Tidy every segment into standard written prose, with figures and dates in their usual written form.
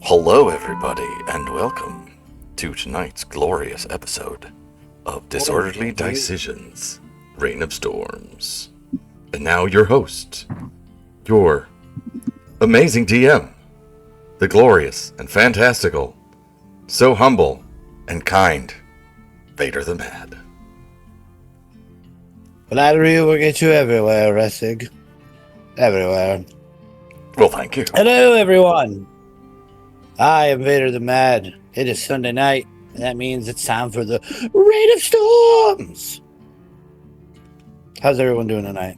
Hello, everybody, and welcome to tonight's glorious episode of Disorderly Decisions, Reign of Storms. And now your host, your amazing DM, the glorious and fantastical, so humble and kind, Vader the Mad. Flattery will get you everywhere, Ressig. Everywhere. Well, thank you. Hello, everyone. I am Vader the Mad. It is Sunday night, and that means it's time for the Reign of Storms. How's everyone doing tonight?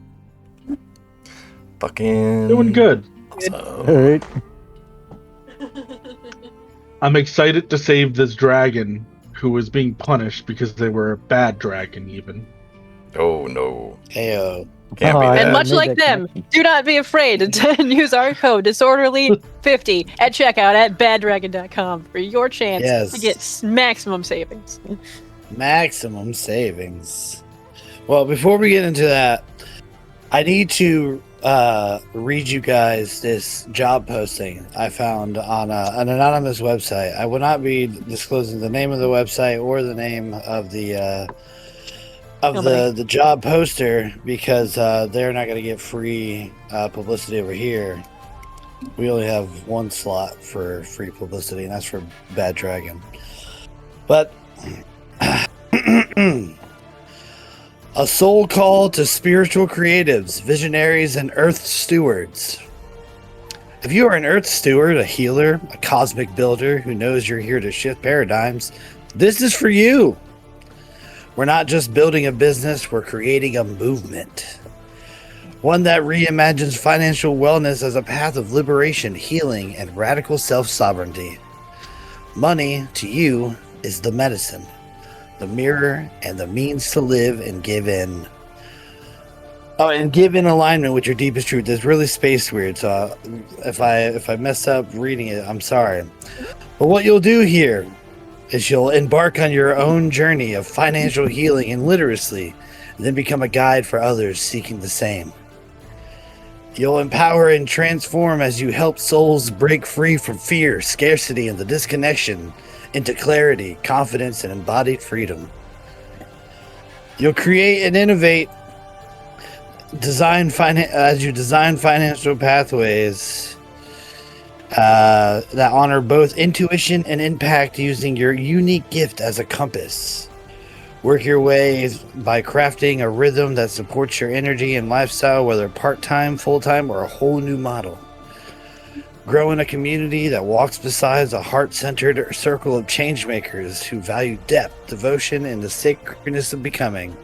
Fucking Doing good. awesome. Alright. I'm excited to save this dragon who was being punished because they were a bad dragon even. Oh, no. Heyo. Can't be Oh, that. And Yeah, much made like that them, connection. do not be afraid to use our code disorderly50 at checkout at baddragon.com for your chance Yes. to get maximum savings. Maximum savings. Well, before we get into that, I need to read you guys this job posting I found on an anonymous website. I will not be disclosing the name of the website or the name of the the job poster because they're not going to get free publicity over here. We only have one slot for free publicity, and that's for Bad Dragon. But a soul call to spiritual creatives, visionaries, and earth stewards. If you are an earth steward, a healer, a cosmic builder who knows you're here to shift paradigms, this is for you. We're not just building a business, we're creating a movement. One that reimagines financial wellness as a path of liberation, healing, and radical self-sovereignty. Money, to you, is the medicine, the mirror, and the means to live and give in. Oh, and give in alignment with your deepest truth. It's really space weird, so if I mess up reading it, I'm sorry. But what you'll do here is you'll embark on your own journey of financial healing and literacy, and then become a guide for others seeking the same. You'll empower and transform as you help souls break free from fear, scarcity, and the disconnection into clarity, confidence, and embodied freedom. You'll create and innovate, as you design financial pathways that honor both intuition and impact using your unique gift as a compass. Work your way by crafting a rhythm that supports your energy and lifestyle, whether part-time, full-time, or a whole new model. Grow in a community that walks beside a heart-centered circle of changemakers who value depth, devotion, and the sacredness of becoming.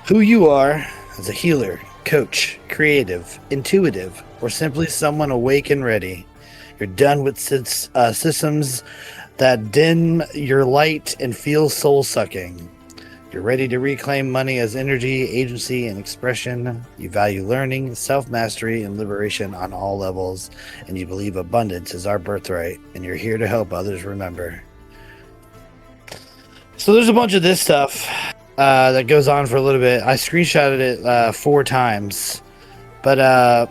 Who you are as a healer, coach, creative, intuitive, or simply someone awake and ready. You're done with systems that dim your light and feel soul-sucking. You're ready to reclaim money as energy, agency, and expression. You value learning, self-mastery, and liberation on all levels, and you believe abundance is our birthright, and you're here to help others remember. So there's a bunch of this stuff that goes on for a little bit. I screenshotted it 4 times, but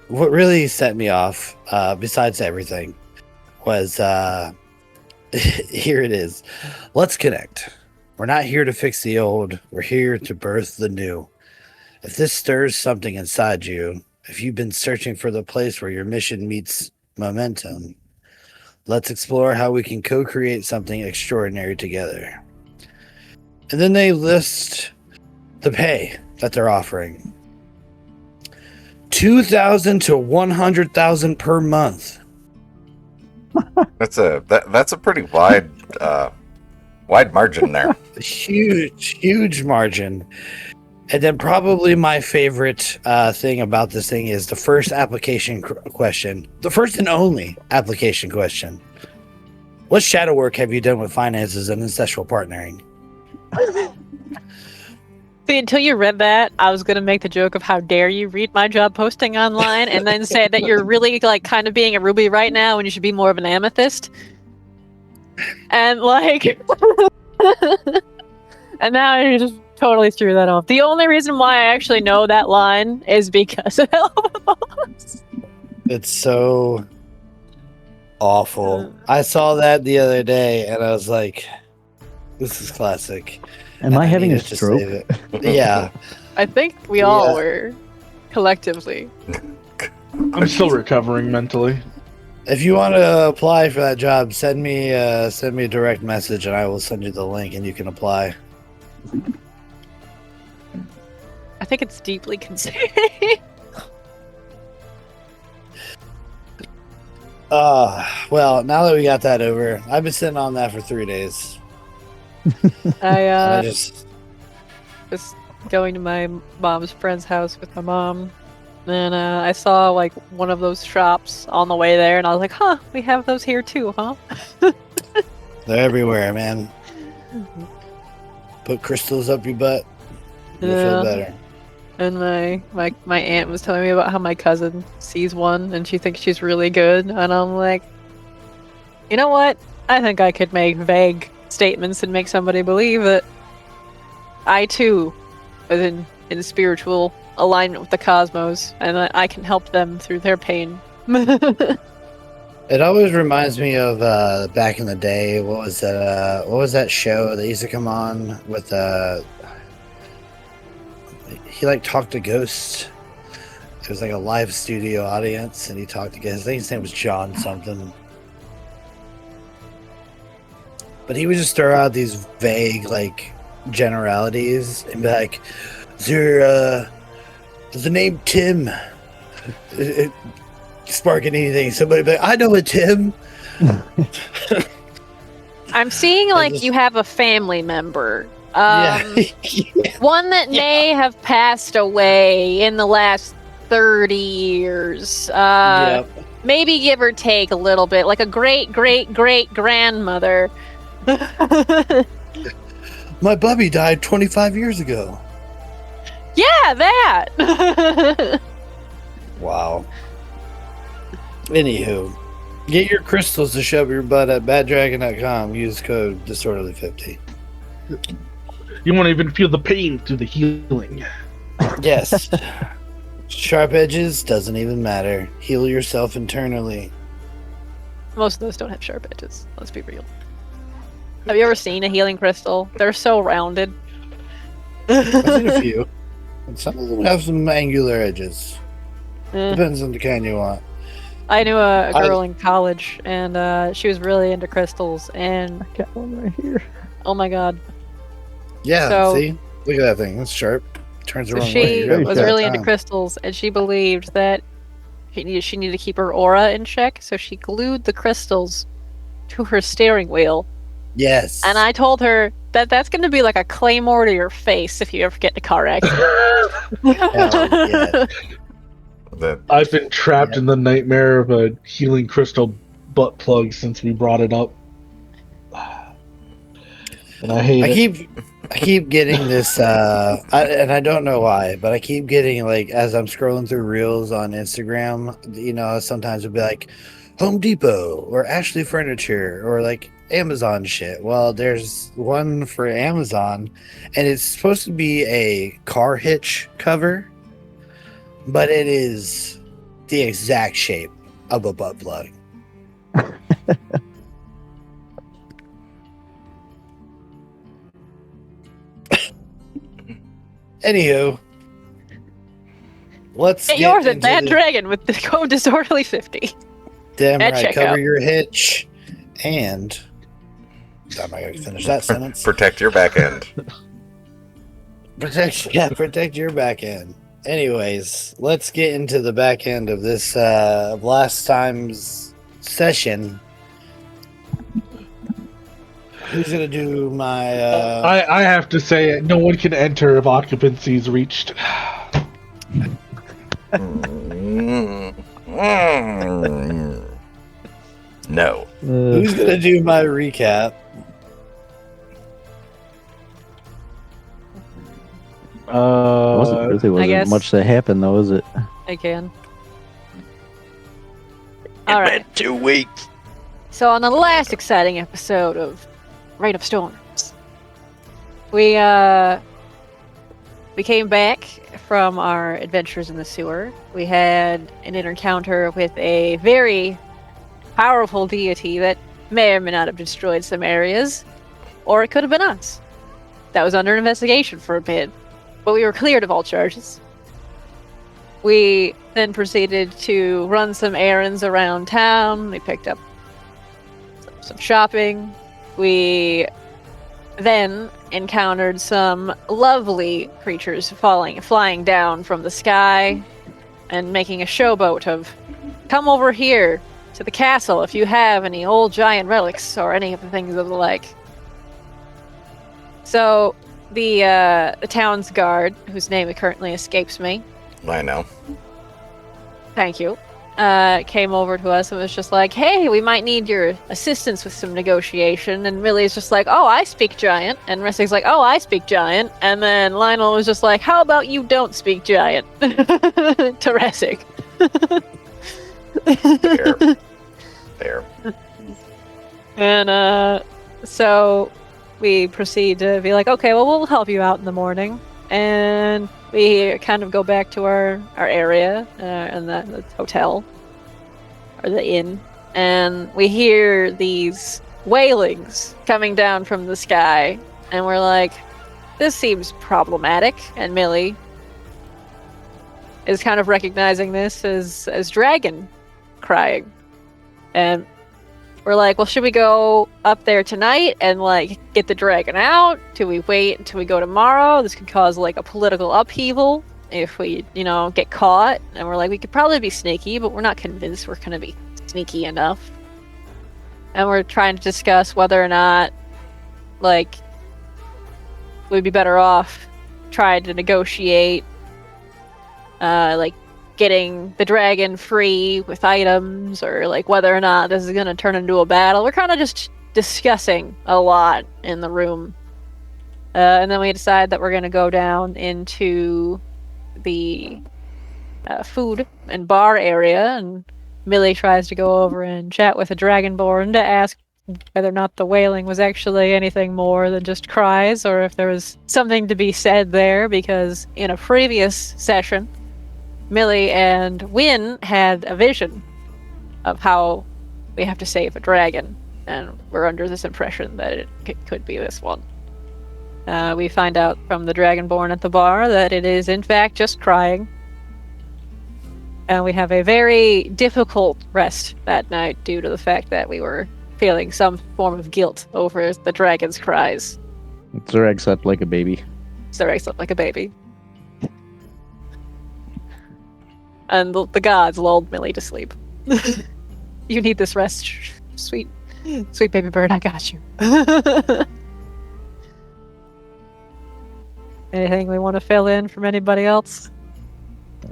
what really set me off, besides everything, was here it is. Let's connect. We're not here to fix the old. We're here to birth the new. If this stirs something inside you, if you've been searching for the place where your mission meets momentum, let's explore how we can co-create something extraordinary together. And then they list the pay that they're offering. $2,000 to $100,000 per month. That's a pretty wide margin there. Huge margin. And then probably my favorite thing about this thing is the first application question. The first and only application question. What shadow work have you done with finances and ancestral partnering? See, until you read that, I was going to make the joke of how dare you read my job posting online and then say that you're really like kind of being a ruby right now and you should be more of an amethyst. And like, and now you just totally threw that off. The only reason why I actually know that line is because of Elbows. It's so awful. I saw that the other day, and I was like, "This is classic." Am And I having a needed to stroke? save it. Yeah. I think we all were, collectively. I'm still recovering mentally. If you want to apply for that job, send me a direct message, and I will send you the link, and you can apply. I think it's deeply concerning. Well, now that we got that over, I've been sitting on that for 3 days. I I just was going to my mom's friend's house with my mom, and I saw like one of those shops on the way there, and I was like, "Huh, we have those here too, huh?" they're everywhere, man. Put crystals up your butt. You'll feel better. And my aunt was telling me about how my cousin sees one and she thinks she's really good, and I'm like, you know what? I think I could make vague statements and make somebody believe that I too was in spiritual alignment with the cosmos, and that I can help them through their pain. It always reminds me of back in the day. What was that? What was that show that used to come on with? He like talked to ghosts. It was like a live studio audience, and he talked to ghosts. I think his name was John something. But he would just throw out these vague like generalities and be like, "Is there the name Tim sparking anything?" Somebody be like, "I know a Tim." I'm seeing like you have a family member. Yeah. One that may have passed away in the last 30 years. Yep. Maybe give or take a little bit, like a great grandmother. My bubby died 25 years ago. Yeah, that. Wow. Anywho, get your crystals to shove your butt at baddragon.com. Use code disorderly50. You won't even feel the pain through the healing. Yes. Sharp edges doesn't even matter. Heal yourself internally. Most of those don't have sharp edges. Let's be real. Have you ever seen a healing crystal? They're so rounded. I've seen a few. And some of them have some angular edges. Depends on the kind you want. I knew a girl in college, and she was really into crystals, and I got one right here. oh my god. Yeah, So- see? Look at that thing. It's sharp. Turns the So wrong way. she You're was right. really into crystals, and she believed that she needed to keep her aura in check, so she glued the crystals to her steering wheel. Yes. And I told her that that's going to be like a claymore to your face if you ever get in a car accident. yeah. That I've been trapped in the nightmare of a healing crystal butt plug since we brought it up. And I hate it. I keep getting this, and I don't know why, but I keep getting like as I'm scrolling through reels on Instagram, you know, sometimes it'll be like Home Depot or Ashley Furniture or like Amazon shit. Well, there's one for Amazon, and it's supposed to be a car hitch cover, but it is the exact shape of a butt plug. Anywho, let's Get get yours at into Bad the- Dragon with the code disorderly50. Damn at right, cover checkout. your hitch, and I'm not gonna finish that sentence. protect your back end. Protect your back end. Anyways, let's get into the back end of this last time's session. Who's gonna do my? I have to say, no one can enter if occupancy is reached. No. Who's gonna do my recap? Wasn't guess- much that happened though, is it? I can. All right. 2 weeks. So on the last exciting episode of Reign of Storms, we came back from our adventures in the sewer, we had an encounter with a very powerful deity that may or may not have destroyed some areas, or it could have been us. That was under investigation for a bit, but we were cleared of all charges. We then proceeded to run some errands around town. We picked up some shopping. We then encountered some lovely creatures flying down from the sky and making a showboat of, come over here to the castle if you have any old giant relics or any of the things of the like. So the town's guard, whose name currently escapes me, I know. thank you, came over to us and was just like, hey, we might need your assistance with some negotiation. And Millie's just like, oh, I speak giant. And Ressig's like, oh, I speak giant. And then Lionel was just like, how about you don't speak giant? To Ressig. Fair. And so we proceed to be like, okay, well, we'll help you out in the morning. And we kind of go back to our area and the hotel or the inn, and we hear these wailings coming down from the sky, and we're like, this seems problematic. And Millie is kind of recognizing this as dragon crying, and we're like, well, should we go up there tonight and like get the dragon out? Do we wait until we go tomorrow? This could cause like a political upheaval if we, get caught. And we're like, we could probably be sneaky, but we're not convinced we're going to be sneaky enough. And we're trying to discuss whether or not like we'd be better off trying to negotiate like getting the dragon free with items, or like whether or not this is going to turn into a battle. We're kind of just discussing a lot in the room. And then we decide that we're going to go down into the food and bar area, and Millie tries to go over and chat with a dragonborn to ask whether or not the wailing was actually anything more than just cries, or if there was something to be said there, because in a previous session, Millie and Wynn had a vision of how we have to save a dragon, and we're under this impression that it could be this one. We find out from the Dragonborn at the bar that it is in fact just crying. And we have a very difficult rest that night due to the fact that we were feeling some form of guilt over the dragon's cries. Zureg slept like a baby. Zureg slept like a baby. And the gods lulled Millie to sleep. You need this rest, sweet baby bird. I got you. Anything we want to fill in from anybody else?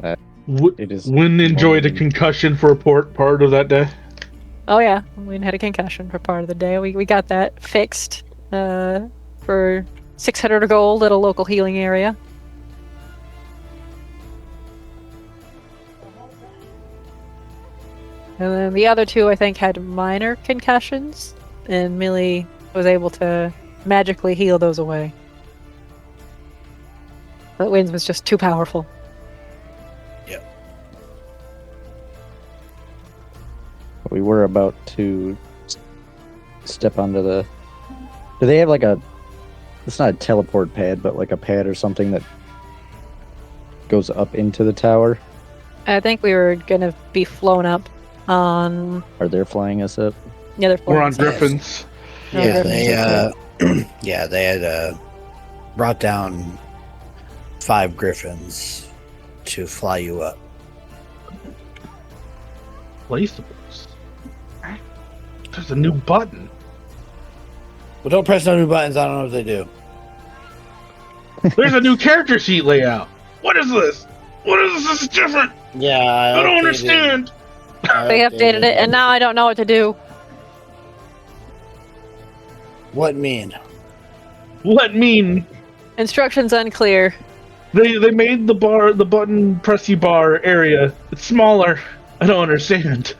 It is. Wynn enjoyed a concussion for a part of that day. Oh yeah, we had a concussion for part of the day. We got that fixed for 600 gold at a local healing area. And then the other two, I think, had minor concussions, and Millie was able to magically heal those away. But Wynn's was just too powerful. Yep. We were about to step onto the... Do they have like a... It's not a teleport pad, but like a pad or something that goes up into the tower? I think we were going to be flown up on... Are they flying us up? Yeah, they're We're on flying. Griffins. No, Yeah, Griffins. they had brought down 5 griffins to fly you up. Placeables. There's a new button. Well, don't press no new buttons. I don't know what they do. There's a new character sheet layout. What is this? What is this? This is different. Yeah, I don't understand. They updated it, and now I don't know what to do. What mean? What mean? Instructions unclear. They made the button pressy bar area. It's smaller. I don't understand.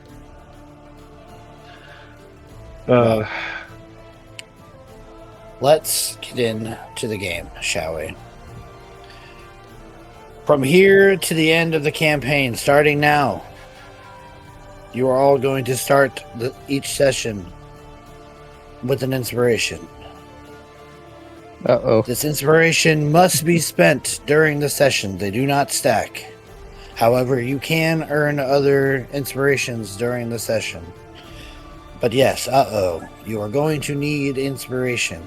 Let's get into the game, shall we? From here to the end of the campaign, starting now, you are all going to start each session with an inspiration. Uh-oh. This inspiration must be spent during the session. They do not stack. However, you can earn other inspirations during the session. But yes, you are going to need inspiration.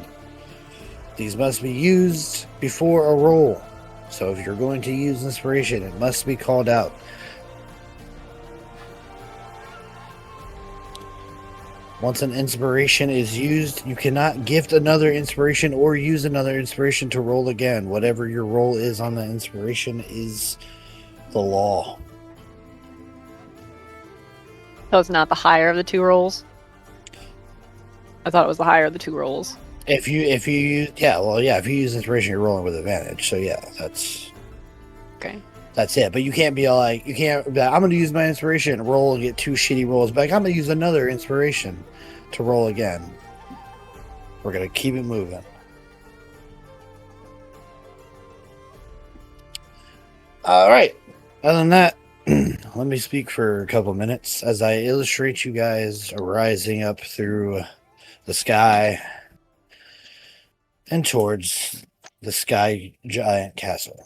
These must be used before a roll. So if you're going to use inspiration, it must be called out. Once an inspiration is used, you cannot gift another inspiration or use another inspiration to roll again. Whatever your roll is on the inspiration is the law. So it's not the higher of the two rolls? I thought it was the higher of the two rolls. If you use if you use inspiration, you're rolling with advantage. So yeah, that's Okay. That's it. But you can't be like, I'm going to use my inspiration, roll and get two shitty rolls. But I'm going to use another inspiration to roll again. We're going to keep it moving. All right. Other than that, let me speak for a couple minutes as I illustrate you guys rising up through the sky and towards the sky giant castle.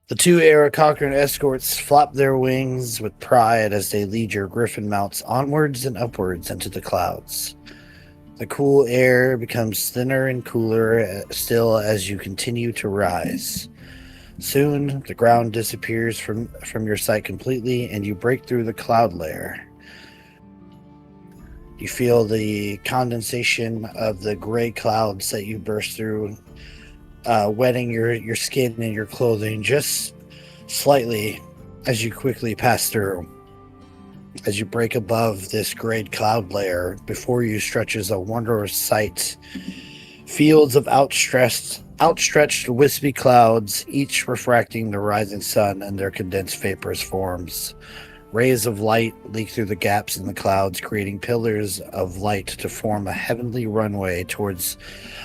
The two Aarakocra escorts flop their wings with pride as they lead your griffin mounts onwards and upwards into the clouds. The cool air becomes thinner and cooler still as you continue to rise. Soon, the ground disappears from your sight completely, and you break through the cloud layer. You feel the condensation of the gray clouds that you burst through, wetting your skin and your clothing just slightly as you quickly pass through. As you break above this gray cloud layer, before you stretches a wondrous sight. Fields of outstretched wispy clouds, each refracting the rising sun and their condensed vapors forms. Rays of light leak through the gaps in the clouds, creating pillars of light to form a heavenly runway towards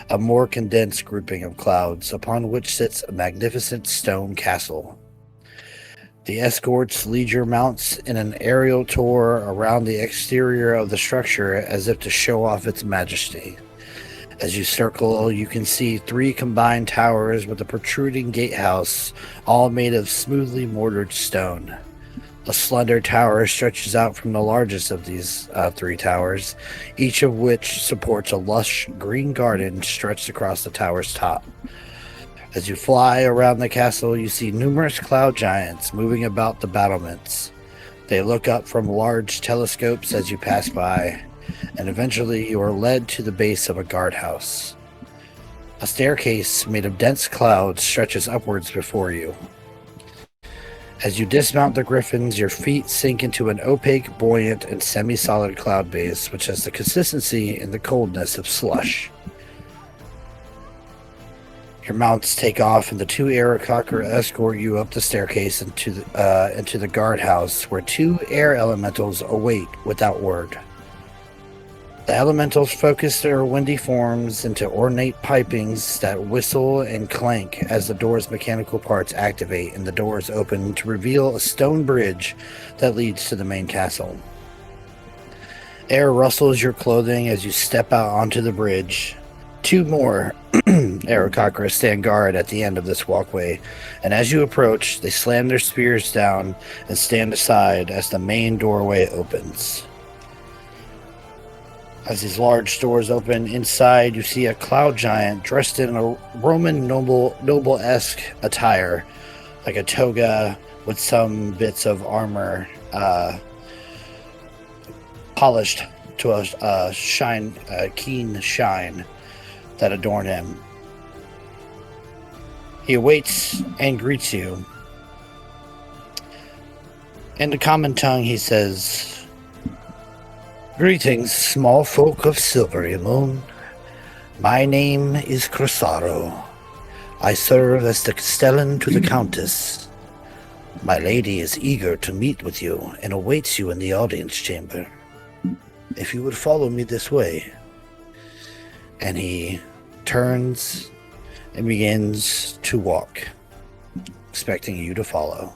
a more condensed grouping of clouds, upon which sits a magnificent stone castle. The escorts lead your mounts in an aerial tour around the exterior of the structure as if to show off its majesty. As you circle, you can see 3 combined towers with a protruding gatehouse, all made of smoothly mortared stone. A slender tower stretches out from the largest of these 3 towers, each of which supports a lush green garden stretched across the tower's top. As you fly around the castle, you see numerous cloud giants moving about the battlements. They look up from large telescopes as you pass by, and eventually you are led to the base of a guardhouse. A staircase made of dense clouds stretches upwards before you. As you dismount the griffins, your feet sink into an opaque, buoyant, and semi-solid cloud base, which has the consistency and the coldness of slush. Your mounts take off, and the 2 Aarakocra escort you up the staircase into the guardhouse, where 2 air elementals await without word. The elementals focus their windy forms into ornate pipings that whistle and clank as the door's mechanical parts activate and the doors open to reveal a stone bridge that leads to the main castle. Air rustles your clothing as you step out onto the bridge. 2 more Aarakocra stand guard at the end of this walkway, and as you approach, they slam their spears down and stand aside as the main doorway opens. As these large doors open, inside you see a cloud giant dressed in a Roman noble-esque attire, like a toga with some bits of armor polished to a keen shine that adorn him. He awaits and greets you. In the common tongue, he says, "Greetings, small folk of Silvery Moon. My name is Crosaro. I serve as the castellan to the Countess. My lady is eager to meet with you and awaits you in the audience chamber. If you would follow me this way." And he turns and begins to walk. expecting you to follow.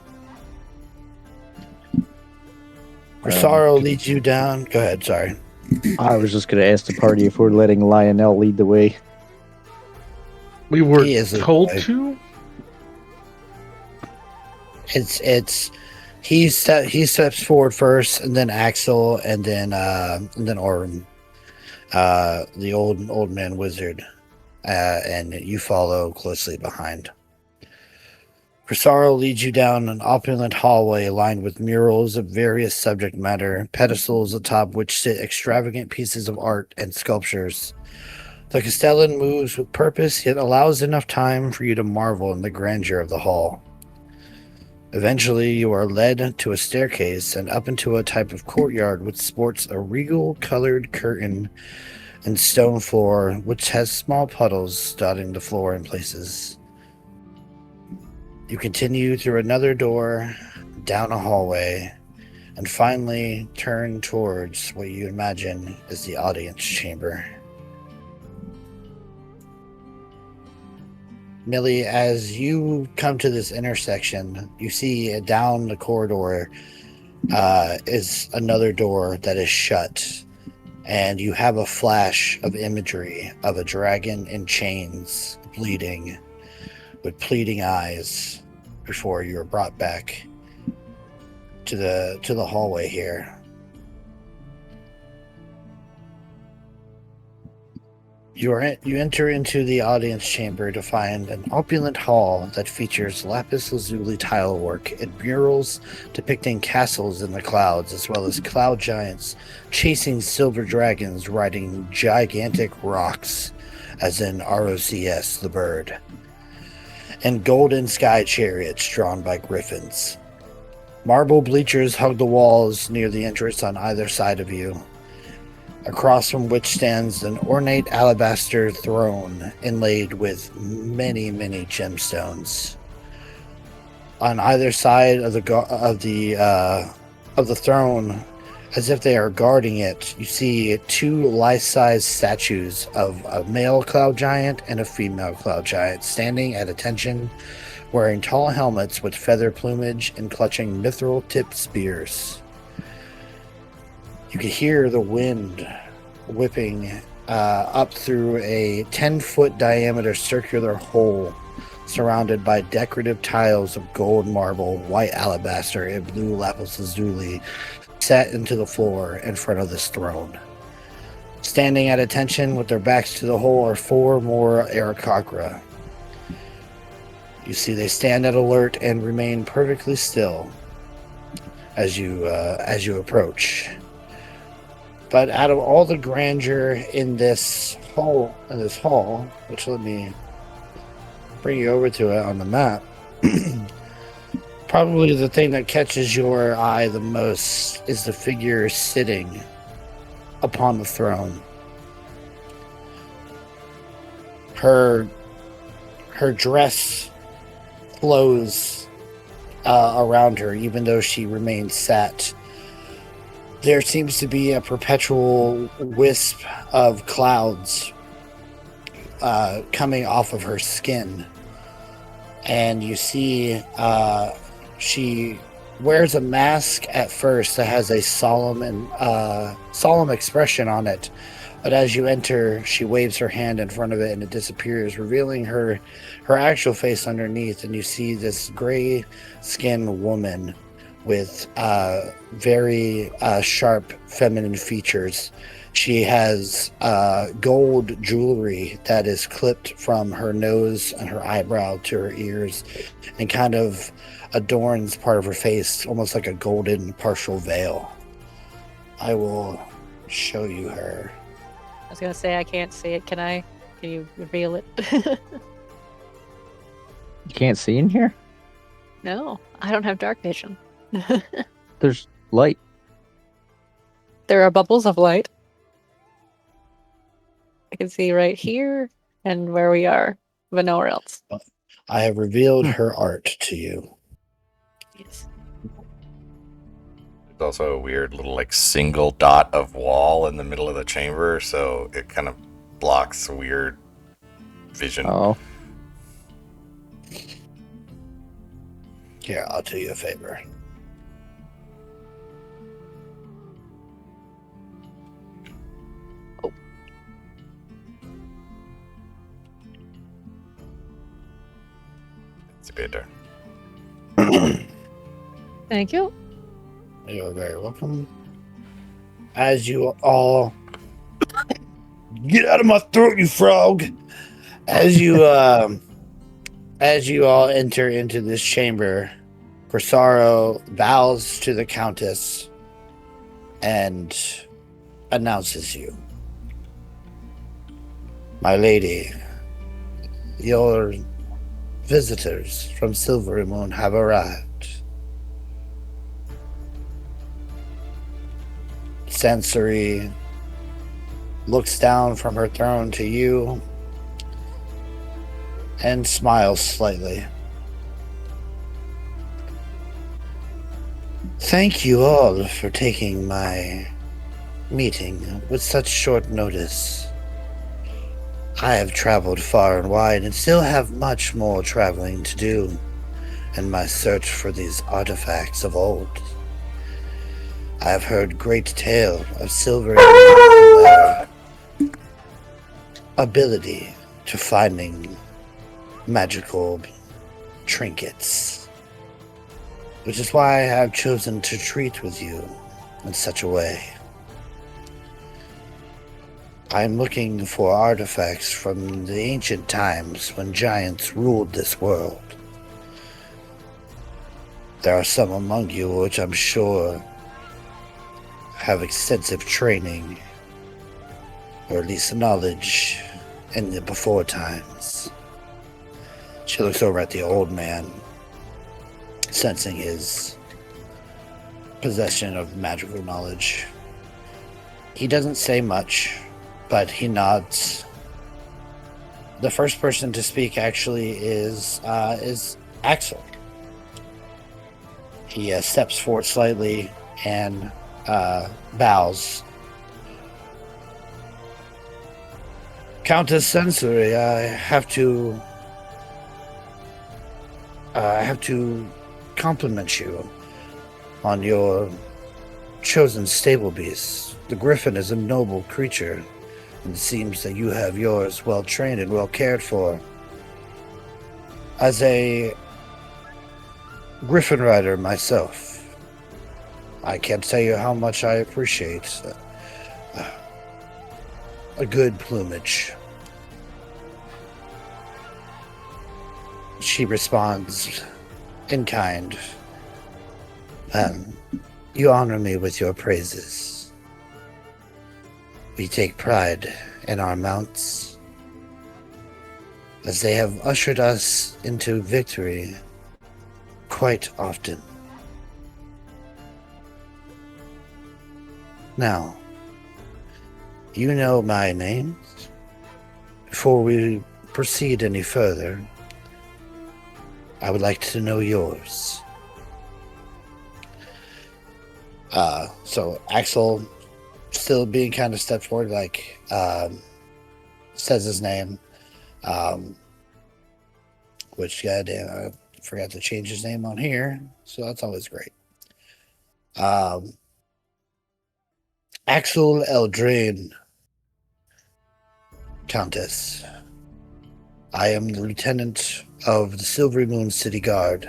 Rosaro leads you down. Go ahead, sorry. I was just going to ask the party if we're letting Lionel lead the way. We were He is told leading to? He steps forward first, and then Axel, and then Orm, the old man wizard, and you follow closely behind. Rosaro leads you down an opulent hallway lined with murals of various subject matter, pedestals atop which sit extravagant pieces of art and sculptures. The Castellan moves with purpose, yet allows enough time for you to marvel in the grandeur of the hall. Eventually, you are led to a staircase and up into a type of courtyard which sports a regal-colored curtain and stone floor, which has small puddles dotting the floor in places. You continue through another door, down a hallway, and finally turn towards what you imagine is the audience chamber. Millie, as you come to this intersection, you see down the corridor is another door that is shut, and you have a flash of imagery of a dragon in chains, bleeding, with pleading eyes, before you are brought back to the hallway here. You enter into the audience chamber to find an opulent hall that features lapis lazuli tile work and murals depicting castles in the clouds, as well as cloud giants chasing silver dragons riding gigantic rocks, as in ROCS the bird, and golden sky chariots drawn by griffins. Marble bleachers hug the walls near the entrance on either side of you, across from which stands an ornate alabaster throne inlaid with many, many gemstones. On either side of the throne, as if they are guarding it, you see two life-size statues of a male cloud giant and a female cloud giant standing at attention, wearing tall helmets with feather plumage and clutching mithril-tipped spears. You can hear the wind whipping up through a 10-foot diameter circular hole surrounded by decorative tiles of gold marble, white alabaster, and blue lapis lazuli set into the floor in front of this throne. Standing at attention with their backs to the hole are four more Aarakocra. You see they stand at alert and remain perfectly still as you approach. But out of all the grandeur in this hall, which let me bring you over to it on the map, probably the thing that catches your eye the most is the figure sitting upon the throne. Her dress flows around her, even though she remains sat. There seems to be a perpetual wisp of clouds coming off of her skin. And you see she wears a mask at first that has a solemn expression on it. But as you enter, she waves her hand in front of it and it disappears, revealing her actual face underneath. And you see this gray-skinned woman with very sharp feminine features. She has gold jewelry that is clipped from her nose and her eyebrow to her ears and kind of adorns part of her face, almost like a golden partial veil. I will show you her. I was gonna say I can't see it. Can you reveal it? You can't see in here? No, I don't have dark vision. There's light. There are bubbles of light. I can see right here and where we are, but nowhere else. I have revealed her art to you. Yes. There's also a weird little like single dot of wall in the middle of the chamber, so it kind of blocks weird vision. Oh. Here, I'll do you a favor. It's a bit Thank you. You're very welcome. As you all get out of my throat, you frog! As you all enter into this chamber, Corsaro bows to the Countess and announces you. My lady, your visitors from Silvery Moon have arrived. Sensory looks down from her throne to you and smiles slightly. Thank you all for taking my meeting with such short notice. I have traveled far and wide and still have much more traveling to do in my search for these artifacts of old. I have heard great tale of Silver and their ability to finding magical trinkets, which is why I have chosen to treat with you in such a way. I am looking for artifacts from the ancient times when giants ruled this world. There are some among you which I'm sure have extensive training, or at least knowledge, in the before times. She looks over at the old man, sensing his possession of magical knowledge. He doesn't say much, but he nods. The first person to speak actually is Axel. He steps forward slightly and bows. Countess Sensory, I have to compliment you on your chosen stable beast. The griffin is a noble creature, and it seems that you have yours well trained and well cared for. As a griffin rider myself, I can't tell you how much I appreciate a good plumage. She responds in kind. You honor me with your praises. We take pride in our mounts, as they have ushered us into victory quite often. Now, you know my name. Before we proceed any further, I would like to know yours. So Axel, still being kind of stepped forward, says his name, which, goddamn, I forgot to change his name on here, so that's always great. Axel Eldraine, Countess. I am the lieutenant of the Silvery Moon City Guard.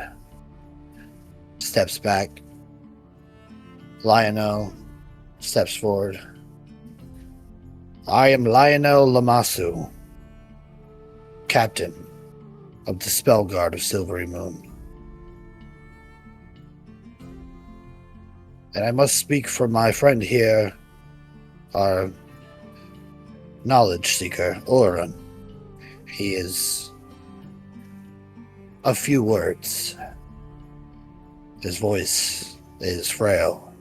Steps back. Lionel steps forward. I am Lionel Lamasu, captain of the Spell Guard of Silvery Moon. And I must speak for my friend here, our knowledge seeker, Oren. He is a few words. His voice is frail,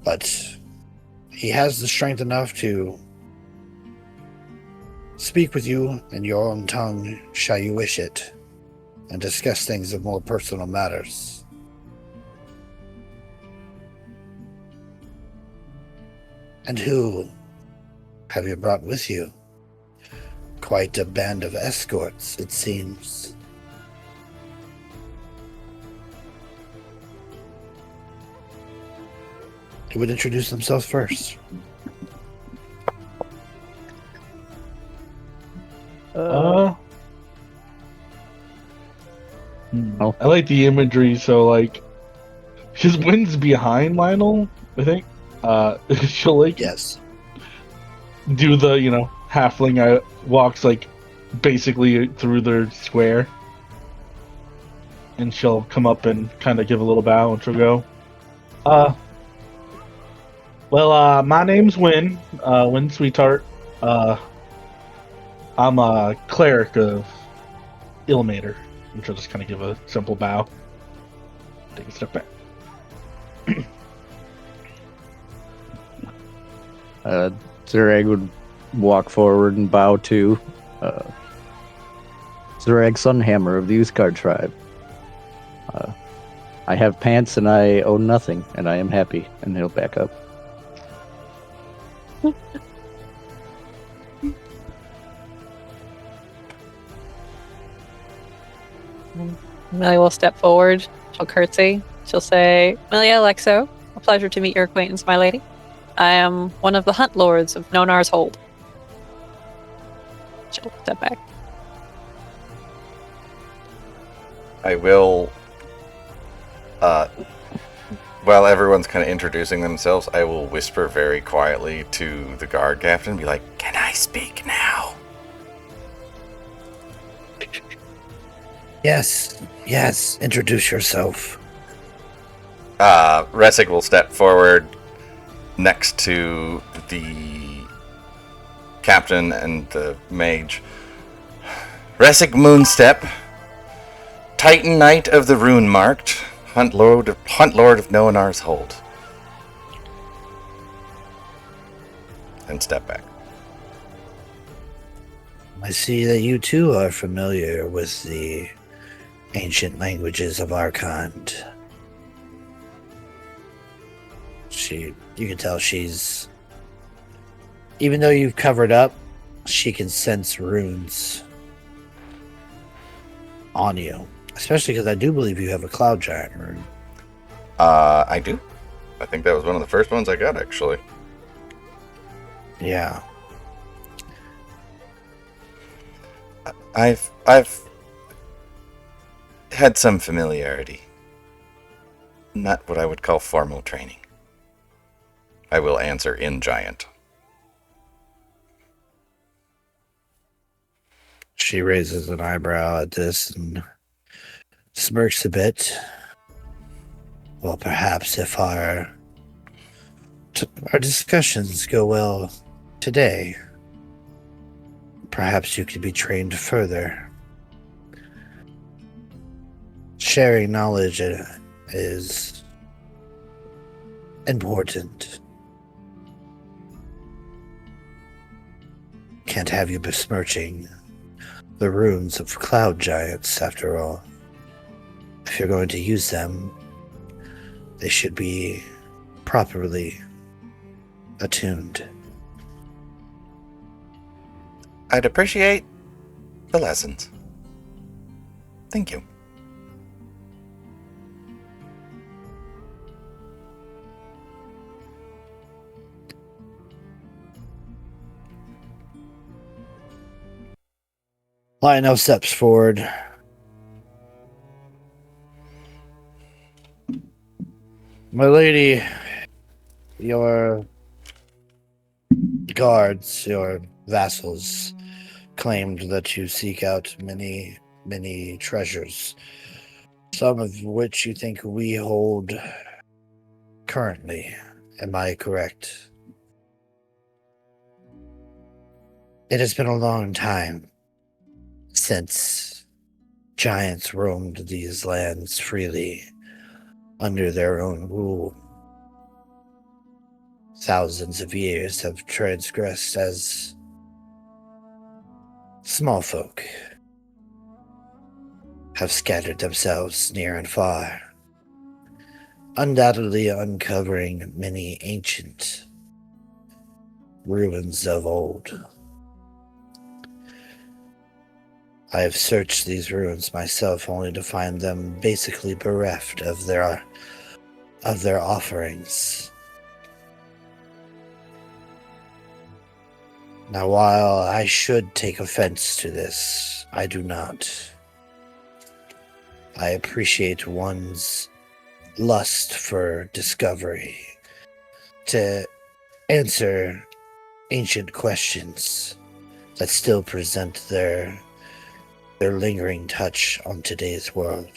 but he has the strength enough to speak with you in your own tongue, shall you wish it, and discuss things of more personal matters. And who have you brought with you? Quite a band of escorts, it seems. who would introduce themselves first? Oh. I like the imagery, so like his wind's behind Lionel, I think. She'll like Yes. do the, halfling walks like basically through the square. And she'll come up and kind of give a little bow and she'll go, my name's Win, Win Sweetheart. I'm a cleric of Ilmater. And she'll just kind of give a simple bow. Take a step back. Zurag would walk forward and bow to Zurag Sunhammer of the Uskar tribe. I have pants and I own nothing, and I am happy. And he'll back up. Amelia will step forward. She'll curtsy. She'll say, Amelia Alexo, a pleasure to meet your acquaintance, my lady. I am one of the hunt lords of Nonar's Hold. She'll step back. I will, while everyone's kind of introducing themselves, I will whisper very quietly to the guard captain and be like, "Can I speak now?" Yes, introduce yourself. Resic will step forward next to the captain and the mage. Resic Moonstep, Titan Knight of the Rune Marked, Hunt Lord of Noanar's Hold. And step back. I see that you too are familiar with the ancient languages of our kind. You can tell she's, even though you've covered up, she can sense runes on you. Especially because I do believe you have a Cloud Giant rune. I do. I think that was one of the first ones I got, actually. Yeah. I've had some familiarity. Not what I would call formal training. I will answer in Giant. She raises an eyebrow at this and smirks a bit. Well, perhaps if our discussions go well today, perhaps you could be trained further. Sharing knowledge is important. Can't have you besmirching the runes of cloud giants, after all. If you're going to use them, they should be properly attuned. I'd appreciate the lessons. Thank you. Lionel steps forward. My lady, your guards, your vassals, claimed that you seek out many, many treasures, some of which you think we hold currently. Am I correct? It has been a long time since giants roamed these lands freely under their own rule. Thousands of years have transgressed as small folk have scattered themselves near and far, undoubtedly uncovering many ancient ruins of old. I have searched these ruins myself, only to find them basically bereft of their offerings, Now, while I should take offense to this, I do not. I appreciate one's lust for discovery, to answer ancient questions that still present their lingering touch on today's world.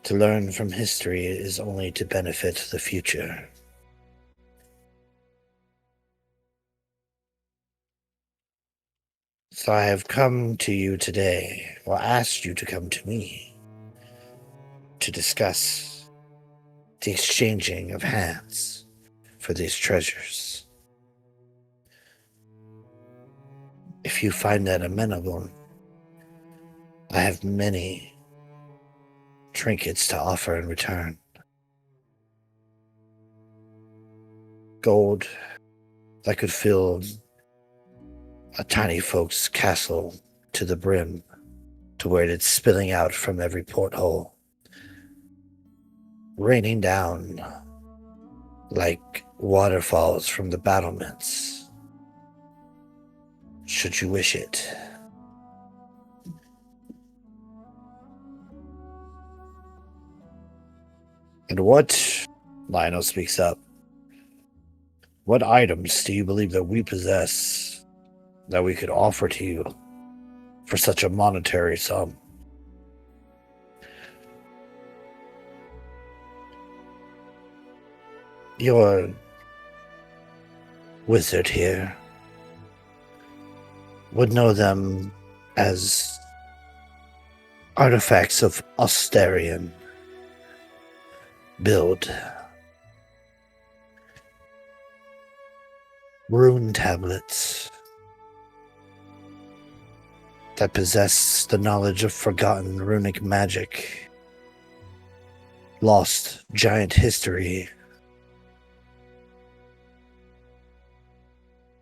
To learn from history is only to benefit the future. So I have come to you today, or asked you to come to me, to discuss the exchanging of hands for these treasures. If you find that amenable, I have many trinkets to offer in return. Gold that could fill a tiny folk's castle to the brim, to where it's spilling out from every porthole, raining down like waterfalls from the battlements, should you wish it. And what, Lionel speaks up, what items do you believe that we possess that we could offer to you for such a monetary sum? Your wizard here would know them as artifacts of Austerian build. Rune tablets that possess the knowledge of forgotten runic magic, lost giant history,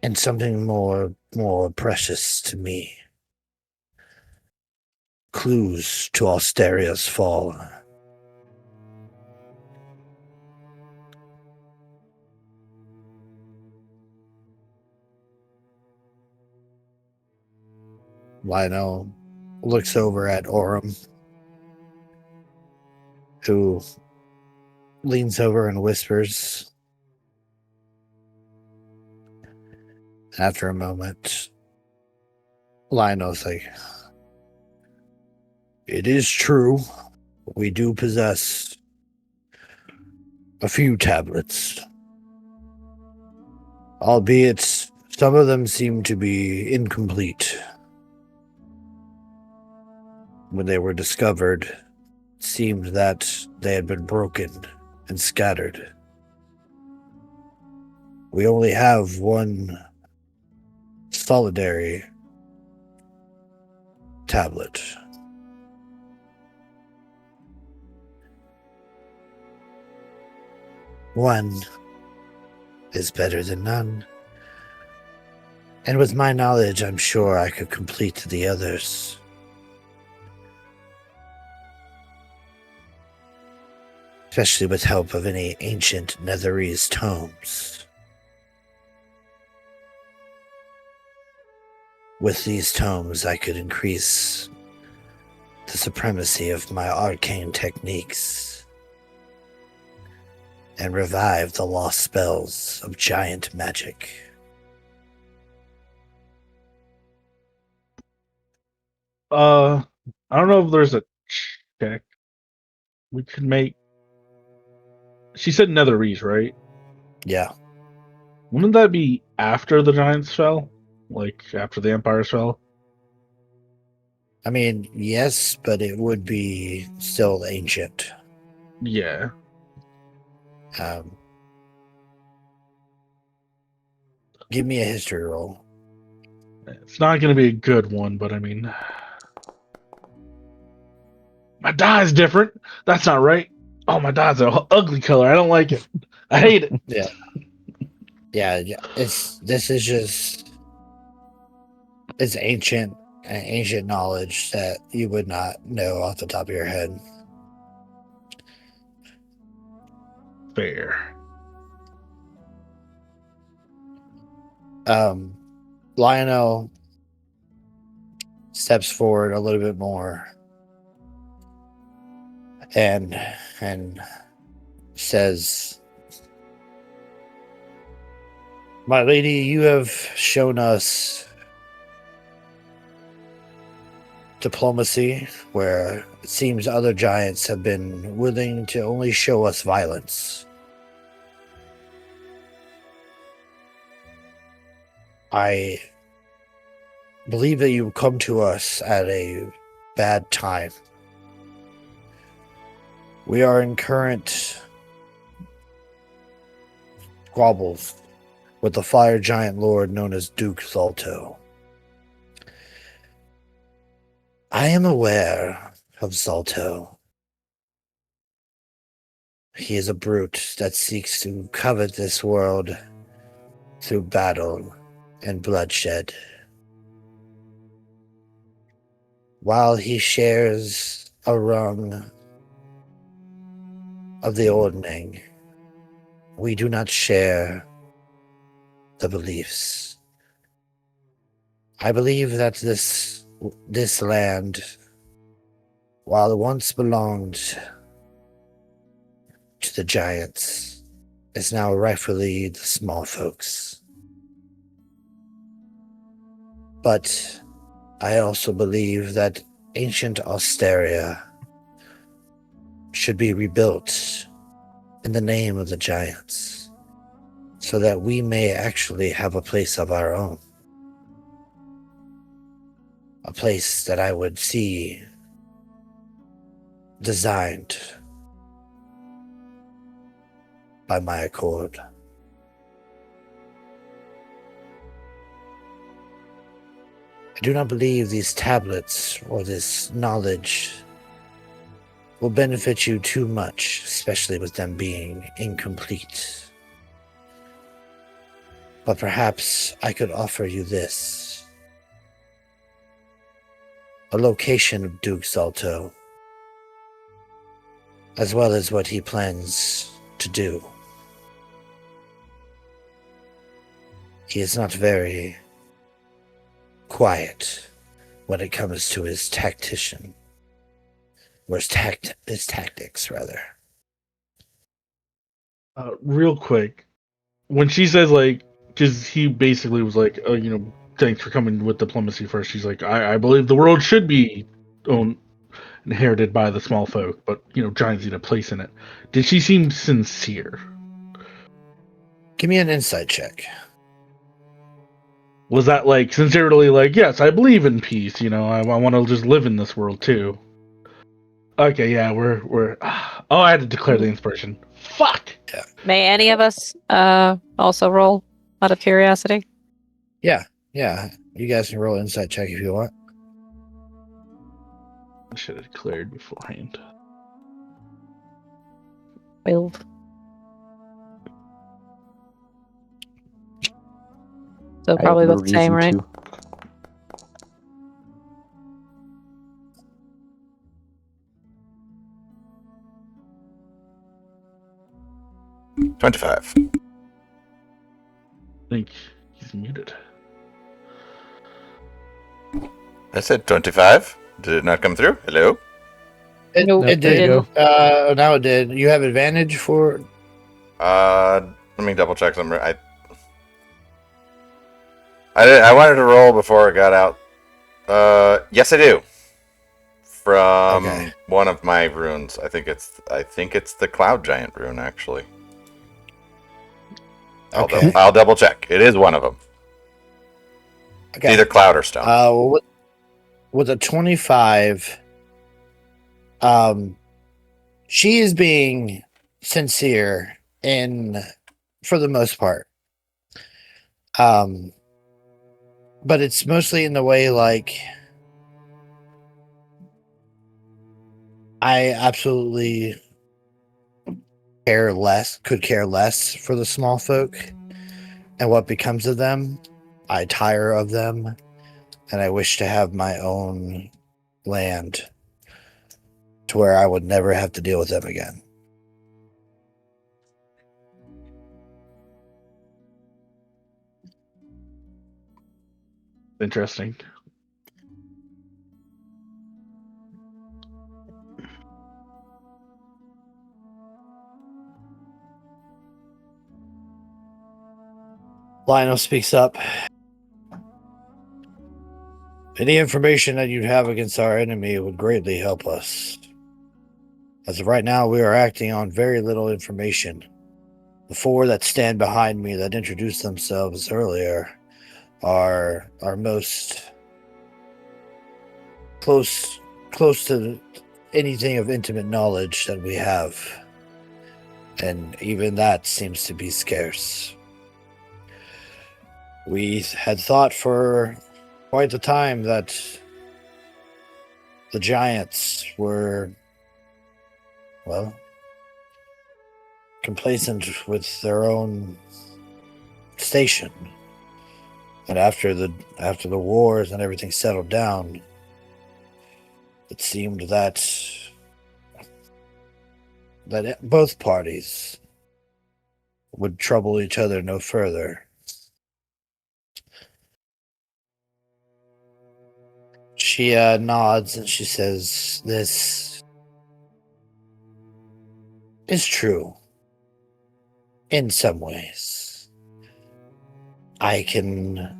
and something more precious to me. Clues to Austeria's fall. Lionel looks over at Orem, who leans over and whispers. After a moment, Lionel's like, it is true. We do possess a few tablets. Albeit, some of them seem to be incomplete. When they were discovered, it seemed that they had been broken and scattered. We only have one solitary tablet. One is better than none. And with my knowledge, I'm sure I could complete the others. Especially with help of any ancient Netherese tomes. With these tomes, I could increase the supremacy of my arcane techniques and revive the lost spells of giant magic. I don't know if there's a check we could make. She said Netherese, right? Yeah. Wouldn't that be after the giants fell? Like, after the empires fell? I mean, yes, but it would be still ancient. Yeah. Give me a history roll. It's not going to be a good one, but I mean... My dye's different. That's not right. Oh, my dye's an ugly color. I don't like it. I hate it. Yeah. Yeah, this is just... It's ancient knowledge that you would not know off the top of your head. Fair. Lionel steps forward a little bit more and says, "My lady, you have shown us diplomacy where it seems other giants have been willing to only show us violence. I believe that you come to us at a bad time. We are in current squabbles with the fire giant lord known as Duke Zalto. I am aware of Zalto. He is a brute that seeks to covet this world through battle and bloodshed. While he shares a rung of the ordning, we do not share the beliefs. I believe that this land, while it once belonged to the giants, is now rightfully the small folks. But I also believe that ancient Austeria should be rebuilt in the name of the giants, so that we may actually have a place of our own. A place that I would see designed by my accord. I do not believe these tablets or this knowledge will benefit you too much, especially with them being incomplete. But perhaps I could offer you this. A location of Duke Zalto, as well as what he plans to do. He is not very quiet when it comes to his tactics, rather. Real quick, when she says like, because he basically was like, oh, thanks for coming with diplomacy first. She's like, I believe the world should be inherited by the small folk, but giants need a place in it. Did she seem sincere? Give me an insight check. Was that like sincerely like, yes, I believe in peace, I want to just live in this world too. Okay, yeah, we're oh, I had to declare the inspiration. Fuck. Yeah. May any of us also roll out of curiosity? Yeah. You guys can roll an insight check if you want. I should have declared beforehand. 12. So probably I have about the same, right? reason to. 25. I think he's muted. I said 25. Did it not come through? Hello? Nope, It there you did. Now it did. You have advantage for... Let me double check something. I wanted to roll before it got out. Yes, I do. From one of my runes. I think it's the Cloud Giant rune, actually. Okay. I'll double check. It is one of them. Okay. It's either Cloud or Stone. With a 25, she is being sincere for the most part. But it's mostly in the way like, I absolutely could care less for the small folk and what becomes of them. I tire of them, and I wish to have my own land to where I would never have to deal with them again. Interesting. Lionel speaks up. Any information that you'd have against our enemy would greatly help us. As of right now, we are acting on very little information. The four that stand behind me that introduced themselves earlier are our most close to anything of intimate knowledge that we have. And even that seems to be scarce. We had thought for quite the time that the giants were, well, complacent with their own station. And after the wars and everything settled down, it seemed that both parties would trouble each other no further. She nods and she says, "This is true. In some ways. I can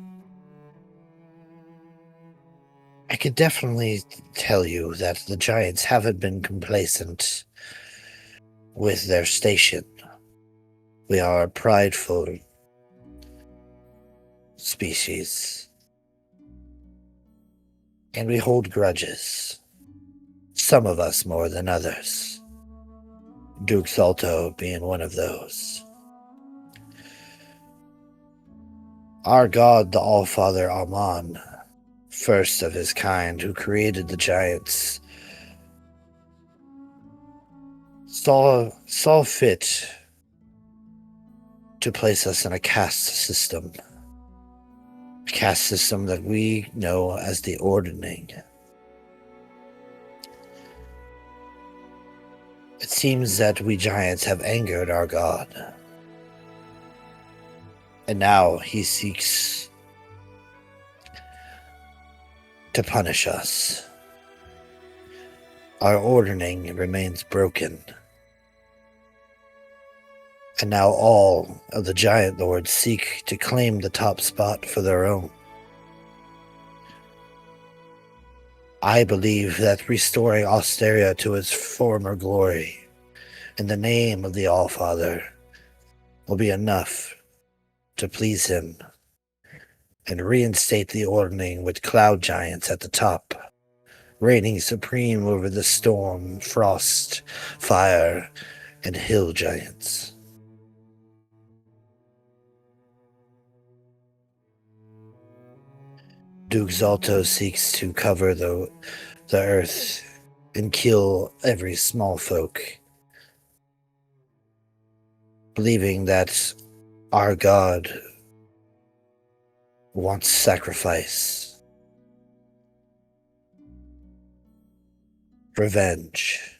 definitely tell you that the giants haven't been complacent with their station. We are a prideful species. And we hold grudges. Some of us more than others. Duke Salto being one of those. Our god, the All-Father Aman, first of his kind, who created the giants, saw fit to place us in a caste system. A caste system that we know as the Ordering. It seems that we giants have angered our god. And now he seeks to punish us. Our ordering remains broken. And now all of the giant lords seek to claim the top spot for their own. I believe that restoring Austeria to its former glory in the name of the All-Father will be enough to please him and reinstate the ordering with cloud giants at the top, reigning supreme over the storm, frost, fire, and hill giants. Duke Zalto seeks to cover the earth and kill every small folk, believing that our god wants sacrifice, revenge.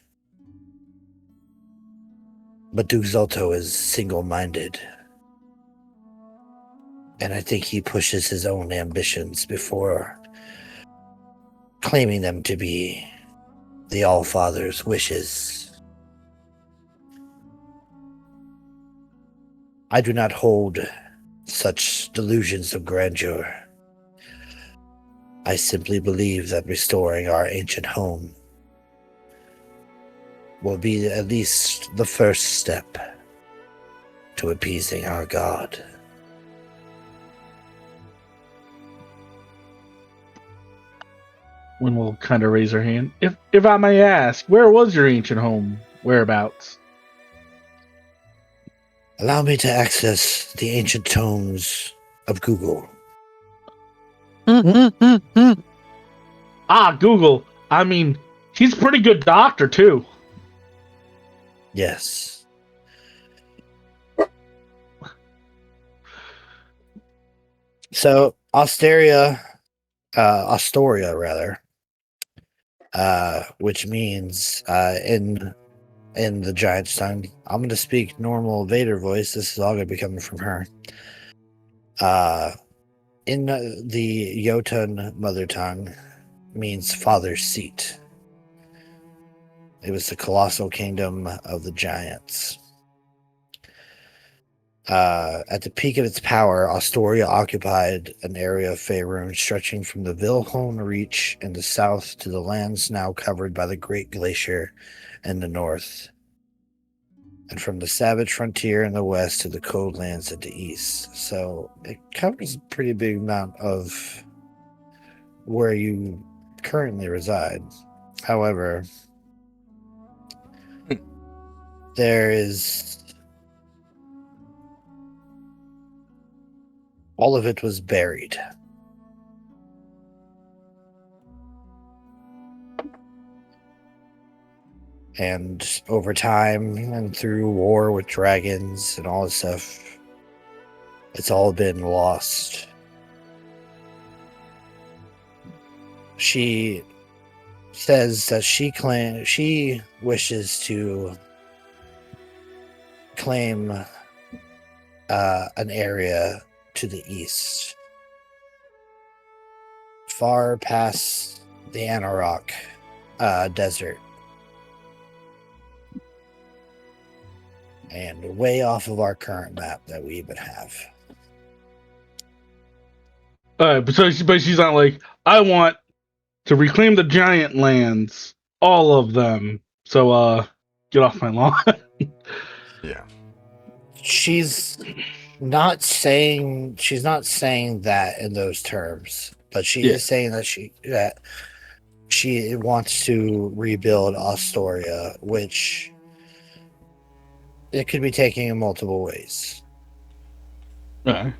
But Duke Zalto is single-minded, and I think he pushes his own ambitions before claiming them to be the All-Father's wishes. I do not hold such delusions of grandeur. I simply believe that restoring our ancient home will be at least the first step to appeasing our god. Wynn will kind of raise her hand. If I may ask, where was your ancient home? Whereabouts? Allow me to access the ancient tomes of Google. Ah, Google. I mean, he's a pretty good doctor, too. Yes. So, Astoria, rather, which means in the giant's tongue. I'm going to speak normal Vader voice. This is all going to be coming from her. in the Jotun mother tongue, means father's seat. It was the colossal kingdom of the giants. At the peak of its power, Astoria occupied an area of Faerun stretching from the Wilhelm Reach in the south to the lands now covered by the Great Glacier in the north, and from the Savage Frontier in the west to the Cold Lands at the east. So it covers a pretty big amount of where you currently reside. However, there is... all of it was buried. And over time and through war with dragons and all this stuff, it's all been lost. She says that she wishes to claim an area to the east, far past the Anarok desert, and way off of our current map that we even have. But she's not like, I want to reclaim the giant lands, all of them. So get off my lawn. Yeah. She's not saying that in those terms, but she is saying that she wants to rebuild Astoria, which it could be taken in multiple ways. Okay.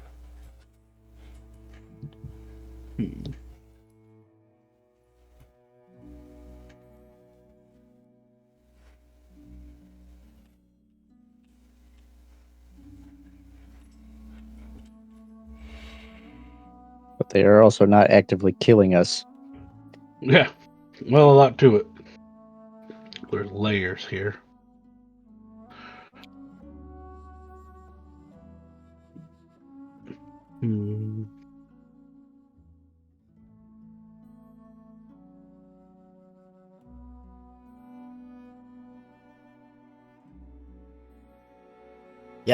But they are also not actively killing us. Yeah. Well, a lot to it. There's layers here. Yeah,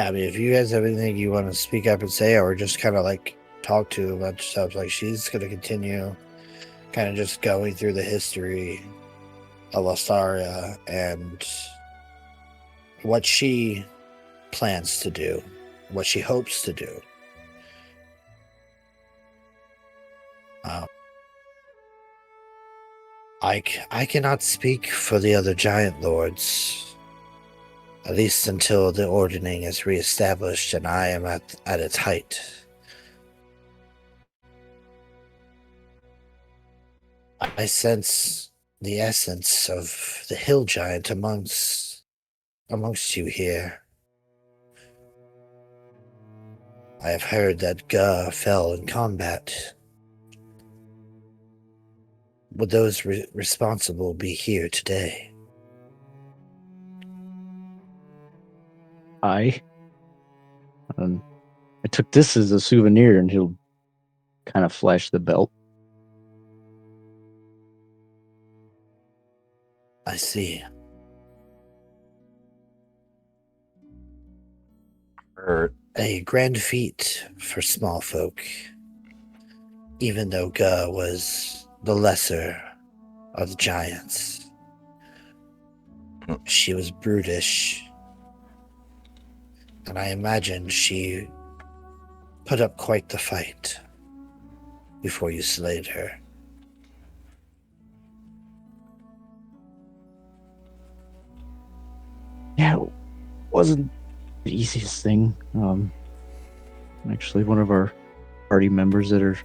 I mean, if you guys have anything you want to speak up and say, or just kind of like talk to about stuff, like she's going to continue kind of just going through the history of Astoria and what she plans to do, what she hopes to do. I cannot speak for the other giant lords, at least until the ordering is reestablished and I am at its height. I sense the essence of the hill giant amongst you here. I have heard that Ga fell in combat. Would those responsible be here today? I took this as a souvenir, and he'll kind of flash the belt. I see. A grand feat for small folk, even though Ga was the lesser of the giants. She was brutish, and I imagine she put up quite the fight before you slayed her. Yeah, it wasn't the easiest thing. Actually, one of our party members that are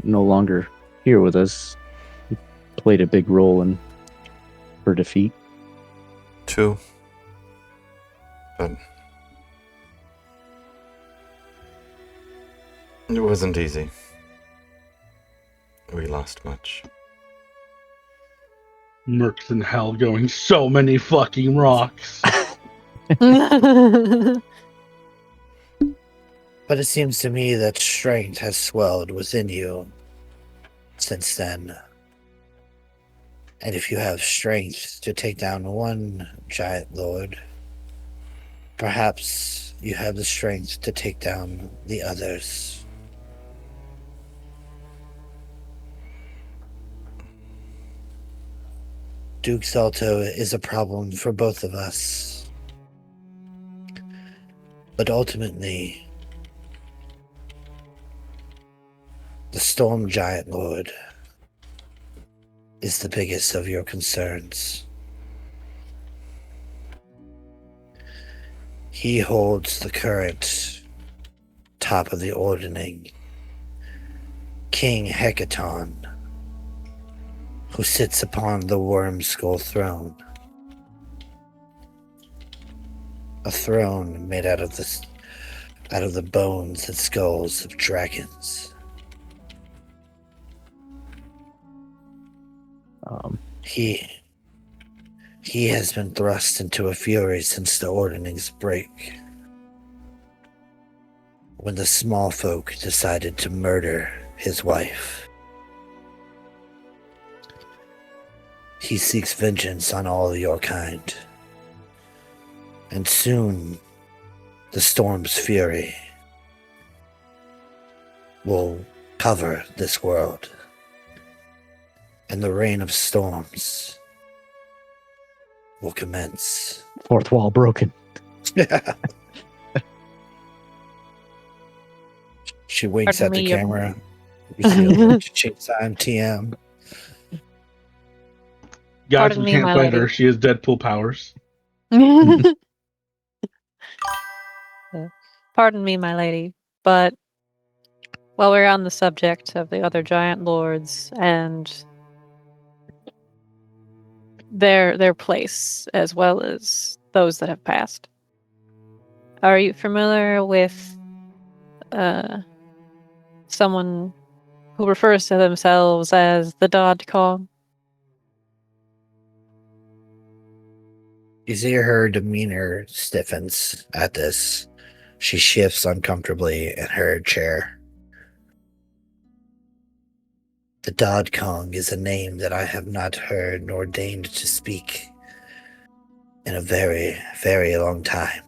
no longer here with us played a big role in her defeat. Two. But it wasn't easy. We lost much. Mercs in hell going so many fucking rocks. But But it seems to me that strength has swelled within you since then. And if you have strength to take down one giant lord, perhaps you have the strength to take down the others. Duke Salto is a problem for both of us. But ultimately, the Storm Giant Lord is the biggest of your concerns. He holds the current top of the ordering, King Hecaton, who sits upon the Worm Skull throne. A throne made out of the bones and skulls of dragons. He has been thrust into a fury since the Ordning's break, when the small folk decided to murder his wife. He seeks vengeance on all your kind, and soon the storm's fury will cover this world, and the reign of storms will commence. Fourth wall broken. She winks Pardon at the me, camera. You see a little chink sign TM. Guys, Pardon we me, can't my fight lady. her. She has Deadpool powers. Pardon me, my lady, but while we're on the subject of the other giant lords and their place, as well as those that have passed, are you familiar with someone who refers to themselves as the Dodcom? You see her demeanor stiffens at this. She shifts uncomfortably in her chair. The Dodd Kong is a name that I have not heard nor deigned to speak in a very, very long time.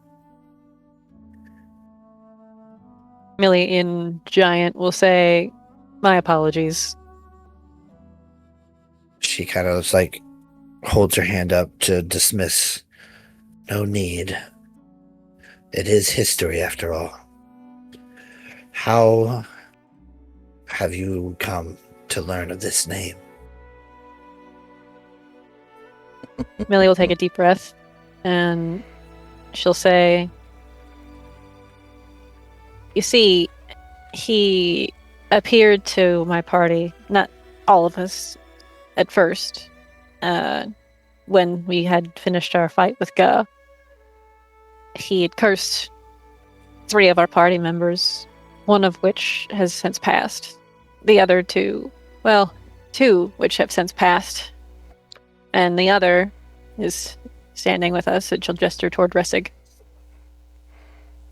Millie in Giant will say, "My apologies." She kind of holds her hand up to dismiss. No need. It is history after all. How have you come to learn of this name? Millie will take a deep breath and she'll say, "You see, he appeared to my party, not all of us, at first, when we had finished our fight with Ga. He had cursed 3 of our party members, one of which has since passed. The other 2, well, 2 which have since passed, and the other is standing with us," and she'll gesture toward Ressig.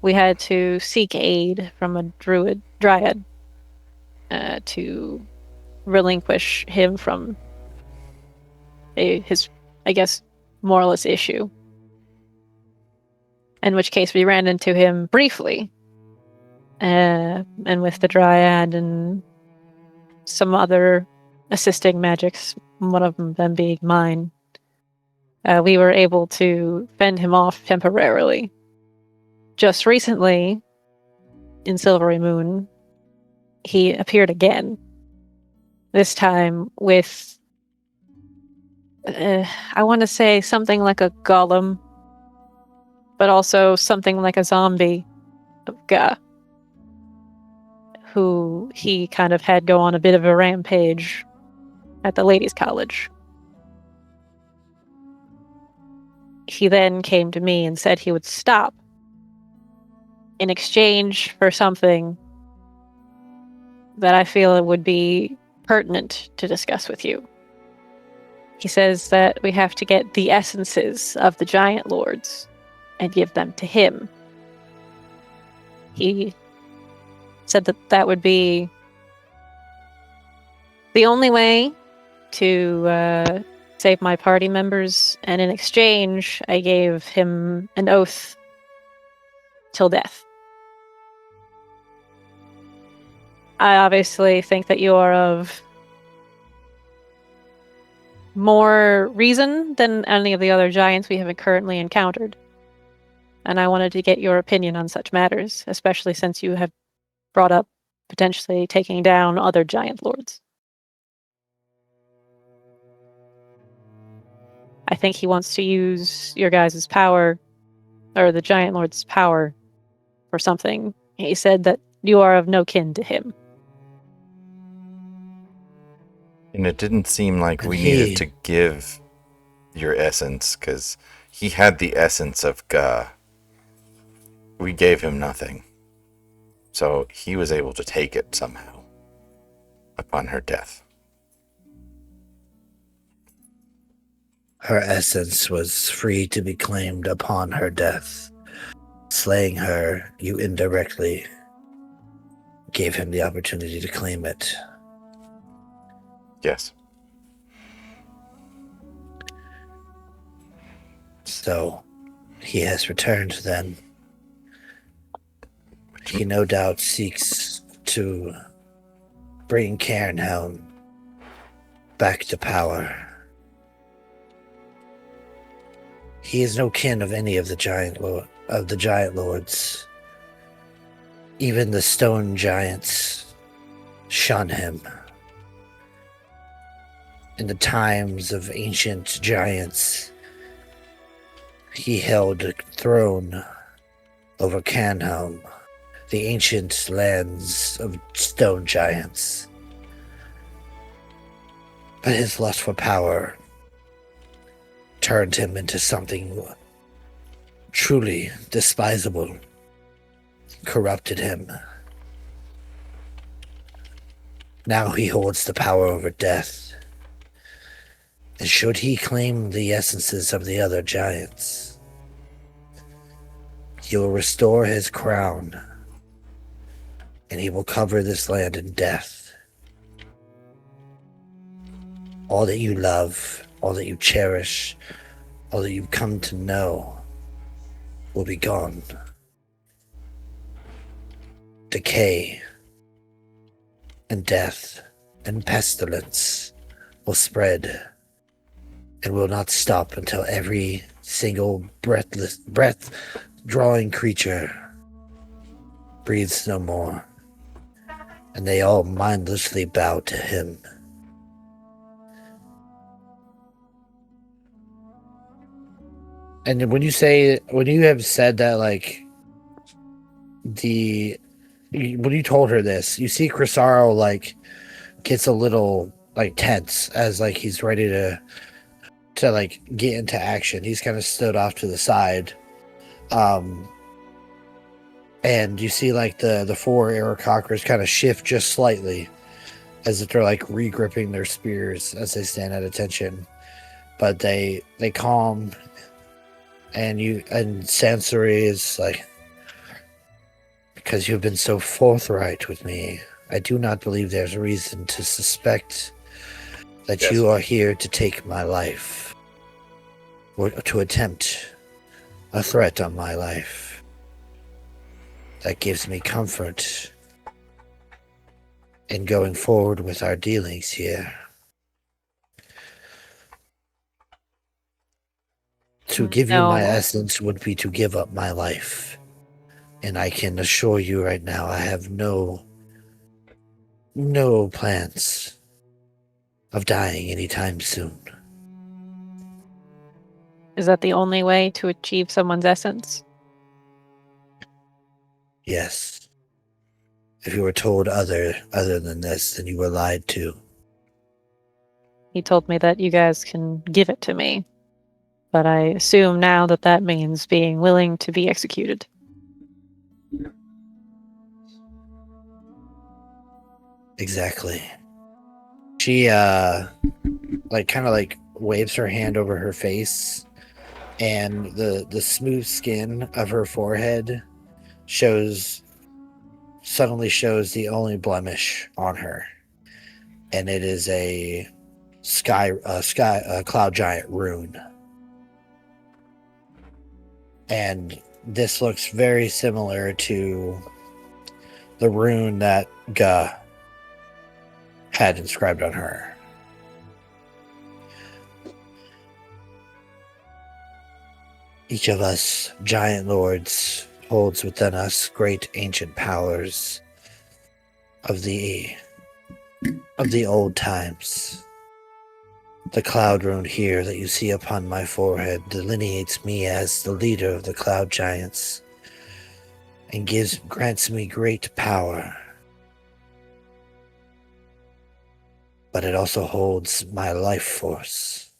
"We had to seek aid from a dryad, to relinquish him from his, I guess, moralist issue. In which case we ran into him briefly, and with the dryad and some other assisting magics, one of them being mine, we were able to fend him off temporarily. Just recently, in Silvery Moon, he appeared again. This time with, I want to say something like a golem, but also something like a zombie of Ga, who he kind of had go on a bit of a rampage at the ladies' college. He then came to me and said he would stop in exchange for something that I feel it would be pertinent to discuss with you. He says that we have to get the essences of the giant lords and give them to him. He said that that would be the only way to save my party members, and in exchange, I gave him an oath till death. I obviously think that you are of more reason than any of the other giants we have currently encountered. And I wanted to get your opinion on such matters, especially since you have brought up potentially taking down other giant lords. I think he wants to use your guys' power, or the giant lord's power, for something. He said that you are of no kin to him. And it didn't seem like we And needed to give your essence, because he had the essence of Ga. We gave him nothing. So he was able to take it somehow upon her death. Her essence was free to be claimed upon her death. Slaying her, you indirectly gave him the opportunity to claim it. Yes. So, he has returned then. He no doubt seeks to bring Cairnhelm back to power. He is no kin of any of the giant lords. Even the stone giants shun him. In the times of ancient giants, he held a throne over Cairnhelm, the ancient lands of stone giants. But his lust for power turned him into something truly despisable, corrupted him. Now he holds the power over death. And should he claim the essences of the other giants, he will restore his crown, and he will cover this land in death. All that you love, all that you cherish, all that you've come to know will be gone. Decay and death and pestilence will spread and will not stop until every single breath-drawing creature breathes no more, and they all mindlessly bow to him. And when you have said that, like, when you told her this, you see Crisaro, like, gets a little, like, tense as, like, he's ready to like, get into action. He's kind of stood off to the side. And you see, like, the four Aarakocras kind of shift just slightly as if they're, like, re-gripping their spears as they stand at attention. But they calm. And Sansari is like, because you've been so forthright with me, I do not believe there's a reason to suspect that you are here to take my life, or to attempt a threat on my life. That gives me comfort in going forward with our dealings here. To give you my essence would be to give up my life. And I can assure you right now, I have no plans of dying anytime soon. Is that the only way to achieve someone's essence? Yes. If you were told other than this, then you were lied to. He told me that you guys can give it to me. But I assume now that that means being willing to be executed. Exactly. She, kind of waves her hand over her face, and the smooth skin of her forehead shows suddenly shows the only blemish on her, and it is a cloud giant rune. And this looks very similar to the rune that Ga had inscribed on her. Each of us giant lords holds within us great ancient powers of the old times. The cloud rune here that you see upon my forehead delineates me as the leader of the cloud giants and grants me great power. But it also holds my life force,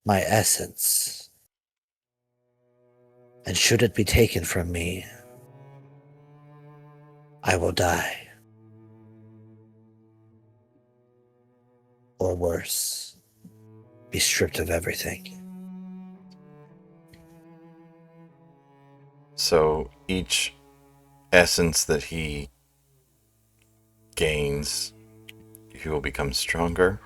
my essence. And should it be taken from me, I will die. Or worse, be stripped of everything. So each essence that he gains, he will become stronger.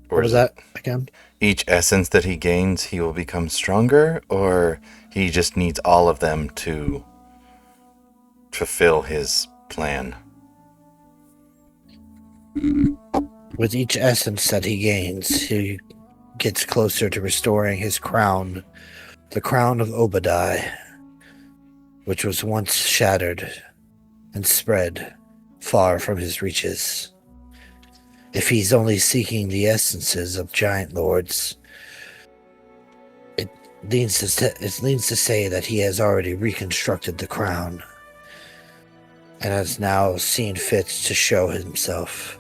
Or What was is it that again? each essence that he gains, he will become stronger, or he just needs all of them to fulfill his plan? With each essence that he gains, he gets closer to restoring his crown, the crown of Obadiah, which was once shattered and spread far from his reaches. If he's only seeking the essences of giant lords, it leans to say that he has already reconstructed the crown and has now seen fit to show himself.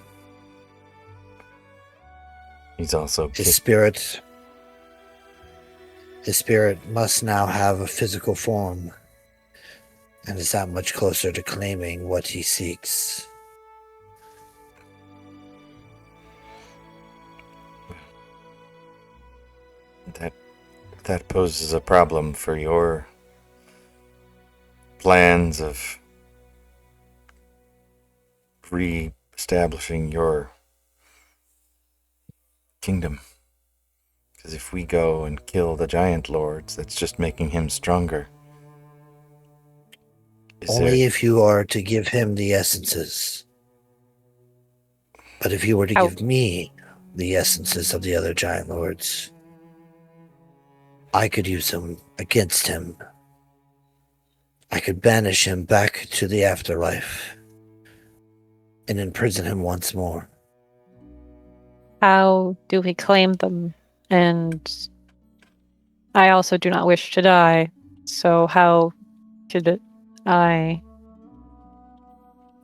He's also His spirit must now have a physical form and is that much closer to claiming what he seeks. that poses a problem for your plans of re-establishing your kingdom. Because if we go and kill the giant lords, that's just making him stronger. Only if you are to give him the essences. But if you were to give me the essences of the other giant lords, I could use them against him. I could banish him back to the afterlife and imprison him once more. How do we claim them? And I also do not wish to die. So how could I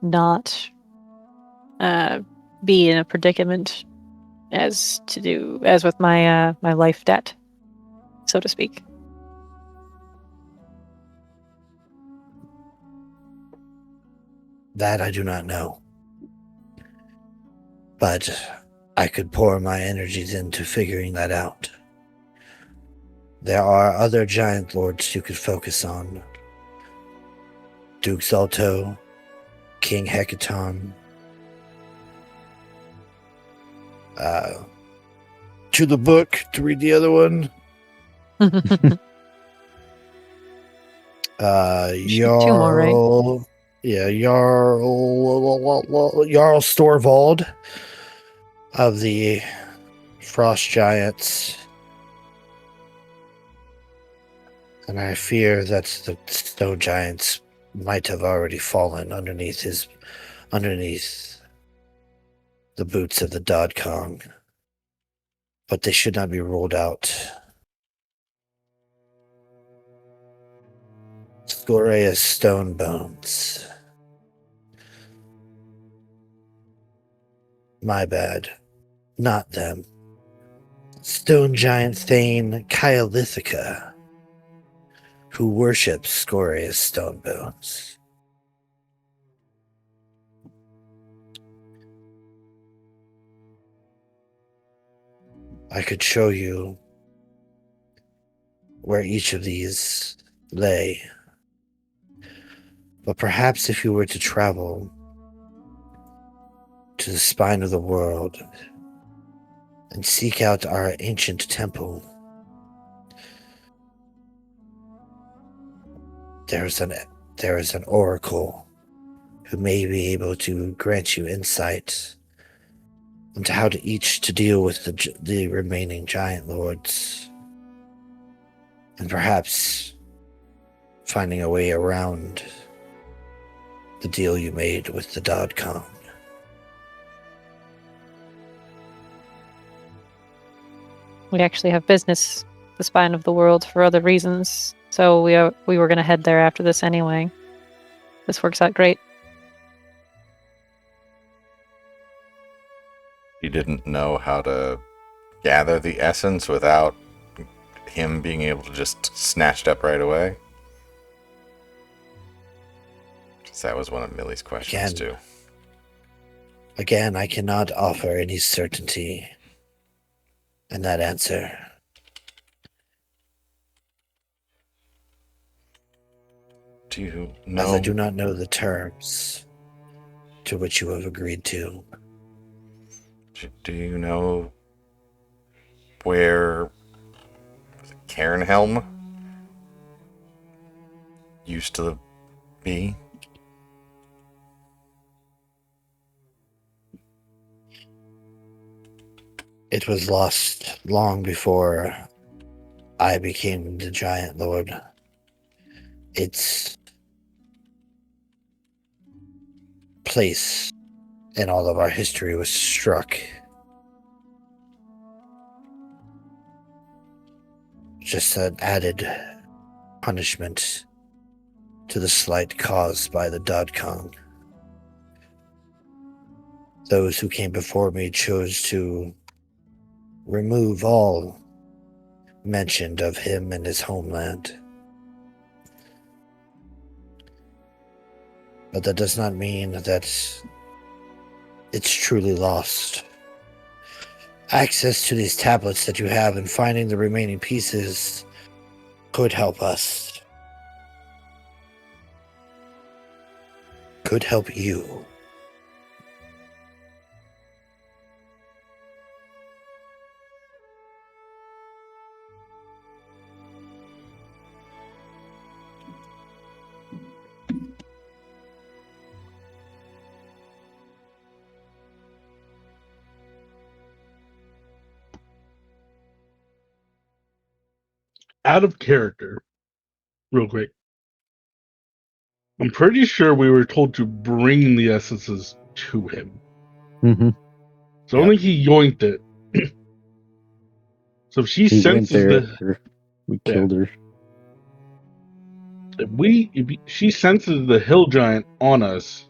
not be in a predicament as with my my life debt, so to speak? That I do not know. But I could pour my energies into figuring that out. There are other giant lords you could focus on. Duke Zalto, King Hecaton. To the book to read the other one. Two more, right? Jarl. Yeah, Jarl Storvald of the Frost Giants. And I fear that the Stone Giants might have already fallen underneath the boots of the Dodd Kong. But they should not be ruled out. Scorea's Stone Bones. My bad. Not them. Stone Giant Thane Kyolithica, who worships Scorea's Stone Bones. I could show you where each of these lay. But perhaps if you were to travel to the spine of the world and seek out our ancient temple, there is an oracle who may be able to grant you insight into how to deal with the remaining giant lords, and perhaps finding a way around the deal you made with the Dodcon. We actually have business the spine of the world for other reasons, so we were going to head there after this anyway. This works out great. You didn't know how to gather the essence without him being able to just snatch it up right away? Because that was one of Millie's questions, too. Again, I cannot offer any certainty in that answer. Do you know? As I do not know the terms to which you have agreed to. Do you know where Cairnhelm used to be? It was lost long before I became the Giant Lord. Its place in all of our history was struck. Just an added punishment to the slight caused by the Dodcon. Those who came before me chose to remove all mention of him and his homeland. But that does not mean that it's truly lost. Access to these tablets that you have and finding the remaining pieces could help us. Could help you. Out of character, real quick. I'm pretty sure we were told to bring the essences to him. Mm-hmm. So only he yoinked it. So if she He went senses there. the We killed her. if she senses the hill giant on us,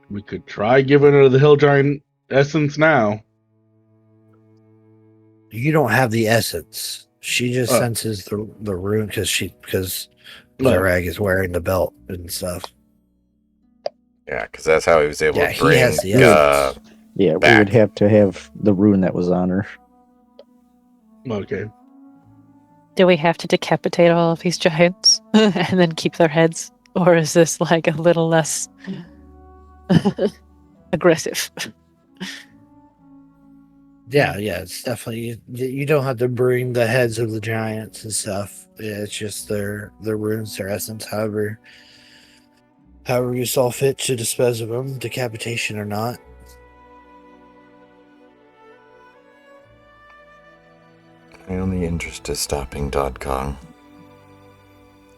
we could try giving her the hill giant essence now. You don't have the essence. She just senses the rune because Larag is wearing the belt and stuff. Yeah, because that's how he was able to he bring has the essence. Yeah, back. we would have to have the rune that was on her. Okay. Do we have to decapitate all of these giants and then keep their heads? Or is this like a little less aggressive? Yeah, it's definitely you don't have to bring the heads of the giants and stuff. Yeah, it's just their runes, their essence. However you saw fit to dispose of them, decapitation or not. My only interest is stopping Dodcon.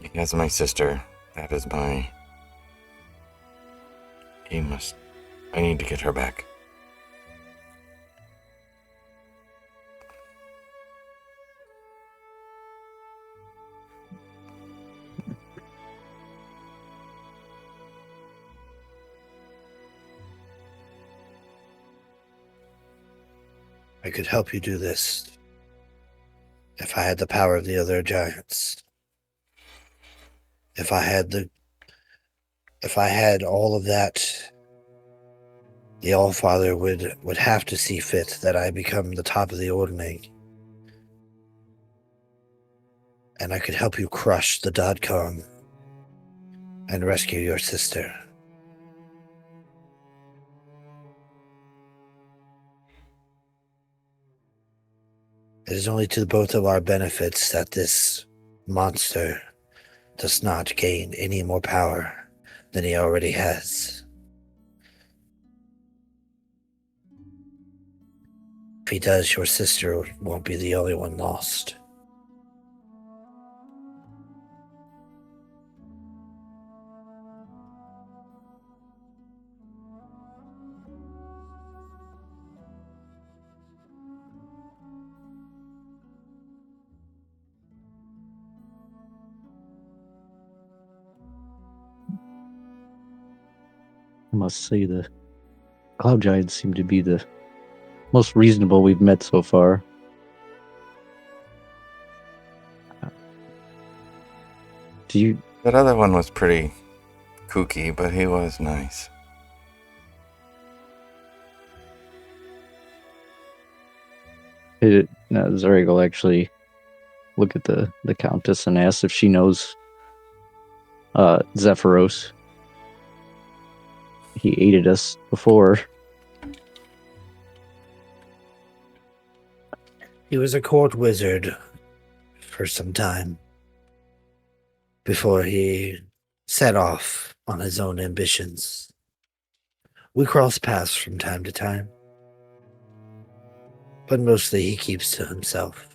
He has my sister. That is my... I need to get her back. I could help you do this if I had the power of the other giants. If I had all of that, the Allfather would have to see fit that I become the top of the ordering. and I could help you crush the Dodcon and rescue your sister. It is only to both of our benefits that this monster does not gain any more power than he already has. If he does, your sister won't be the only one lost. I must say the Cloud Giants seem to be the most reasonable we've met so far. Do you? That other one was pretty kooky, but he was nice. Zurich will actually look at the Countess and ask if she knows Zephyros. He aided us before. He was a court wizard for some time before he set off on his own ambitions. We cross paths from time to time, but mostly he keeps to himself.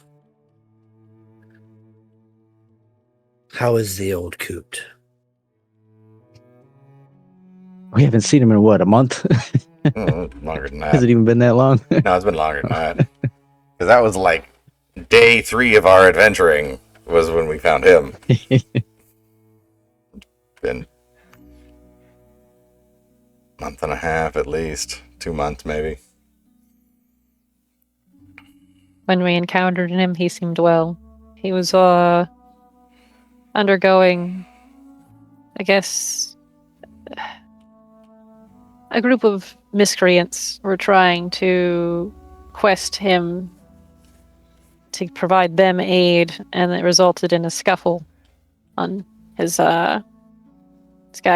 How is the old coot? We haven't seen him in what, a month? Longer than Has that. it even been that long? No, it's been longer than that. Because that was like day 3 of our adventuring was when we found him. Been a month and a half at least. 2 months maybe. When we encountered him, he seemed well. He was undergoing, I guess, a group of miscreants were trying to quest him to provide them aid, and it resulted in a scuffle on his Sky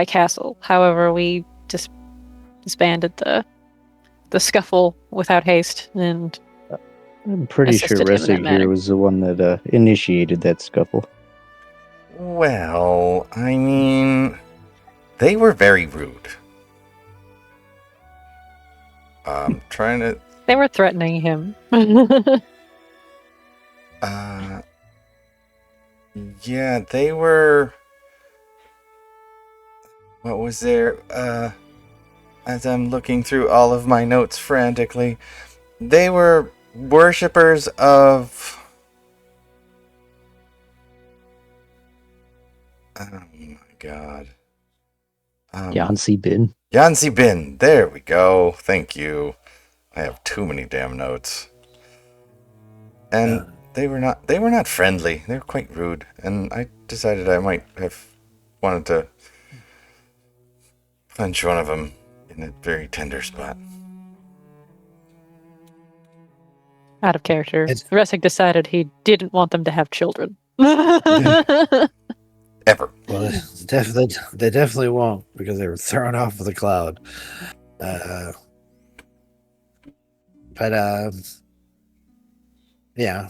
Castle. However, we just disbanded the scuffle without haste, and I'm pretty sure assisted him in that Ressig here matter. was the one that initiated that scuffle. Well, I mean, they were very rude. Trying to They were threatening him. yeah, they were. What was there? As I'm looking through all of my notes frantically, they were worshippers of. Oh my god. Yancy Bin. Yancy Bin. There we go. Thank you. I have too many damn notes. And they were not friendly. They were quite rude, and I decided I might have wanted to punch one of them in a very tender spot. Out of character. It's- Ressig decided he didn't want them to have children. Ever. Well, they definitely won't, because they were thrown off of the cloud. But yeah,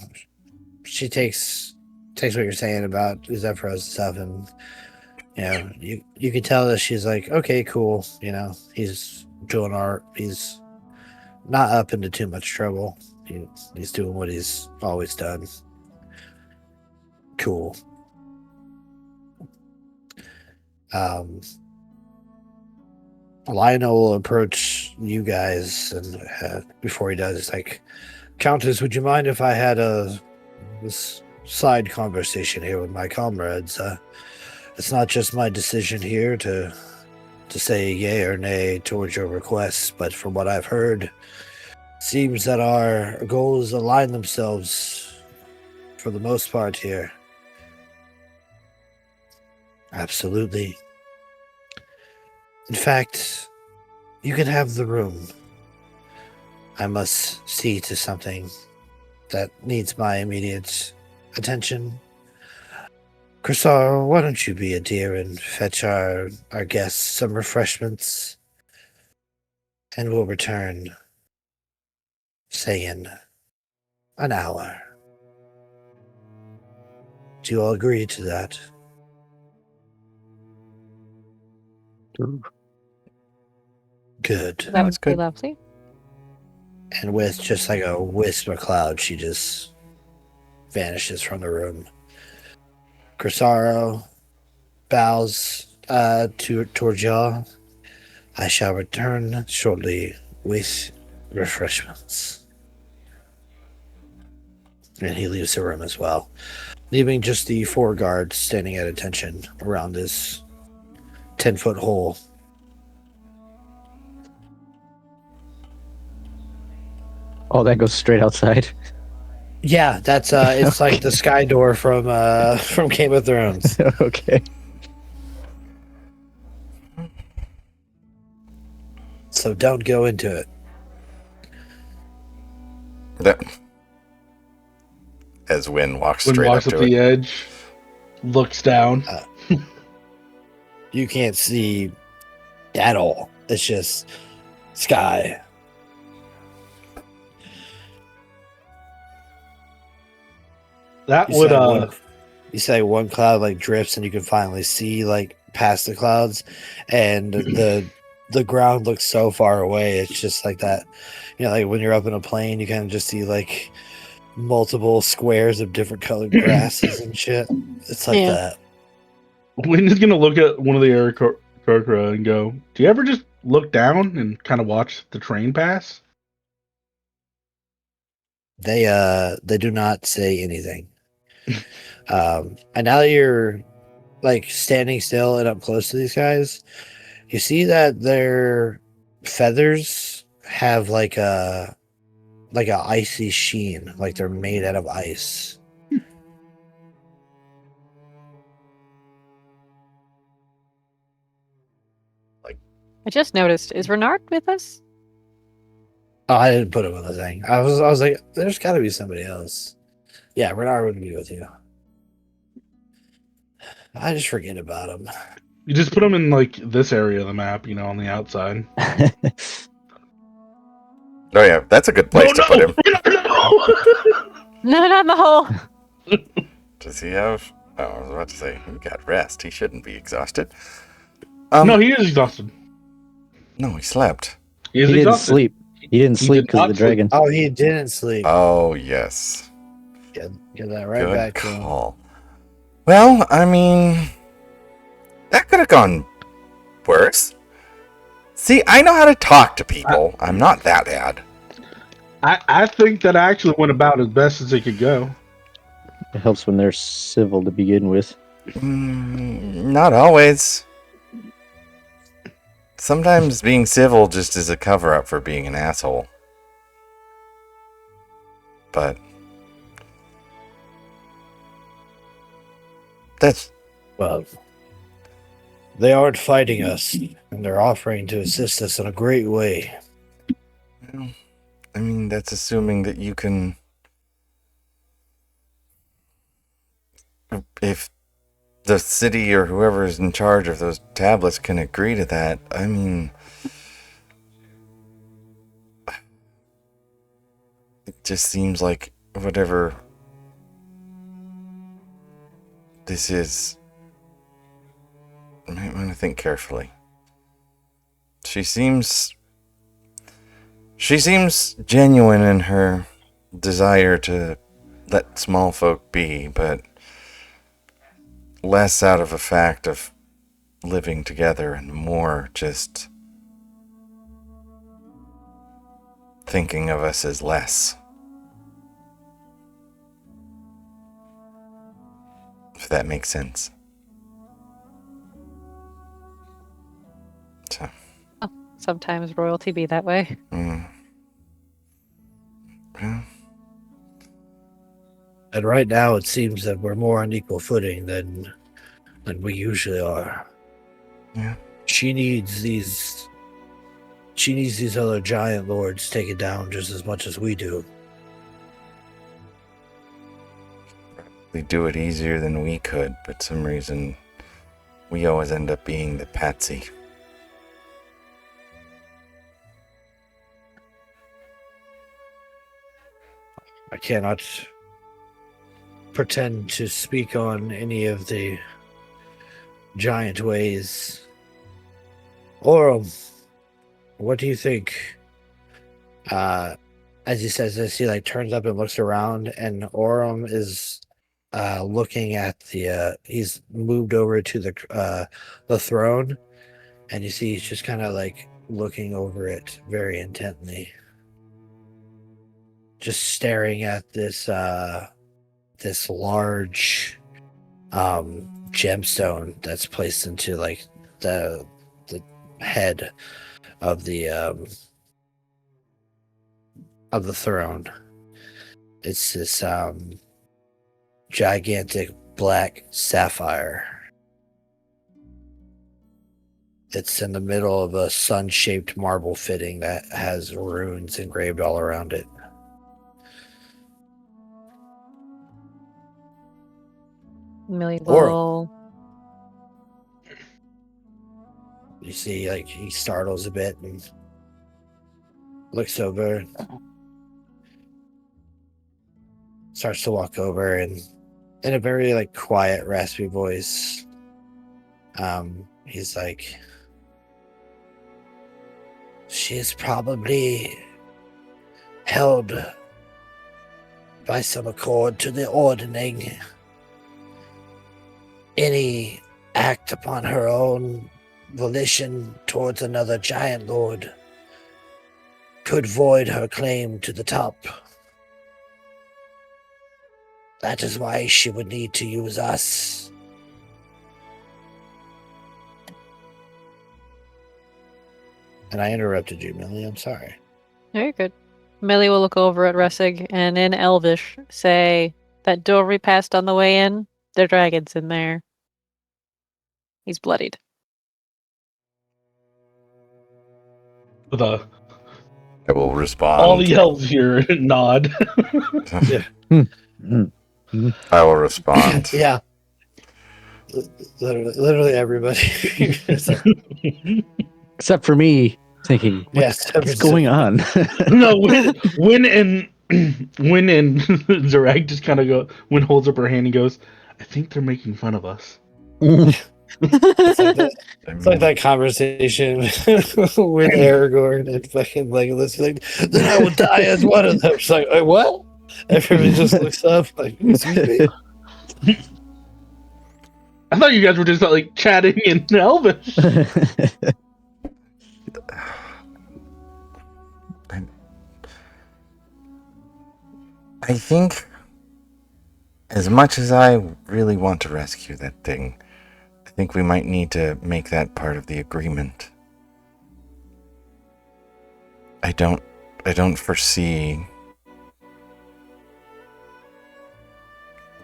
she takes what you're saying about Zephyros and stuff, and you can tell that she's like, okay, cool. He's doing art. He's not up into too much trouble. He's doing what he's always done. Cool. Lionel will approach you guys, and before he does, it's like, Countess, would you mind if I had this side conversation here with my comrades? It's not just my decision here to say yay or nay towards your requests, but from what I've heard, seems that our goals align themselves for the most part here. Absolutely. In fact, you can have the room. I must see to something that needs my immediate attention. Crisar, why don't you be a dear and fetch our guests some refreshments? And we'll return, say, in an hour. Do you all agree to that? Good. That That's would be good. lovely. And with just like a wisp of cloud, she just vanishes from the room. Crisaro bows towards y'all. I shall return shortly with refreshments. And he leaves the room as well, leaving just the 4 guards standing at attention around this 10-foot hole. Oh, that goes straight outside. Yeah, that's it's like the sky door from Game of Thrones. Okay. So don't go into it. That, as Wynn walks When straight walks up up to the it. edge, looks down. You can't see at all. It's just sky. That You would say you say one cloud like drifts, and you can finally see like past the clouds, and the ground looks so far away. It's just like that, like when you're up in a plane, you kind of just see like multiple squares of different colored grasses and shit. It's like Yeah. that. Wynn is gonna look at one of the Aarakocra and go, "Do you ever just look down and kind of watch the train pass?" They do not say anything. And now that you're like standing still and up close to these guys, you see that their feathers have like a icy sheen, like they're made out of ice. I just noticed. Is Renard with us? Oh, I didn't put him on the thing. I was like, there's got to be somebody else. Yeah, Renard would be with you. I just forget about him. You just put them in like this area of the map, on the outside. Oh yeah, that's a good place to put him. No, not in the hole. Does he have? Oh, I was about to say he got rest. He shouldn't be exhausted. No, he is exhausted. No, he slept. He is He didn't exhausted. sleep. He didn't He sleep did because of not the dragon. Oh, he didn't sleep. Oh yes. Get that right Good back to him. call. Well, I mean, that could have gone worse. See, I know how to talk to people. I'm not that bad. I think that actually went about as best as it could go. It helps when they're civil to begin with. Not always. Sometimes being civil just is a cover-up for being an asshole. But that's Well, they aren't fighting us, and they're offering to assist us in a great way. I mean, that's assuming that you can. If the city or whoever is in charge of those tablets can agree to that, I mean, it just seems like whatever this is, I might want to think carefully. She seems genuine in her desire to let small folk be, but less out of a fact of living together and more just thinking of us as less. If that makes sense. So, Sometimes royalty be that way. well, And right now, it seems that we're more on equal footing than we usually are. yeah. She needs these other giant lords taken down just as much as we do. They do it easier than we could, but some reason we always end up being the patsy. I cannot pretend to speak on any of the giant ways. Orum, what do you think? As he says this, he like turns up and looks around, and Orum is looking at the. He's moved over to the throne, and you see he's just kind of like looking over it very intently, just staring at this this large gemstone that's placed into like the head of the throne. It's this gigantic black sapphire. It's in the middle of a sun-shaped marble fitting that has runes engraved all around it. Millie Or- will. You see, like, he startles a bit and looks over, starts to walk over, and in a very, like, quiet, raspy voice, he's like, she is probably held by some accord to the ordaining. Any act upon her own volition towards another giant lord could void her claim to the top. That is why she would need to use us. And I interrupted you, Millie. I'm sorry. Very good. Millie will look over at Ressig and in Elvish say, that door we passed on the way in, there are dragons in there. He's bloodied. With I will respond. all the elves here nod. I will respond. Yeah. Literally everybody. Except for me thinking, Yes. what's going on? No, Win and Zarag just kind of go. Win holds up her hand and goes, "I think they're making fun of us." It's like that conversation with Aragorn and fucking Legolas. You're like, then I will die as one of them. She's like, what? Everybody just looks up like, excuse me? I thought you guys were just like chatting in Elvish. I think, as much as I really want to rescue that thing, I think we might need to make that part of the agreement. I don't foresee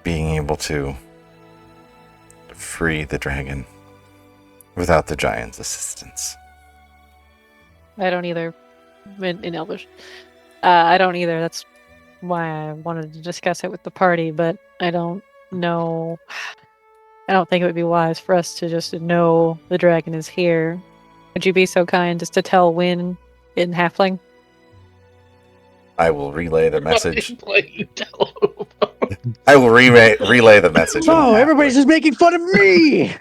being able to free the dragon without the giant's assistance. I don't either. In Elvish. I don't either. That's why I wanted to discuss it with the party, but I don't know. I don't think it would be wise for us to just know the dragon is here. Would you be so kind as to tell Win in Halfling? I will relay the message. I will relay the message. Oh, everybody's just making fun of me.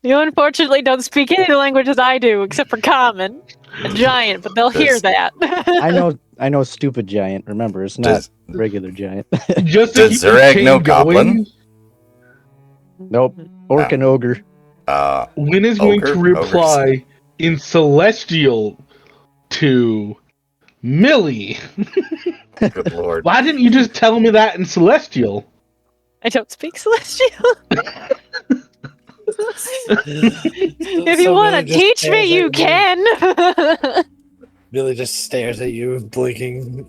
You unfortunately don't speak any of the languages I do, except for Common and Giant, but they'll hear that. I know stupid giant. Remember, it's not regular giant. Just Does Zarag know Goblin? Nope. Orc and ogre. Win is going to reply in Celestial to Millie. Good lord. Why didn't you just tell me that in Celestial? I don't speak Celestial. If you want to teach me, you can. Billy just stares at you, blinking.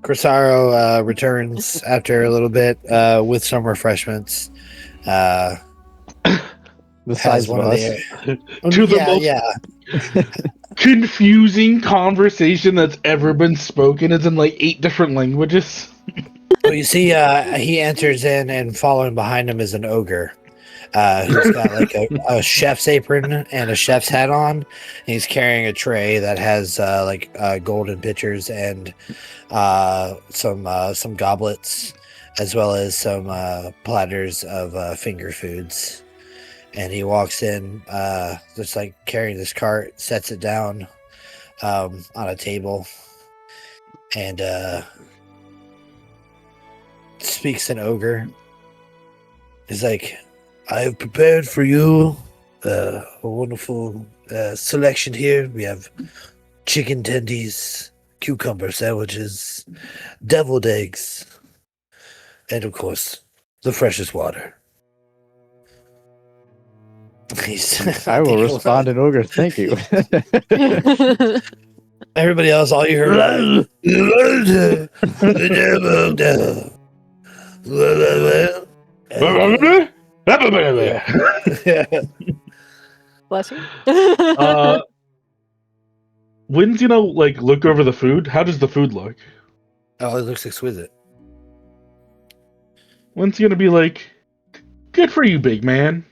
Corsaro returns after a little bit with some refreshments. The size of us. To the most confusing conversation that's ever been spoken is in like 8 different languages. Well, you see, he enters in, and following behind him is an ogre, who's got like a chef's apron and a chef's hat on. And he's carrying a tray that has golden pitchers and some goblets, as well as some platters of finger foods. And he walks in, just like carrying this cart, sets it down on a table, and speaks in ogre. He's like, I have prepared for you a wonderful selection here. We have chicken tendies, cucumber sandwiches, deviled eggs, and of course, the freshest water. I will respond in ogre. Thank you. Everybody else, all you heard. Bless you. When's like look over the food? How does the food look? Oh, it looks exquisite. When's gonna be like, good for you, big man?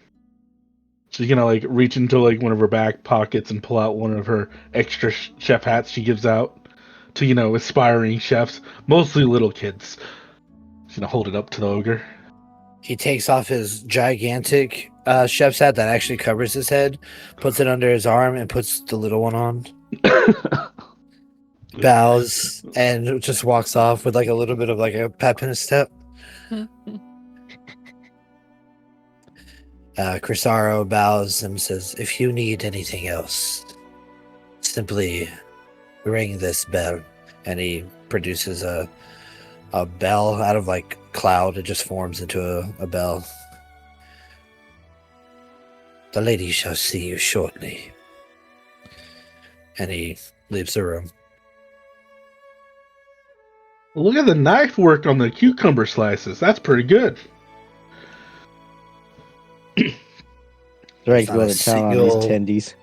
She's gonna like reach into like one of her back pockets and pull out one of her extra chef hats she gives out to aspiring chefs, mostly little kids. She's gonna hold it up to the ogre. He takes off his gigantic chef's hat that actually covers his head, puts it under his arm, and puts the little one on. Bows and just walks off with like a little bit of like a pep in his step. Crisaro bows and says, if you need anything else, simply ring this bell. And he produces a bell out of like cloud. It just forms into a bell. The lady shall see you shortly. And he leaves the room. Look at the knife work on the cucumber slices. That's pretty good. Drake's going to town on these tendies.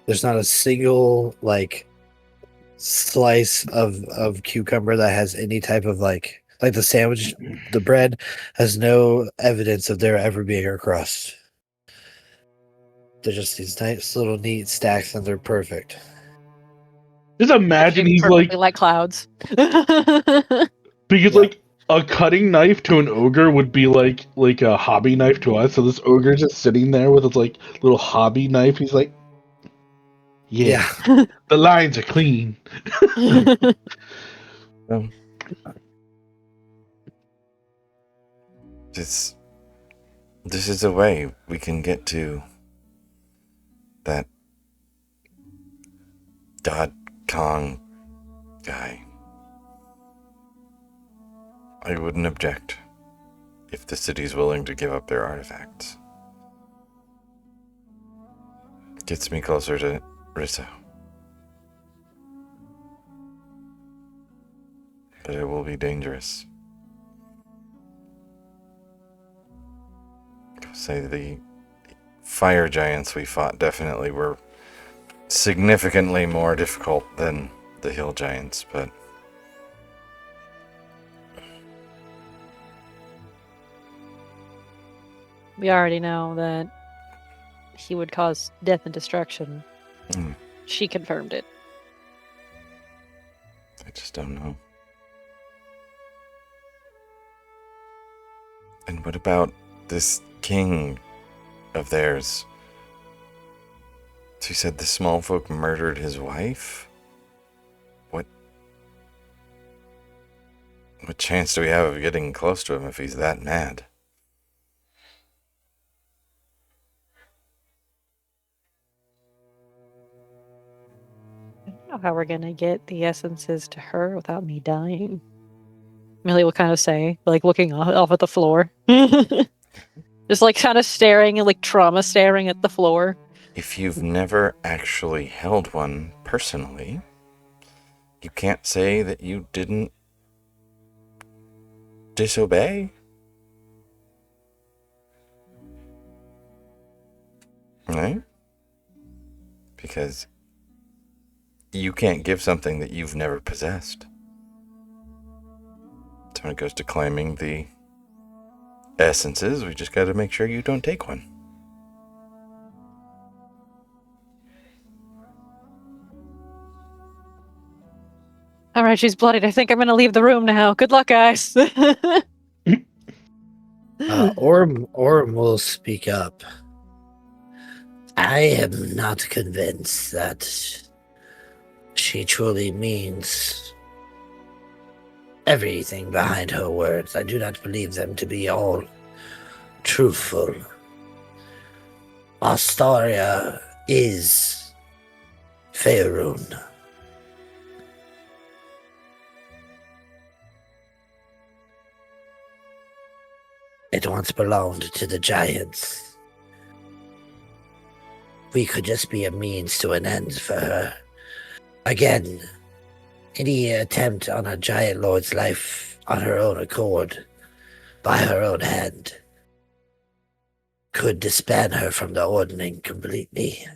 There's not a single like slice of cucumber that has any type of like the sandwich. The bread has no evidence of there ever being a crust. They're just these nice little neat stacks, and they're perfect. Just imagine he's like clouds. Because like a cutting knife to an ogre would be like a hobby knife to us. So this ogre just sitting there with his like little hobby knife. He's like, yeah. The lines are clean. This is a way we can get to that Kong guy. I wouldn't object if the city's willing to give up their artifacts. Gets me closer to Rissa. But it will be dangerous. Say the fire giants we fought definitely were significantly more difficult than the hill giants, but we already know that he would cause death and destruction. She confirmed it. I just don't know. And what about this king of theirs? She said the small folk murdered his wife? What chance do we have of getting close to him if he's that mad? I don't know how we're gonna get the essences to her without me dying. Millie will kind of say, like looking off at the floor. Just like kind of staring and like trauma staring at the floor. If you've never actually held one personally, you can't say that you didn't disobey. Right? If because you can't give something that you've never possessed. So when it goes to claiming the essences, we just got to make sure you don't take one. All right, she's bloodied. I think I'm going to leave the room now. Good luck, guys. Orm will speak up. I am not convinced that she truly means everything behind her words. I do not believe them to be all truthful. Astaria is Faerun. It once belonged to the giants. We could just be a means to an end for her. Again, any attempt on a giant lord's life on her own accord, by her own hand, could disband her from the Ordning completely.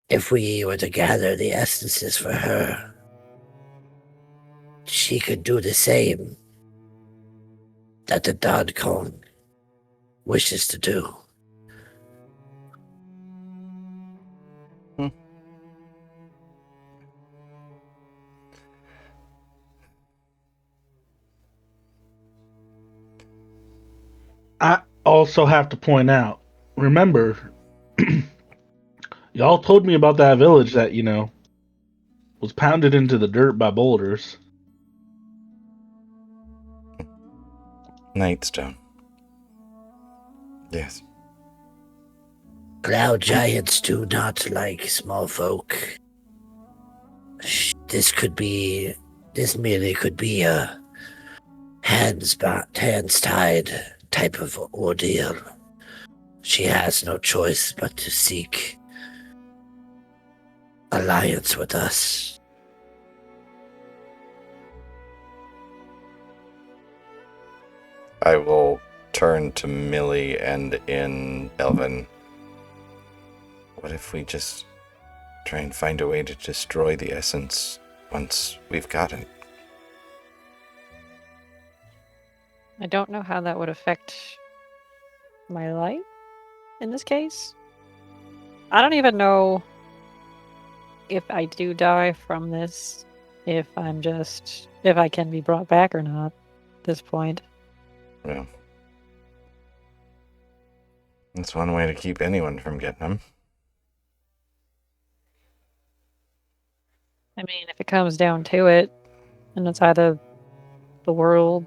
If we were to gather the essences for her, she could do the same that the Dodcon wishes to do. I also have to point out, remember, y'all told me about that village that, was pounded into the dirt by boulders. Nightstone. Yes. Cloud giants do not like small folk. This merely could be a hands tied type of ordeal. She has no choice but to seek alliance with us. I will turn to Millie and in Elvin. What if we just try and find a way to destroy the essence once we've got it? I don't know how that would affect my life in this case. I don't even know if I do die from this, if I can be brought back or not at this point. Well, that's one way to keep anyone from getting them. I mean, if it comes down to it, and it's either the world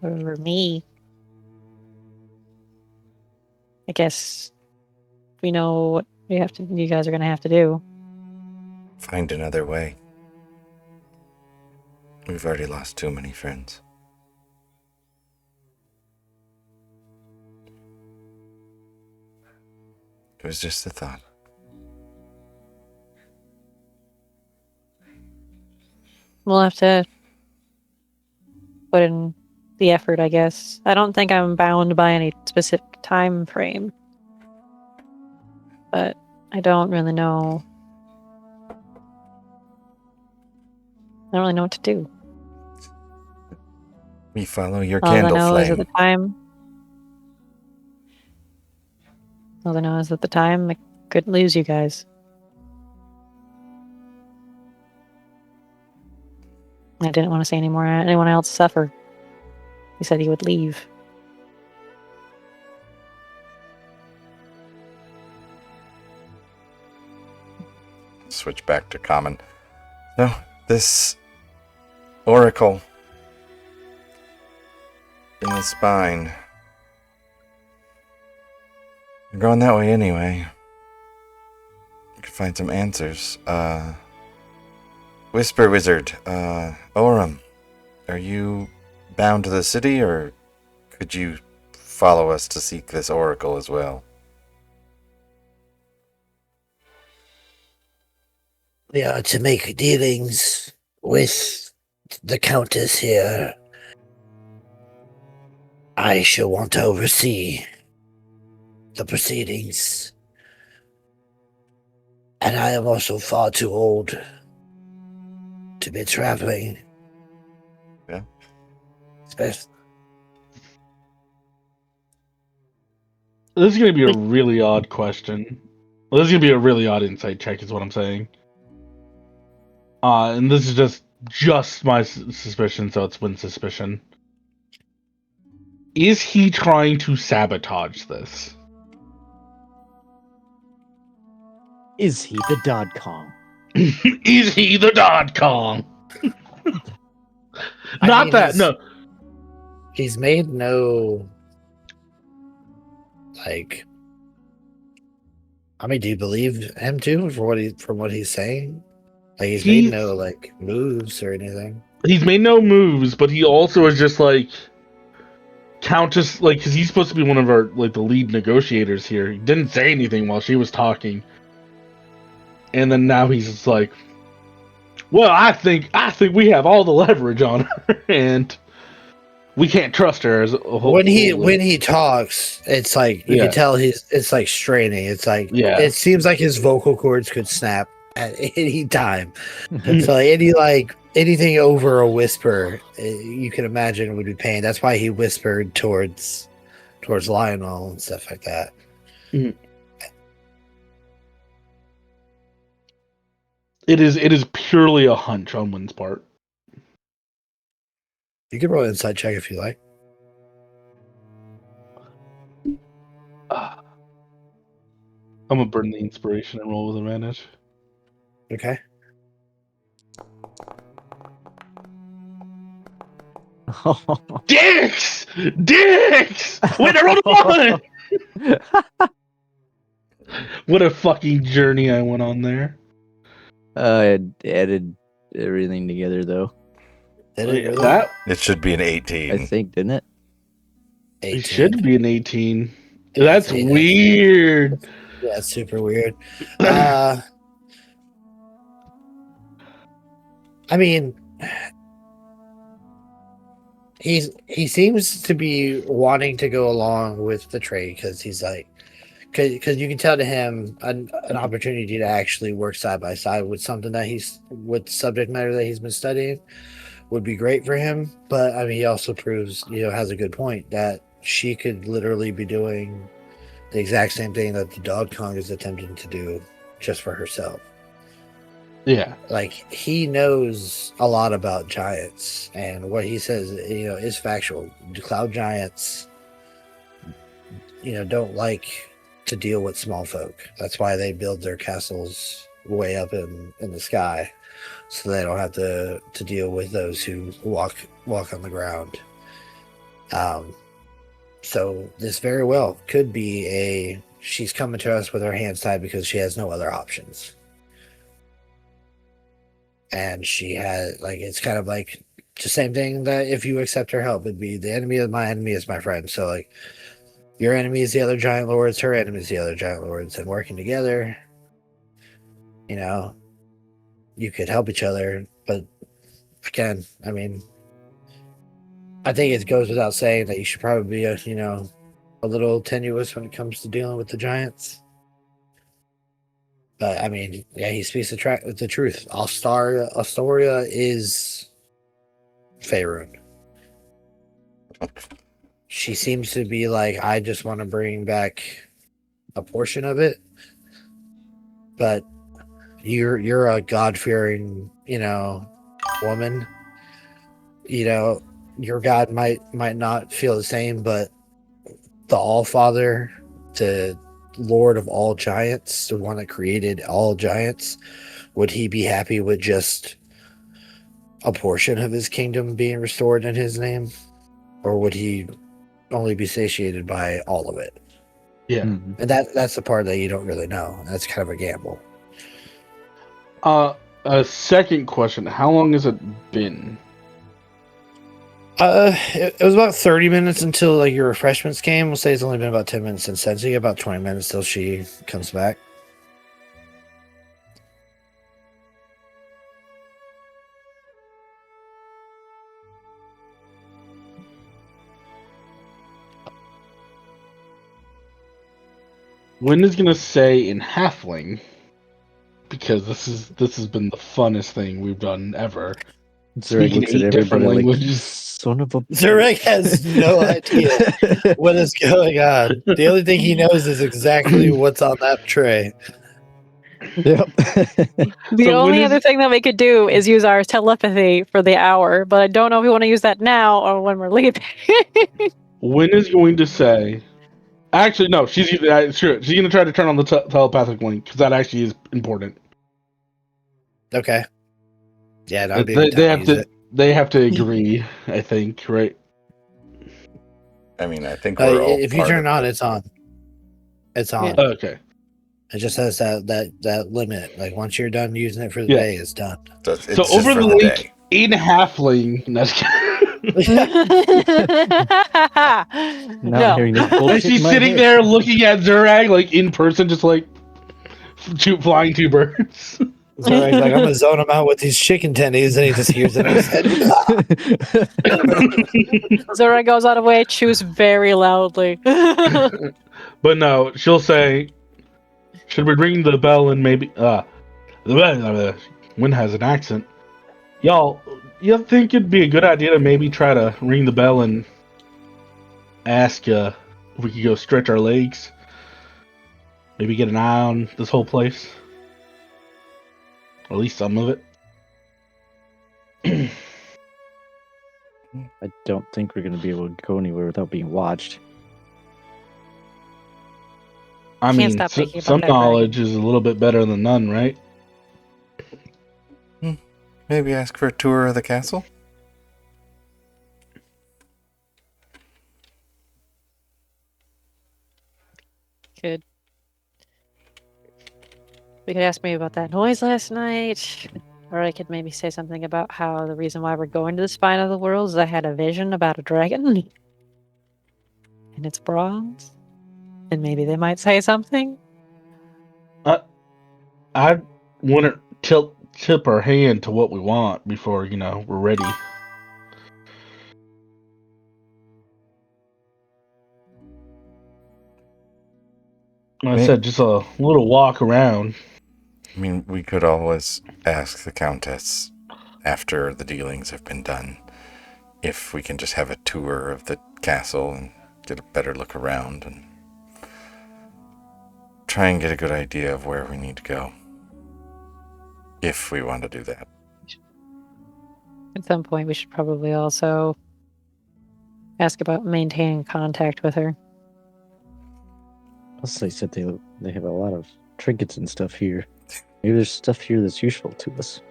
or me, I guess we know what you guys are gonna have to do. Find another way. We've already lost too many friends. It was just a thought. We'll have to put in the effort, I guess. I don't think I'm bound by any specific time frame, but I don't really know. I don't really know what to do. We follow your All I candle know is at flame. the time. All I know is at the time I couldn't lose you guys. I didn't want to see anyone else suffer. He said he would leave. Switch back to common. No, this oracle in the spine. We're going that way anyway. We could find some answers. Whisper Wizard, Oram, are you bound to the city, or could you follow us to seek this oracle as well? We are to make dealings with the Countess here. I shall want to oversee the proceedings. And I am also far too old to be traveling. Yeah. Especially, This is going to be a really odd question. Well, this is going to be a really odd insight check, is what I'm saying. And this is just my suspicion, so it's Wynn's suspicion. Is he trying to sabotage this? Is he the Dodge Kong? Is he the Dodge Kong? I Not mean, that, no. he's made no, like, I mean, do you believe him too from what he's saying? Like, he's made no like moves or anything. He's made no moves, but he also is just like Countess, like, because he's supposed to be one of our like the lead negotiators here. He didn't say anything while she was talking, and then now he's just like, "Well, I think we have all the leverage on her, and we can't trust her." As a whole, When he talks, it's like you can tell it's like straining. It's like it seems like his vocal cords could snap at any time. So anything over a whisper, you can imagine would be pain. That's why he whispered towards Lionel and stuff like that. Mm. It is purely a hunch on Wynn's part. You can roll an insight check if you like. I'm gonna burn the inspiration and roll with advantage. Okay. Dicks! Wait, I rolled a 1! What a fucking journey I went on there. I added everything together, though. That It should be an 18. I think, didn't it? 18. It should be an 18. That's weird. Yeah, it's super weird. I mean, he seems to be wanting to go along with the trade because he's like, because you can tell to him an opportunity to actually work side by side with something that with subject matter that he's been studying would be great for him. But I mean, he also proves, has a good point that she could literally be doing the exact same thing that the Dog Kong is attempting to do just for herself. Yeah. Like, he knows a lot about giants, and what he says, is factual. Cloud giants, don't like to deal with small folk. That's why they build their castles way up in the sky, so they don't have to deal with those who walk on the ground. So this very well could be she's coming to us with her hands tied because she has no other options. And she had, it's kind of like the same thing that if you accept her help, it'd be the enemy of my enemy is my friend. So, your enemy is the other giant lords, her enemy is the other giant lords, and working together, you could help each other. But again, I mean, I think it goes without saying that you should probably be, a little tenuous when it comes to dealing with the giants. But I mean, yeah, he speaks the truth. Astoria is Faerun. She seems to be like, I just want to bring back a portion of it. But you're a God-fearing, woman. Your God might not feel the same, but the All-Father, the Lord of all giants, the one that created all giants, would he be happy with just a portion of his kingdom being restored in his name? Or would he only be satiated by all of it? Yeah. And that's the part that you don't really know. That's kind of a gamble. A second question. How long has it been? It was about 30 minutes until your refreshments came. We'll say it's only been about 10 minutes since then. So you get about 20 minutes till she comes back. Wynn is gonna say in Halfling, because this has been the funnest thing we've done ever. Zureg Speaking looks at 8 different everybody like, languages. son of a... Zarek has no idea what is going on. The only thing he knows is exactly what's on that tray. Yep. The So only when other is- thing that we could do is use our telepathy for the hour, but I don't know if we want to use that now or when we're leaving. Wynn is going to say... Actually, no, she's sure. She's going to try to turn on the telepathic link, because that actually is important. Okay. Yeah, that'd be a good They time have to use to... They have to agree, I think, right? I mean, I think it. we're all If you part turn it of on, it. it's on. It's on. Yeah. Okay. It just has that limit. Like once you're done using it for the Yeah. day, it's done. So it's So just over for the the link, day. 8.5ling... Now I'm hearing this No. bullshit And she's in my sitting head. there looking at Zurag, like, in person, just like... flying two birds. Zarek's like, I'm gonna zone him out with these chicken tendies, and he just hears it in his head. Zora goes out of way, chews very loudly. But no, she'll say, should we ring the bell and maybe... Wynn has an accent. Y'all, you think it'd be a good idea to maybe try to ring the bell and ask if we could go stretch our legs? Maybe get an eye on this whole place? Or at least some of it? I don't think we're going to be able to go anywhere without being watched. I Can't mean, stop thinking about some that knowledge is a little bit better than none, right? Maybe ask for a tour of the castle? Good. We could ask me about that noise last night. Or I could maybe say something about how the reason why we're going to the spine of the world is I had a vision about a dragon. And it's bronze. And maybe they might say something. I want to tip our hand to what we want before, we're ready. I said just a little walk around. I mean, we could always ask the Countess after the dealings have been done if we can just have a tour of the castle and get a better look around and try and get a good idea of where we need to go. If we want to do that. At some point, we should probably also ask about maintaining contact with her. Plus, they said they have a lot of trinkets and stuff here. Maybe there's stuff here that's useful to us.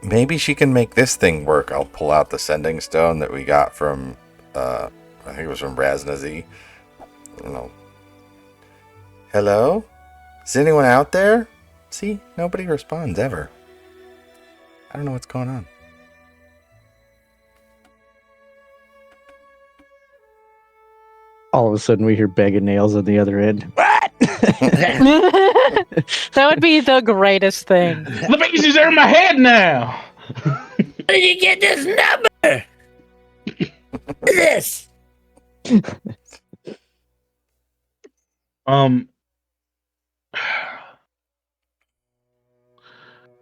Maybe she can make this thing work. I'll pull out the sending stone that we got from, I think it was from Raznazi. I don't know. Hello? Is anyone out there? See, nobody responds ever. I don't know what's going on. All of a sudden, we hear bag of nails on the other end. What? That would be the greatest thing. The pieces are in my head now! Where did you get this number? This. We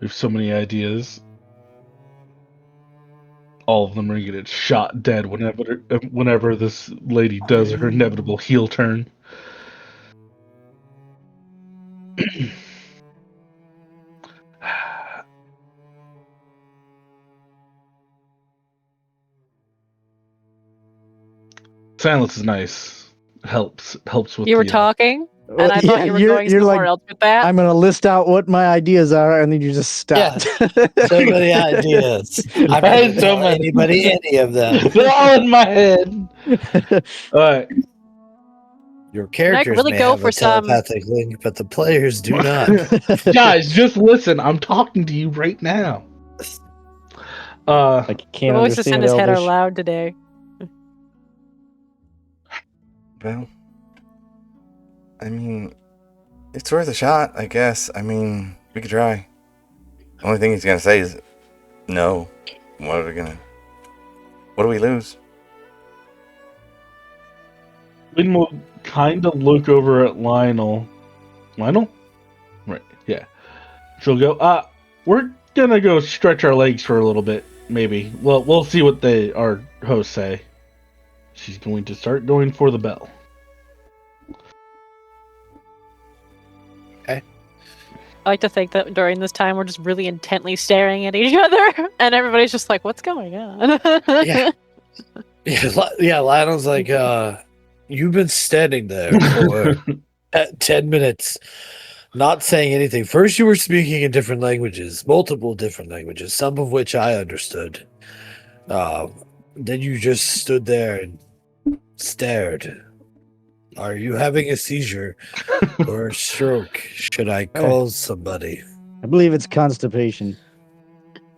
have so many ideas. All of them are gonna get shot dead whenever this lady does her inevitable heel turn. Silence is nice. Helps with You were the, talking, and I thought you were going somewhere else with that. I'm going to list out what my ideas are, and then you just stop. So many ideas. I I haven't told anybody any of them. They're all in my head. Alright. Your characters really may go have for a telepathic link, but the players do not. Guys, just listen. I'm talking to you right now. I The can't voices in understand his head are Elvish. loud today. Well, I mean, it's worth a shot, I guess. I mean, we could try. The only thing he's gonna say is no. What do we lose? Lynn will kind of look over at Lionel. Lionel? Right, yeah. She'll go, we're gonna go stretch our legs for a little bit, maybe. Well, we'll see what our hosts say. She's going to start going for the bell. Okay. I like to think that during this time we're just really intently staring at each other, and everybody's just like, "What's going on?" Yeah, Lionel's like, you've been standing there for 10 minutes, not saying anything. First, you were speaking in different languages, multiple different languages, some of which I understood. Then you just stood there and stared. Are you having a seizure or a stroke? Should I call somebody? I believe it's constipation.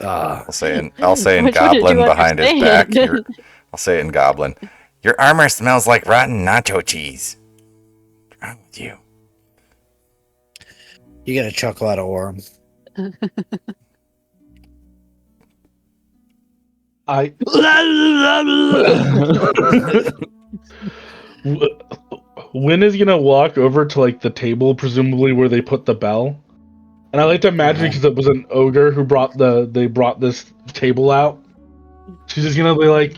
I'll say in Which one did Goblin you behind his back. understand? I'll say it in Goblin. Your armor smells like rotten nacho cheese. What's wrong with you? You get a chuckle out of Orm. Wynn is gonna walk over to like the table, presumably where they put the bell. And I like to imagine because it was an ogre who brought this table out. She's just gonna be like,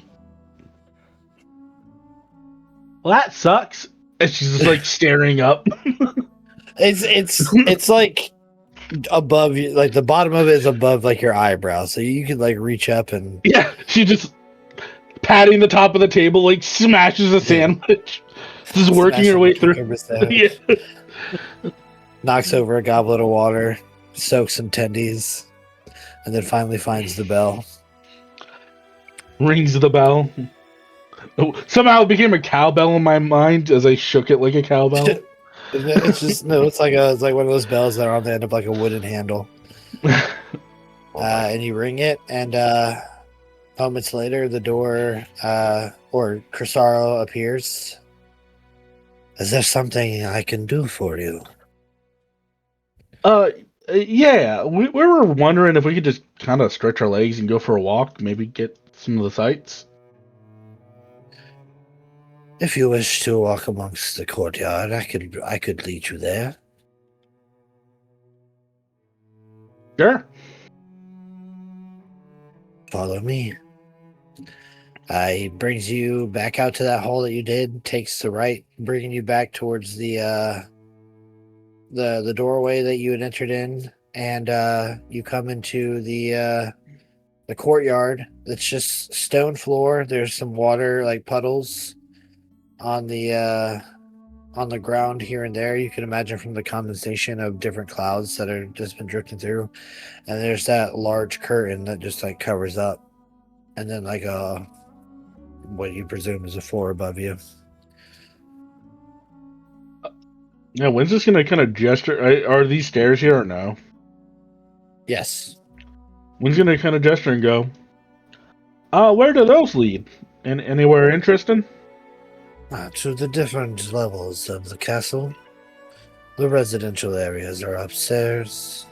"Well, that sucks," and she's just like staring up. It's like above you, like the bottom of it is above like your eyebrow, so you can like reach up and Yeah, she just patting the top of the table, like smashes a sandwich, just working her way through. Yeah. Knocks over a goblet of water, soaks some tendies, and then finally finds the bell. Rings the bell. Somehow it became a cowbell in my mind as I shook it like a cowbell. It's just no. It's like one of those bells that are on the end of like a wooden handle. And you ring it, and moments later, the door or Crisaro appears. Is there something I can do for you? Yeah, we were wondering if we could just kind of stretch our legs and go for a walk, maybe get some of the sights. If you wish to walk amongst the courtyard, I could lead you there. Sure. Follow me. He brings you back out to that hall that you did, takes the right, bringing you back towards the doorway that you had entered in, and you come into the courtyard. It's just stone floor. There's some water, like puddles, on the ground here and there. You can imagine from the condensation of different clouds that are just been drifting through, and there's that large curtain that just like covers up, and then like what you presume is a floor above you. Yeah, Wynn's just gonna kind of gesture. Are these stairs here or no? Yes. Wynn's gonna kind of gesture and go, where do those lead? And anywhere interesting? To the different levels of the castle. The residential areas are upstairs.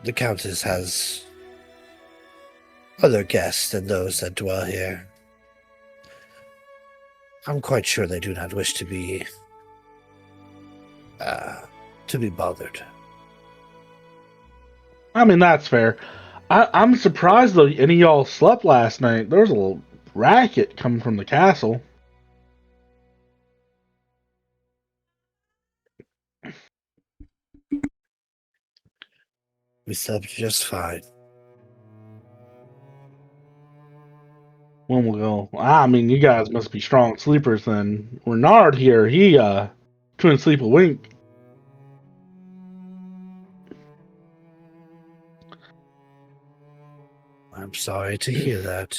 The Countess has other guests than those that dwell here. I'm quite sure they do not wish to be bothered. I mean, that's fair. I'm surprised though any of y'all slept last night. There was a little racket coming from the castle. We slept just fine. When we'll go, I mean, you guys must be strong sleepers then. Renard here, he couldn't sleep a wink. I'm sorry to hear that.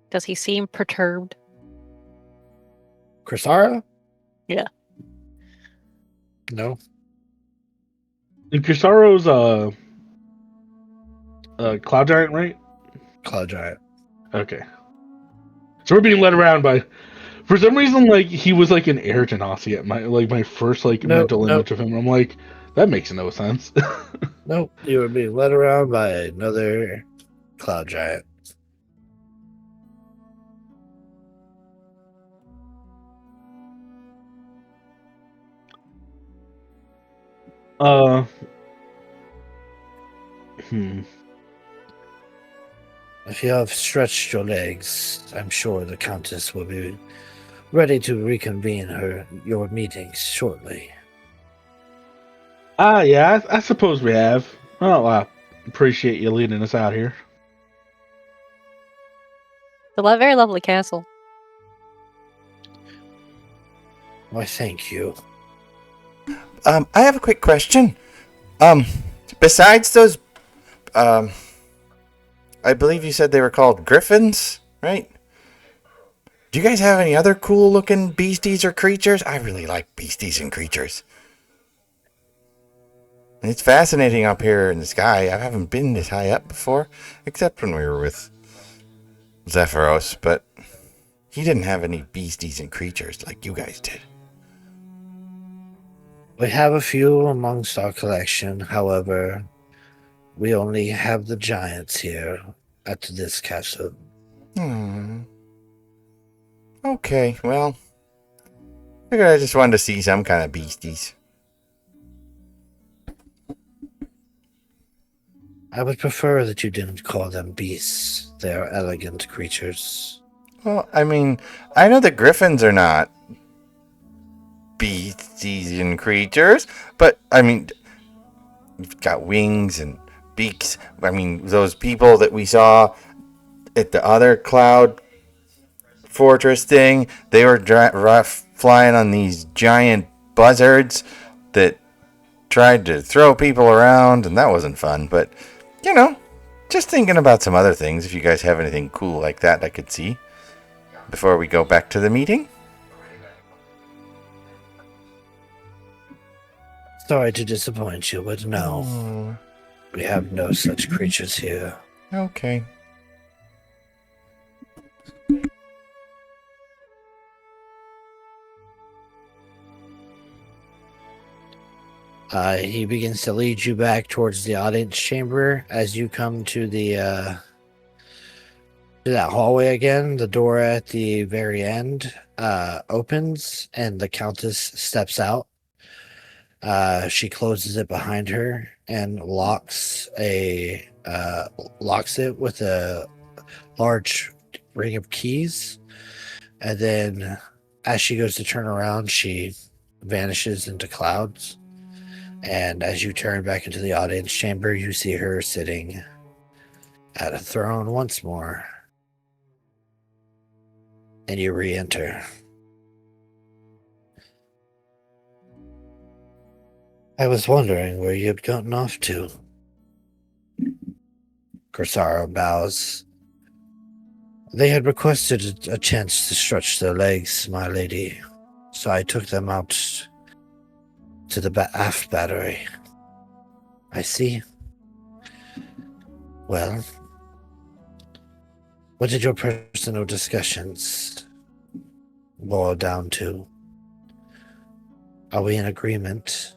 Does he seem perturbed? Crisara? Yeah. No. And Crisaro's cloud giant, right? Cloud giant. Okay. So we're being led around by, for some reason, like he was like an air genasi at my first mental image of him. I'm like, that makes no sense. Nope. You were being led around by another cloud giant. Uh. If you have stretched your legs, I'm sure the Countess will be ready to reconvene your meetings shortly. Yeah, I suppose we have. Well, I appreciate you leading us out here. It's a very lovely castle. Why, thank you. I have a quick question. Besides those, I believe you said they were called griffins, right? Do you guys have any other cool looking beasties or creatures? I really like beasties and creatures. And it's fascinating up here in the sky. I haven't been this high up before, except when we were with Zephyros, but he didn't have any beasties and creatures like you guys did. We have a few amongst our collection, however, we only have the giants here at this castle. Okay, well, figured I just wanted to see some kind of beasties. I would prefer that you didn't call them beasts. They are elegant creatures. Well, I mean, I know the griffins are not beasties and creatures, but I mean, you've got wings and beaks. I mean, those people that we saw at the other cloud fortress thing, they were flying on these giant buzzards that tried to throw people around, and that wasn't fun. But, you know, just thinking about some other things, if you guys have anything cool like that I could see before we go back to the meeting. Sorry to disappoint you, but no. We have no such creatures here. Okay. He begins to lead you back towards the audience chamber. As you come to to that hallway again, the door at the very end opens, and the Countess steps out. She closes it behind her and locks it with a large ring of keys. And then, as she goes to turn around, she vanishes into clouds. And as you turn back into the audience chamber, you see her sitting at a throne once more. And you re-enter. I was wondering where you had gotten off to. Corsaro bows. They had requested a chance to stretch their legs, my lady, so I took them out to the aft battery. I see. Well, what did your personal discussions boil down to? Are we in agreement?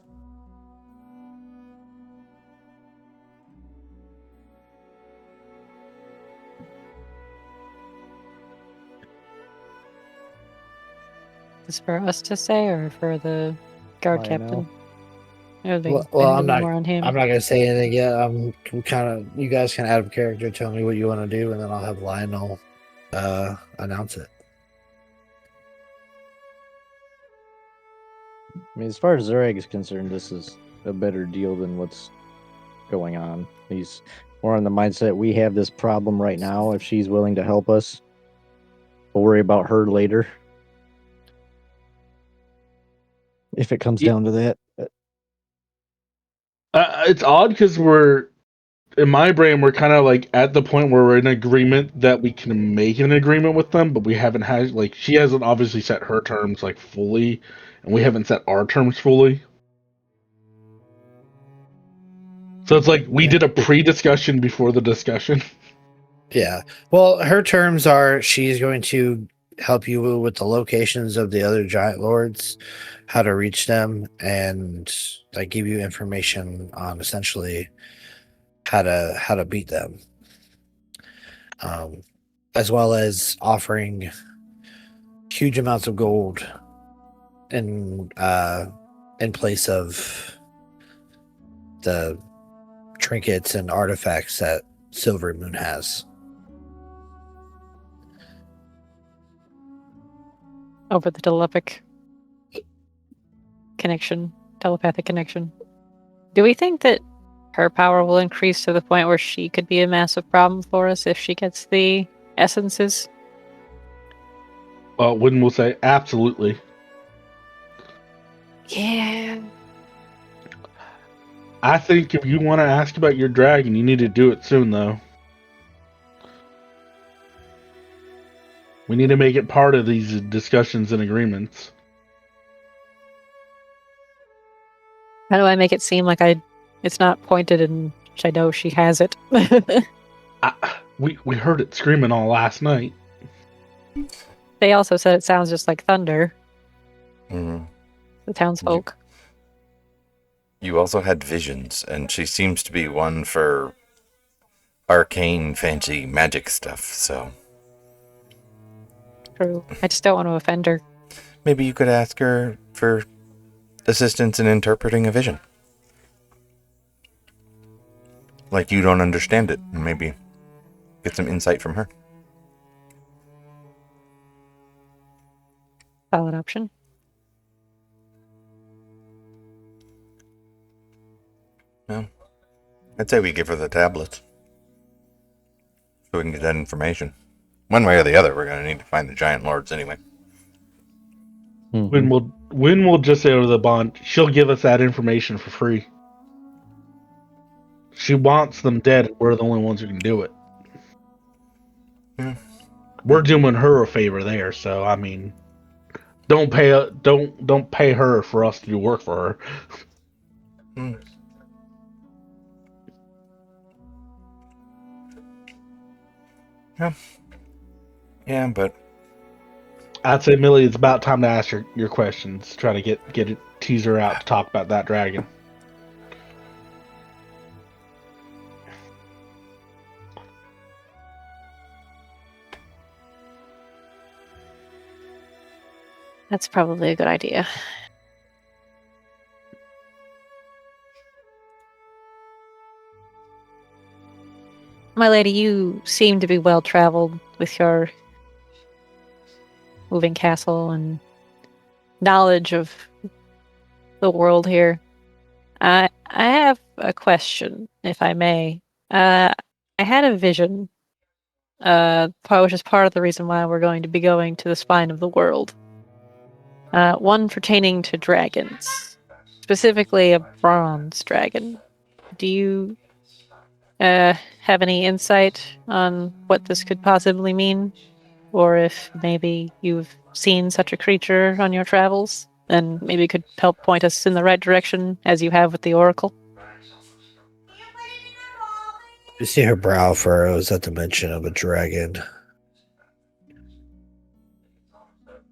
Is for us to say or for the guard I captain? know. I'm not. More on him. I'm not gonna say anything yet. I'm kind of. You guys can add a character, tell me what you want to do, and then I'll have Lionel announce it. I mean, as far as Zureg is concerned, this is a better deal than what's going on. He's more on the mindset we have this problem right now. If she's willing to help us, we'll worry about her later. If it comes down to that. It's odd because in my brain, we're kind of like at the point where we're in agreement that we can make an agreement with them, but we haven't had, like, she hasn't obviously set her terms like fully, and we haven't set our terms fully. So it's like we did a pre-discussion before the discussion. Yeah. Well, her terms are she's going to help you with the locations of the other giant lords, how to reach them, and like give you information on essentially how to beat them, as well as offering huge amounts of gold in place of the trinkets and artifacts that Silver Moon has. Over the telepathic connection. Do we think that her power will increase to the point where she could be a massive problem for us if she gets the essences? Wooden will say, absolutely. Yeah. I think if you want to ask about your dragon, you need to do it soon, though. We need to make it part of these discussions and agreements. How do I make it seem like it's not pointed and I know she has it? We heard it screaming all last night. They also said it sounds just like thunder. Mm. The townsfolk. You also had visions, and she seems to be one for arcane, fancy magic stuff, so... True. I just don't want to offend her. Maybe you could ask her for assistance in interpreting a vision. Like you don't understand it, and maybe get some insight from her. Solid option. No. I'd say we give her the tablets. So we can get that information. One way or the other, we're going to need to find the giant lords anyway. When we'll just say to the bond, she'll give us that information for free. She wants them dead, and we're the only ones who can do it. Yeah. We're doing her a favor there, so I mean, don't pay her for us to do work for her. Hmm. Yeah, but I'd say, Millie, it's about time to ask your questions. Try to get it, tease her out to talk about that dragon. That's probably a good idea. My lady, you seem to be well traveled with your moving castle and knowledge of the world here. I have a question, if I may. I had a vision, which is part of the reason why we're going to be going to the spine of the world. One pertaining to dragons, specifically a bronze dragon. Do you have any insight on what this could possibly mean? Or if maybe you've seen such a creature on your travels, and maybe could help point us in the right direction, as you have with the Oracle? You see her brow furrows at the mention of a dragon.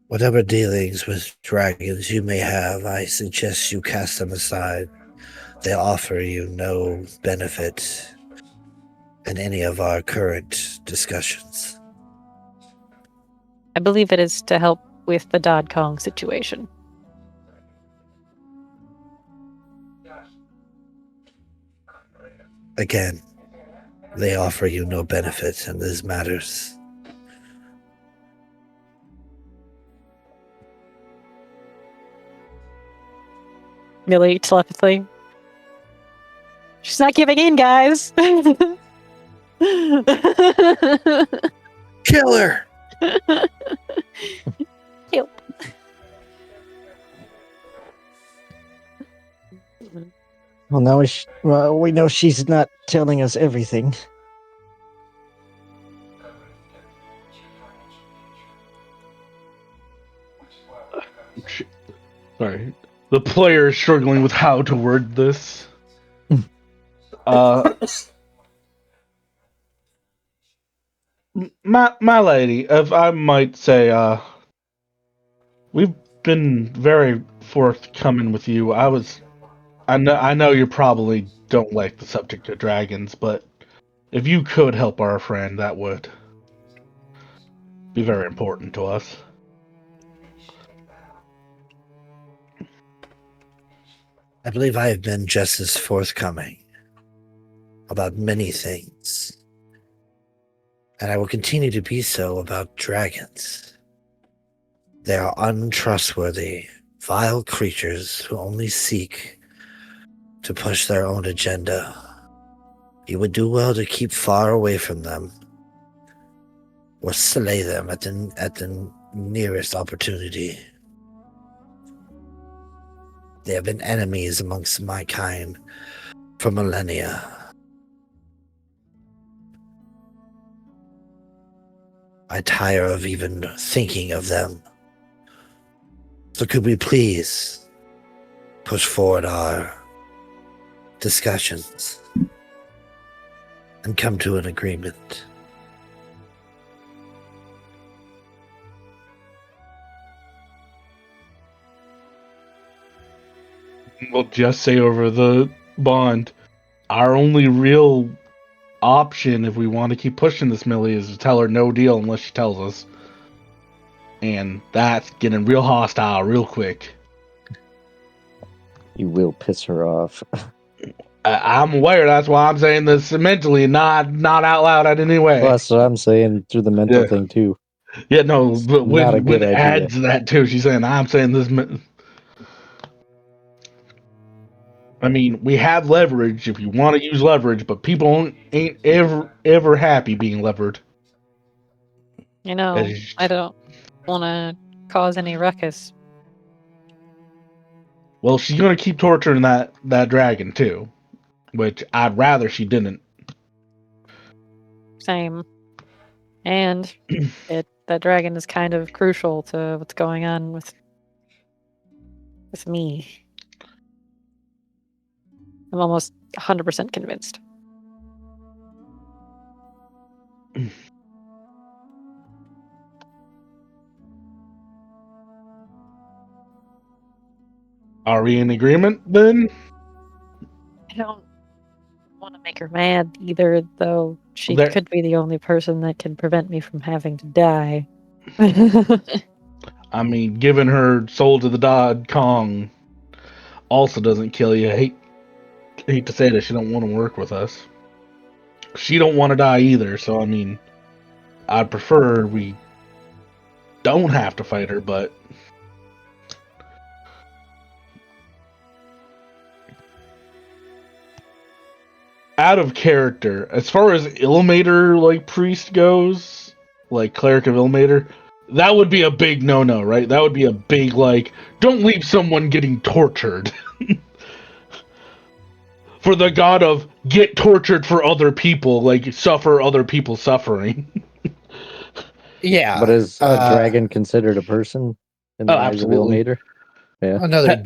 Whatever dealings with dragons you may have, I suggest you cast them aside. They offer you no benefit in any of our current discussions. I believe it is to help with the Dodd Kong situation. Again, they offer you no benefit in these matters. Millie, telepathically. She's not giving in, guys! Kill her! Help. Well, now we know she's not telling us everything. Sorry. The player is struggling with how to word this. My lady, if I might say, we've been very forthcoming with you. I know you probably don't like the subject of dragons, but if you could help our friend, that would be very important to us. I believe I have been just as forthcoming about many things, and I will continue to be so about dragons. They are untrustworthy, vile creatures who only seek to push their own agenda. You would do well to keep far away from them, or slay them at the nearest opportunity. They have been enemies amongst my kind for millennia. I tire of even thinking of them. So could we please push forward our discussions and come to an agreement? We'll just say over the bond, our only real option if we want to keep pushing this Millie is to tell her no deal unless she tells us. And that's getting real hostile real quick. You will piss her off. I'm aware, that's why I'm saying this mentally, not out loud in any way. Well, that's what I'm saying through the mental thing too. Yeah, no, but Not a when good it idea. adds that too, she's saying, I'm saying this. I mean, we have leverage if you want to use leverage, but people ain't ever happy being levered. You know, I don't want to cause any ruckus. Well, she's gonna keep torturing that dragon too, which I'd rather she didn't. Same. And that dragon is kind of crucial to what's going on with me. I'm almost 100% convinced. Are we in agreement then? I don't want to make her mad either, though she could be the only person that can prevent me from having to die. I mean, giving her soul to the Dodd Kong also doesn't kill you. I hate to say that she don't want to work with us. She don't want to die either, so I mean, I'd prefer we don't have to fight her, but out of character, as far as Ilmater like priest goes, like cleric of Ilmater, that would be a big no-no, right? That would be a big like, don't leave someone getting tortured. For the god of get tortured for other people, like suffer other people suffering. Yeah. But is a dragon considered a person in the eyes of Ilmater? Yeah. Another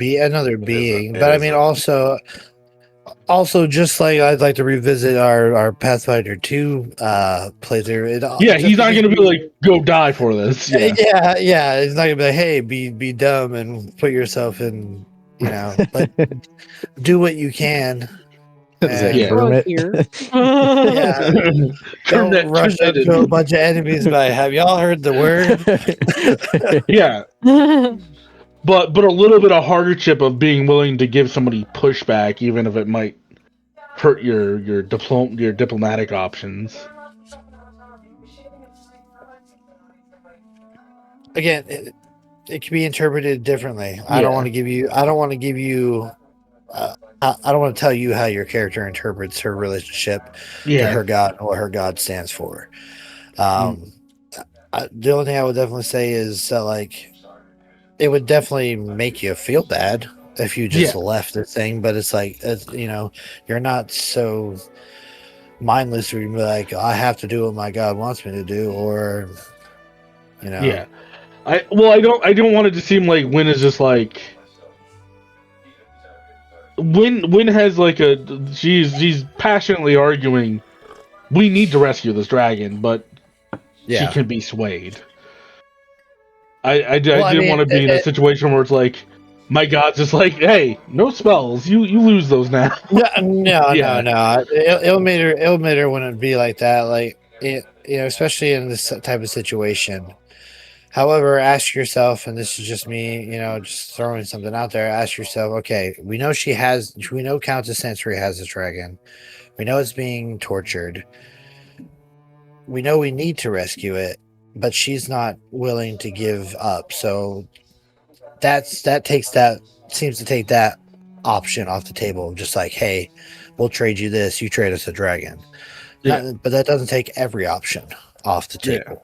being. But I mean, also, just like I'd like to revisit our Pathfinder 2 playthrough. Yeah, he's not going to be like, go die for this. Yeah. He's not going to be like, hey, be dumb and put yourself in, but do what you can. Kermit? Yeah. Don't rush up to a bunch of enemies by, have y'all heard the word? Yeah. But a little bit of hardship of being willing to give somebody pushback, even if it might hurt your diplomatic options. Again, it can be interpreted differently. Yeah. I don't want to give you. I don't want to tell you how your character interprets her relationship to her god and what her god stands for. The only thing I would definitely say is that, like, it would definitely make you feel bad if you just left the thing, but it's like, you're not so mindless where you're like, I have to do what my god wants me to do, or Yeah. I don't want it to seem like Wynn is just like Wynn has like she's passionately arguing we need to rescue this dragon, but she can be swayed. I didn't want to be in a situation where it's like my god's just like, hey, no spells, you lose those now. No. Ilmater wouldn't be like that, like especially in this type of situation. However, ask yourself, and this is just me, just throwing something out there. Ask yourself, okay, we know Countess Sensory has a dragon. We know it's being tortured. We know we need to rescue it, but she's not willing to give up. So seems to take that option off the table. Just like, hey, we'll trade you this, you trade us a dragon. Yeah. But that doesn't take every option off the Yeah. table.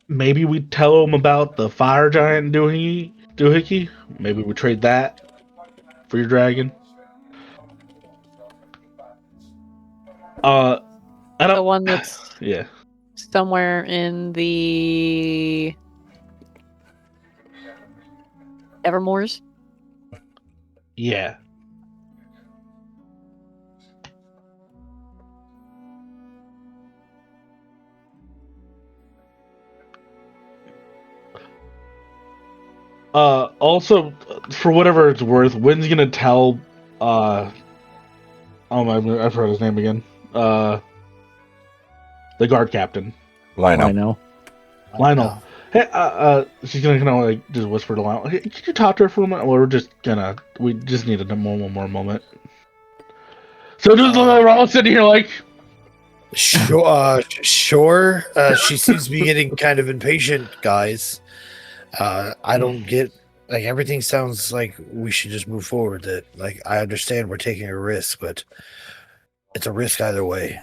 Maybe we tell him about the fire giant doohickey. Maybe we trade that for your dragon. I don't. The one that's Yeah. somewhere in the Evermoors. Yeah. Also, for whatever it's worth, Wynn's gonna tell. Oh my! I've heard his name again. The guard captain, Lionel. Lionel. Hey, she's gonna kind of like just whisper to Lionel. Hey, could you talk to her for a moment? We just need one more moment. So just we're all sitting here like, Sure. She seems to be getting kind of impatient, guys. I don't get everything sounds like we should just move forward. That I understand we're taking a risk, but it's a risk either way.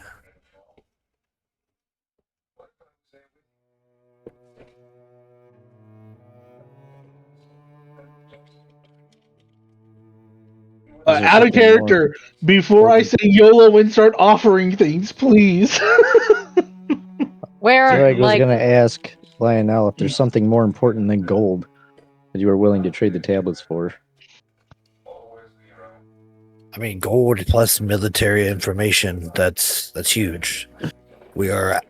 out of character. Before I say YOLO and start offering things, please. Where Greg was going to ask Lionel if there's something more important than gold that you are willing to trade the tablets for. I mean, gold plus military information, that's huge. We are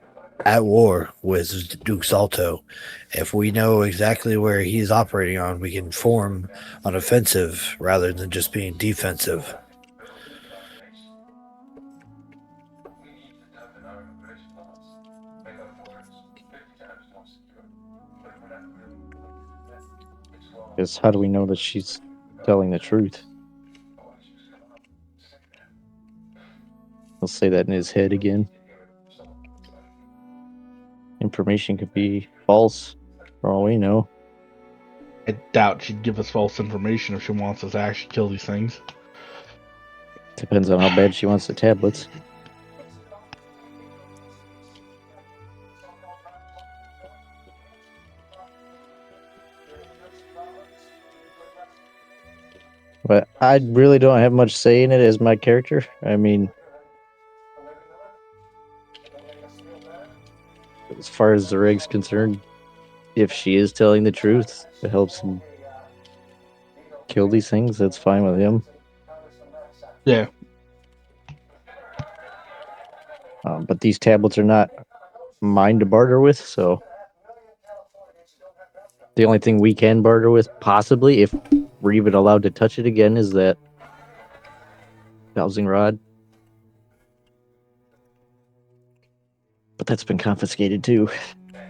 at war with Duke Salto. If we know exactly where he's operating on, we can form an offensive rather than just being defensive. Because how do we know that she's telling the truth? He'll say that in his head again. Information could be false, for all we know. I doubt she'd give us false information if she wants us to actually kill these things. Depends on how bad she wants the tablets. But I really don't have much say in it as my character. I mean, as far as the rig's concerned, if she is telling the truth, it helps him kill these things. That's fine with him. Yeah. But these tablets are not mine to barter with, so the only thing we can barter with, possibly, if we're even allowed to touch it again, is that dowsing rod. But that's been confiscated too.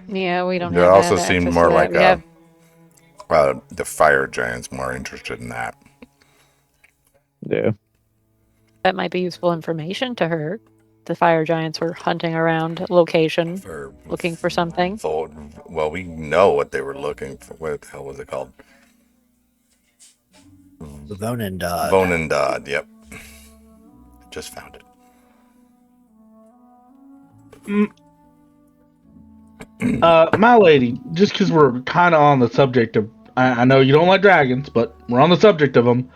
Yeah, we don't It have also that seemed access more to like that. the fire giant's more interested in that. Yeah. That might be useful information to her. The fire giants were hunting around location, looking for something. Well, we know what they were looking for. What the hell was it called? The Vonendad. Vonendad, yep. Just found it. My lady, just because we're kind of on the subject of, I know you don't like dragons, but we're on the subject of them.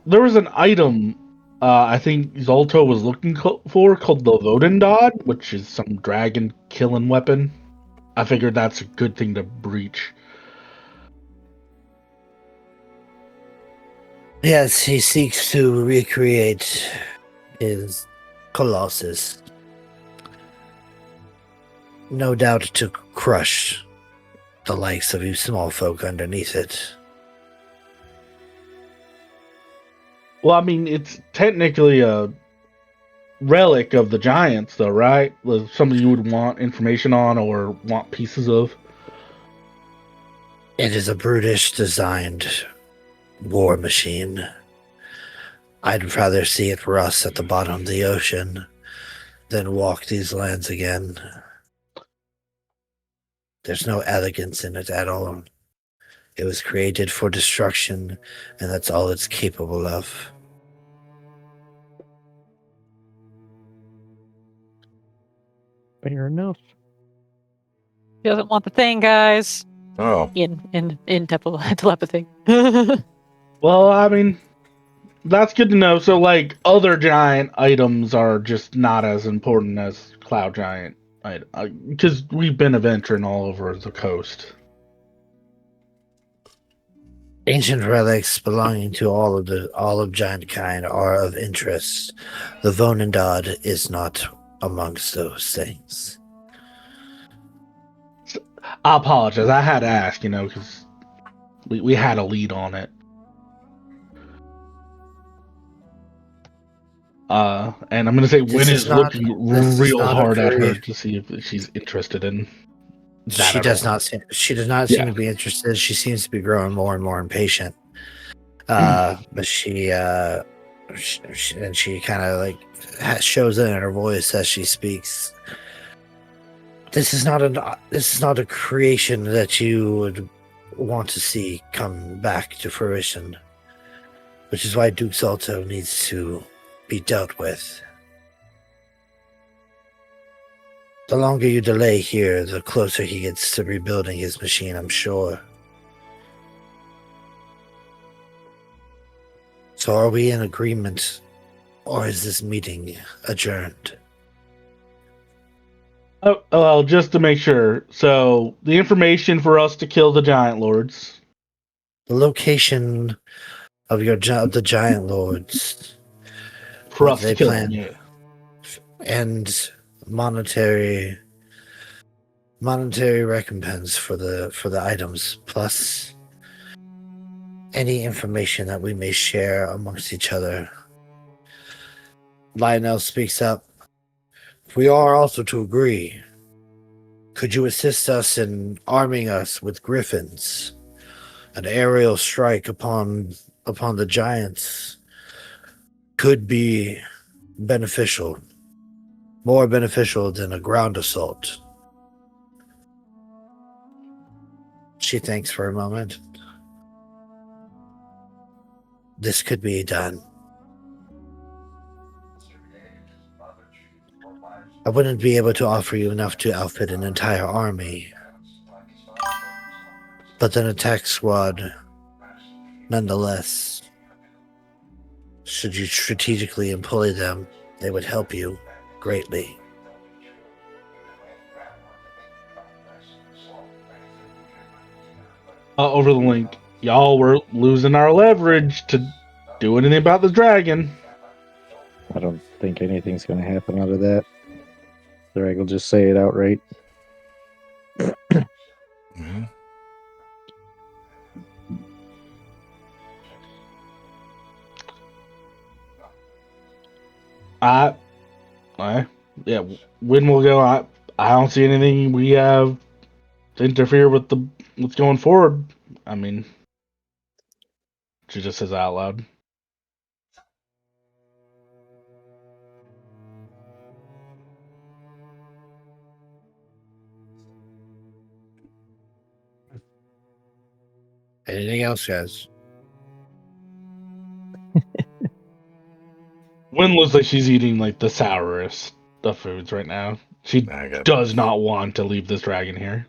There was an item I think Zolto was looking for called the Vodendad, which is some dragon killing weapon. I figured that's a good thing to breach. Yes, he seeks to recreate his Colossus. No doubt to crush the likes of you small folk underneath it. Well, I mean, it's technically a relic of the giants, though, right? Something you would want information on or want pieces of. It is a brutish designed war machine. I'd rather see it rust at the bottom of the ocean than walk these lands again. There's no elegance in it at all. It was created for destruction, and that's all it's capable of. Fair enough. He doesn't want the thing, guys. Oh, In telepathy. Well, I mean, that's good to know. So, like, other giant items are just not as important as cloud giant, because we've been adventuring all over the coast. Ancient relics belonging to all of giantkind are of interest. The Vonendad is not amongst those things. I apologize. I had to ask, because we had a lead on it. And I'm going to say Wynn is looking real hard at her to see if she's interested in that. She does not seem to be interested. She seems to be growing more and more impatient. But she kind of like shows it in her voice as she speaks. This is not a creation that you would want to see come back to fruition, which is why Duke Salto needs to be dealt with. The longer you delay here, the closer he gets to rebuilding his machine, I'm sure. So are we in agreement, or is this meeting adjourned? Oh, well, just to make sure. So, the information for us to kill the giant lords. The location of the giant lords. For us to kill them, yeah. And monetary recompense for the items, plus any information that we may share amongst each other. Lionel speaks up. We are also to agree. Could you assist us in arming us with griffins? An aerial strike upon the giants could be beneficial. More beneficial than a ground assault. She thinks for a moment. This could be done. I wouldn't be able to offer you enough to outfit an entire army. But an attack squad, nonetheless, should you strategically employ them, they would help you greatly. Over the link, y'all were losing our leverage to do anything about the dragon. I don't think anything's going to happen out of that. Drag will just say it outright. mm-hmm. Yeah, when we'll go, I don't see anything we have to interfere with what's going forward. I mean, she just says out loud. Anything else, guys? Wynn looks like she's eating like the sourest of foods right now. She does not want to leave this dragon here.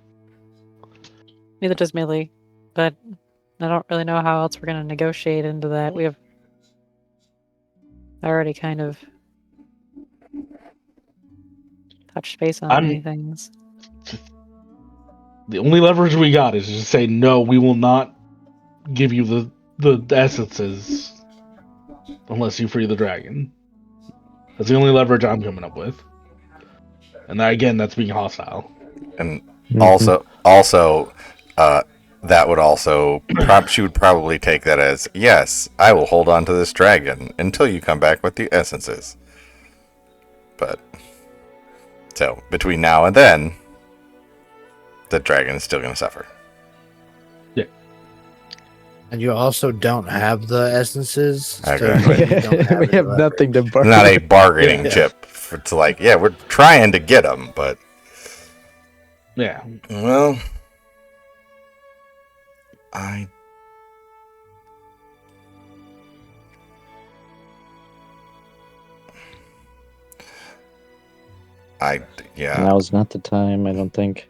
Neither does Millie, but I don't really know how else we're going to negotiate into that. We have already kind of touched base on many things. The only leverage we got is just say, no, we will not give you the essences unless you free the dragon. That's the only leverage I'm coming up with. And that, again, that's being hostile. And also, that would also she would probably take that as, yes, I will hold on to this dragon until you come back with the essences. But so between now and then, the dragon is still going to suffer. Yeah. And you also don't have the essences. Okay. You don't we have it, nothing to bargain. Not a bargaining Yeah. chip. It's like, yeah, we're trying to get them, but Yeah. well, I yeah. Now's not the time, I don't think.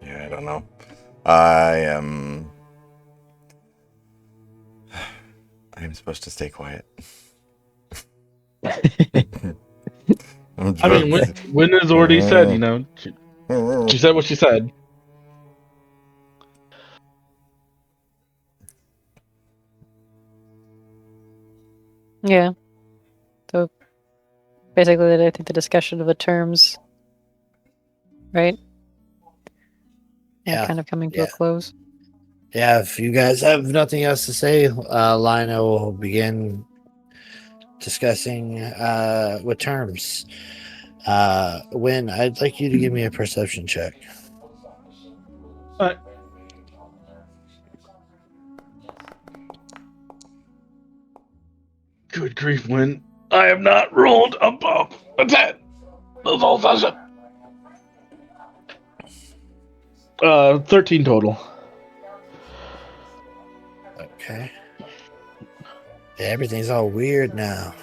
Yeah, I don't know. I am supposed to stay quiet. I mean, Win has already said, you know, she said what she said. Yeah. So basically, I think the discussion of the terms, right? Yeah. Kind of coming to a close. Yeah, if you guys have nothing else to say, Lino will begin discussing with terms. Win, I'd like you to give me a perception check. Good grief, Win. I have not rolled above a 10 this whole session. 13 total. Okay. Yeah, everything's all weird now.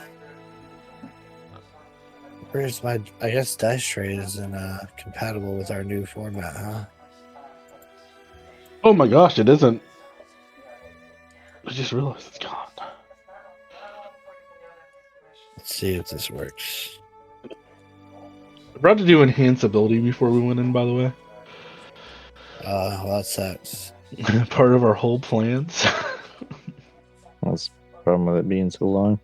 Where's my... I guess Dice Tray isn't compatible with our new format, huh? Oh my gosh, it isn't. I just realized it's gone. Let's see if this works. I forgot to do enhance ability before we went in, by the way. Well, that sucks. Part of our whole plans. That's the problem with it being so long.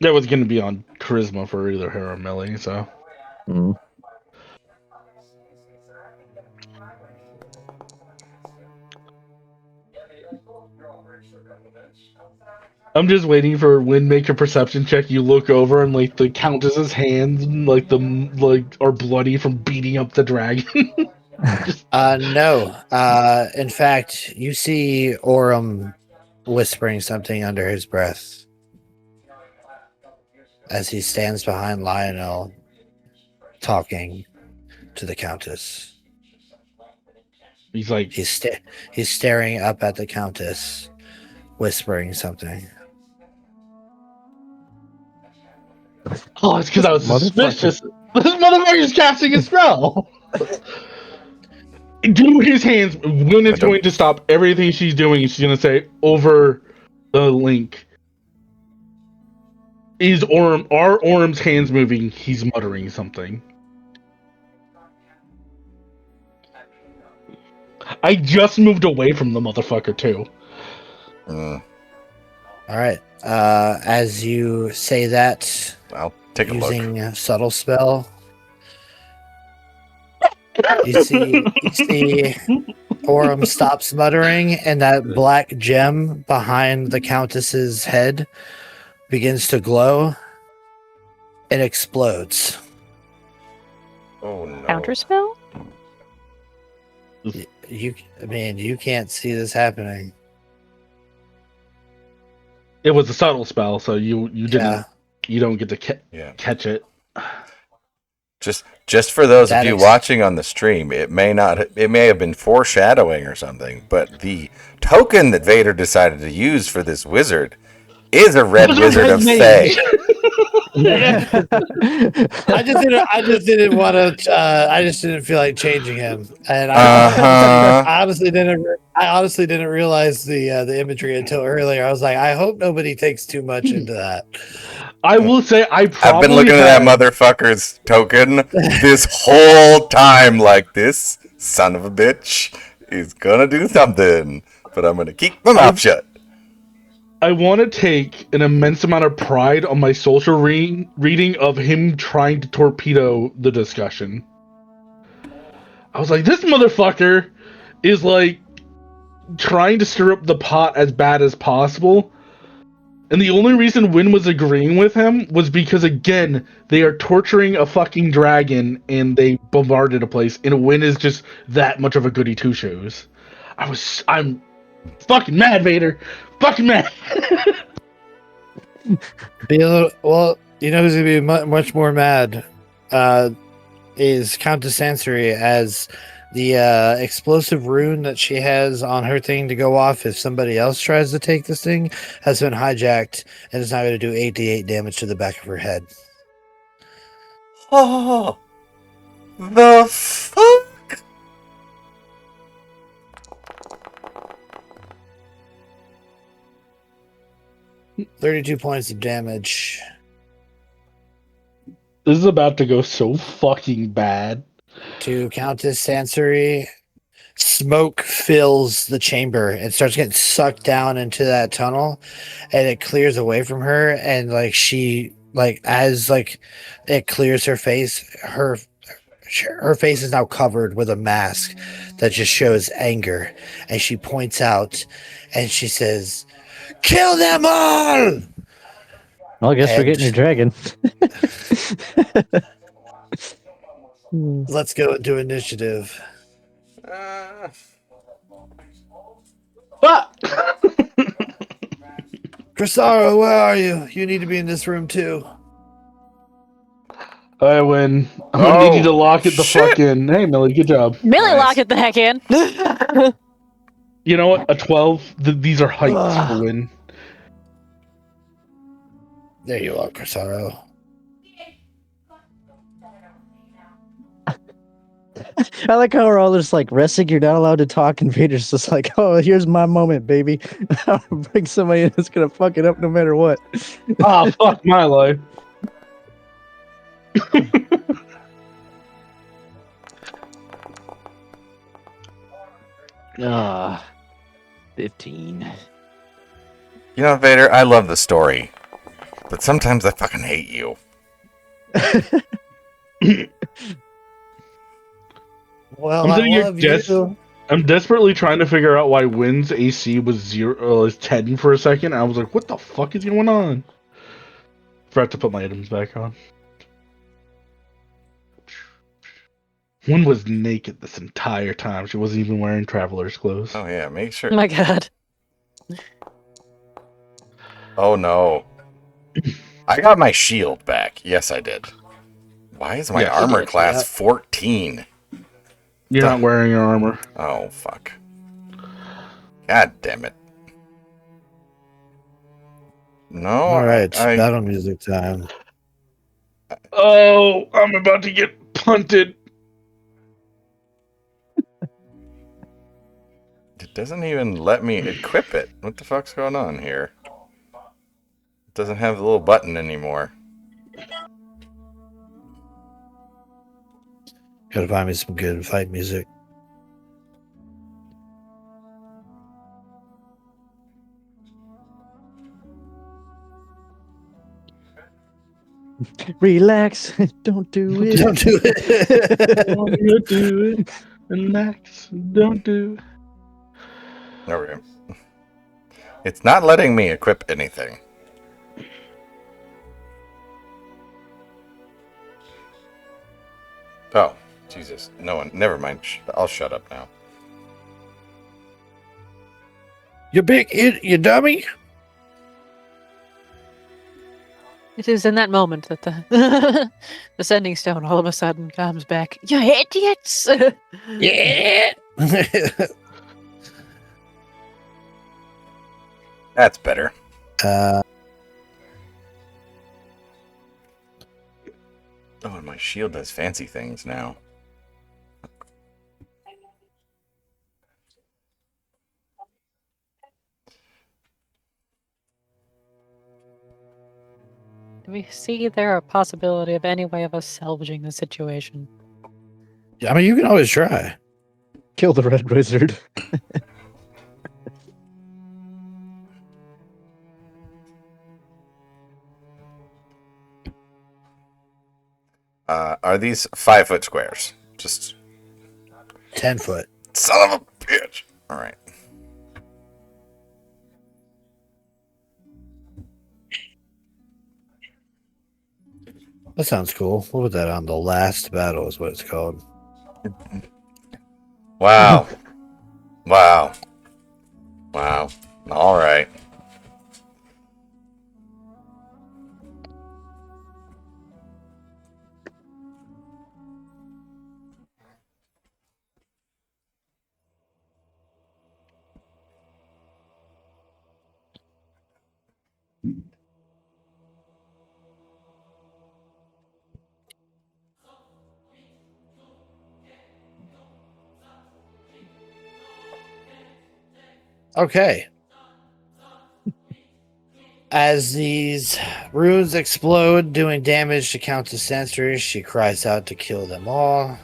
That was going to be on charisma for either her or Millie, so. Mm. I'm just waiting for Win make a perception check. You look over and like the Countess's hands are bloody from beating up the dragon. No. In fact, you see Orem whispering something under his breath as he stands behind Lionel, talking to the Countess. He's like, he's staring up at the Countess, whispering something. oh, it's because I was suspicious. This motherfucker's casting a spell. Do his hands. Win is going to stop everything she's doing. She's going to say over the link. Are Orm's hands moving? He's muttering something. I just moved away from the motherfucker too. All right. As you say that, I'll take a look. using a subtle spell, you see Orem stops muttering, and that black gem behind the Countess's head begins to glow. It explodes. Oh no! Counterspell? You can't see this happening. It was a subtle spell, so you didn't. Yeah. You don't get to catch it. Just for those of you watching on the stream, it may have been foreshadowing or something, but the token that Vader decided to use for this wizard is a red wizard of Fae. I just didn't want to. I just didn't feel like changing him, and I honestly didn't realize the imagery until earlier. I was like, I hope nobody takes too much into that. I will say I've been looking at that motherfucker's token this whole time, like, this son of a bitch is gonna do something. but I'm gonna keep my mouth shut. I want to take an immense amount of pride on my social reading of him trying to torpedo the discussion. I was like, this motherfucker is like trying to stir up the pot as bad as possible. And the only reason Wynn was agreeing with him was because, again, they are torturing a fucking dragon and they bombarded a place, and Wynn is just that much of a goody two-shoes. I'm fucking mad, Vader. Fucking mad. Well, you know who's gonna be much more mad? Is Countess Sansory, as the explosive rune that she has on her thing to go off if somebody else tries to take this thing has been hijacked and is now going to do 88 damage to the back of her head. Oh, the fuck? $32 points of damage. This is about to go so fucking bad. To Countess Sansory. Smoke fills the chamber and starts getting sucked down into that tunnel, and it clears away from her, and as it clears her face, her face is now covered with a mask that just shows anger, and she points out and she says, "Kill them all!" Well, I guess we're getting your dragon. Let's go into initiative. Fuck! Crisaro, where are you? You need to be in this room too. I win. I'm gonna need you to lock it the shit. fuck in. Hey, Millie, good job. Millie, Nice. lock it the heck in. You know what? A 12. These are heights for Win. There you are, Crisaro. I like how we're all just like resting. You're not allowed to talk, and Vader's just like, "Oh, here's my moment, baby. I'm gonna bring somebody in that's gonna fuck it up no matter what." Ah, fuck my life. Ah, 15. You know, Vader, I love the story, but sometimes I fucking hate you. Well, I'm I doing your love guess. you. I'm desperately trying to figure out why Win's AC was is 10 for a second. I was like, what the fuck is going on? Forgot to put my items back on. Win was naked this entire time. She wasn't even wearing traveler's clothes. Oh yeah, make sure. Oh my god. Oh no. I got my shield back. Yes, I did. Why is my Yes, armor you did, class yeah. 14? You're not wearing your armor. Oh, fuck. God damn it. No. All right, it's I, battle music time. Oh, I'm about to get punted. it doesn't even let me equip it. What the fuck's going on here? It doesn't have the little button anymore. Gotta find me some good fight music. Relax. Don't do it. Don't do it. Don't do it. Relax. Don't do it. There we go. It's not letting me equip anything. Oh, Jesus. No one. Never mind. I'll shut up now. You big you dummy. It is in that moment that the the sending stone all of a sudden comes back. You idiots! Yeah. That's better. uh, Oh, and my shield does fancy things now. Do we see there a possibility of any way of us salvaging the situation? I mean, you can always try. Kill the red wizard. Are these 5-foot squares? Just 10 foot. son of a bitch. All right. That sounds cool. What was that on? The Last Battle is what it's called. Wow. Wow. Wow. All right. Okay. As these runes explode, doing damage to Countess sensors, she cries out to kill them all.